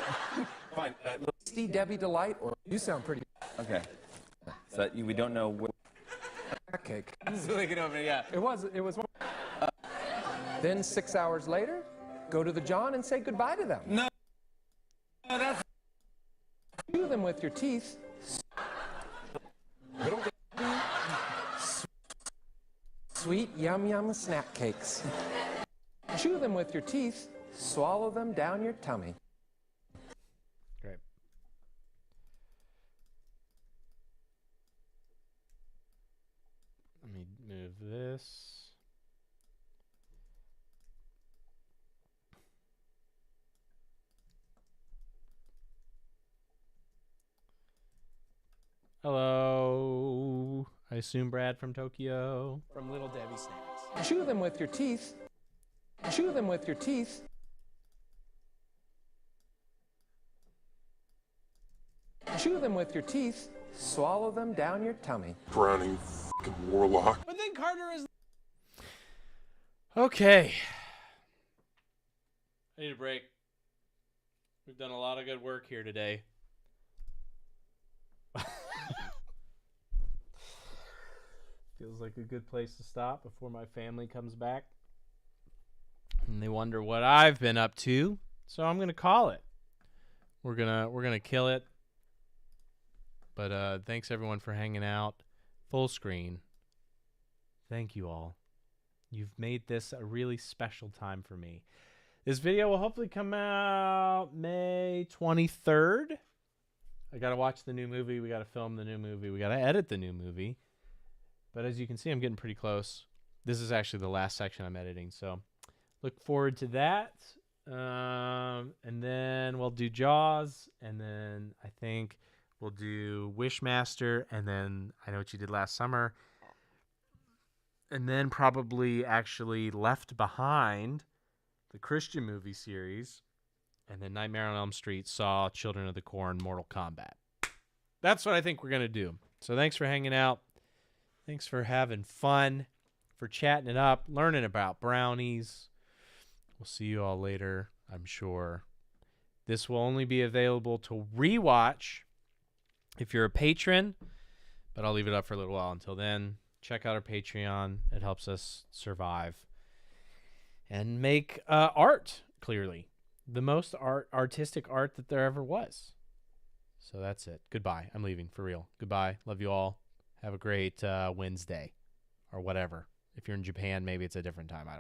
Fine. Steve Debbie Delight, or you sound pretty. Okay. So we don't know where. Cake. So we can open it, yeah. It was. Then 6 hours later, go to the John and say goodbye to them. No, that's. Do them with your teeth. sweet, yum yum snack cakes. Chew them with your teeth, swallow them down your tummy. Great. Let me move this. Hello. I assume Brad from Tokyo. From Little Debbie Snacks. Chew them with your teeth. Chew them with your teeth. Chew them with your teeth. Swallow them down your tummy. Browning f***ing warlock. But then Carter is... Okay. I need a break. We've done a lot of good work here today. Feels like a good place to stop before my family comes back. And they wonder what I've been up to. So I'm going to call it. We're going to kill it. But thanks everyone for hanging out. Full screen. Thank you all. You've made this a really special time for me. This video will hopefully come out May 23rd. I got to watch the new movie. We got to film the new movie. We got to edit the new movie. But as you can see, I'm getting pretty close. This is actually the last section I'm editing. So look forward to that. And then we'll do Jaws. And then I think we'll do Wishmaster. And then I Know What You Did Last Summer. And then probably actually Left Behind, the Christian movie series. And then Nightmare on Elm Street, Saw, Children of the Corn, Mortal Kombat. That's what I think we're going to do. So thanks for hanging out. Thanks for having fun, for chatting it up, learning about brownies. We'll see you all later, I'm sure. This will only be available to rewatch if you're a patron, but I'll leave it up for a little while. Until then, check out our Patreon. It helps us survive and make art, clearly. The most artistic art that there ever was. So that's it. Goodbye. I'm leaving, for real. Goodbye. Love you all. Have a great Wednesday or whatever. If you're in Japan, maybe it's a different time. I don't know.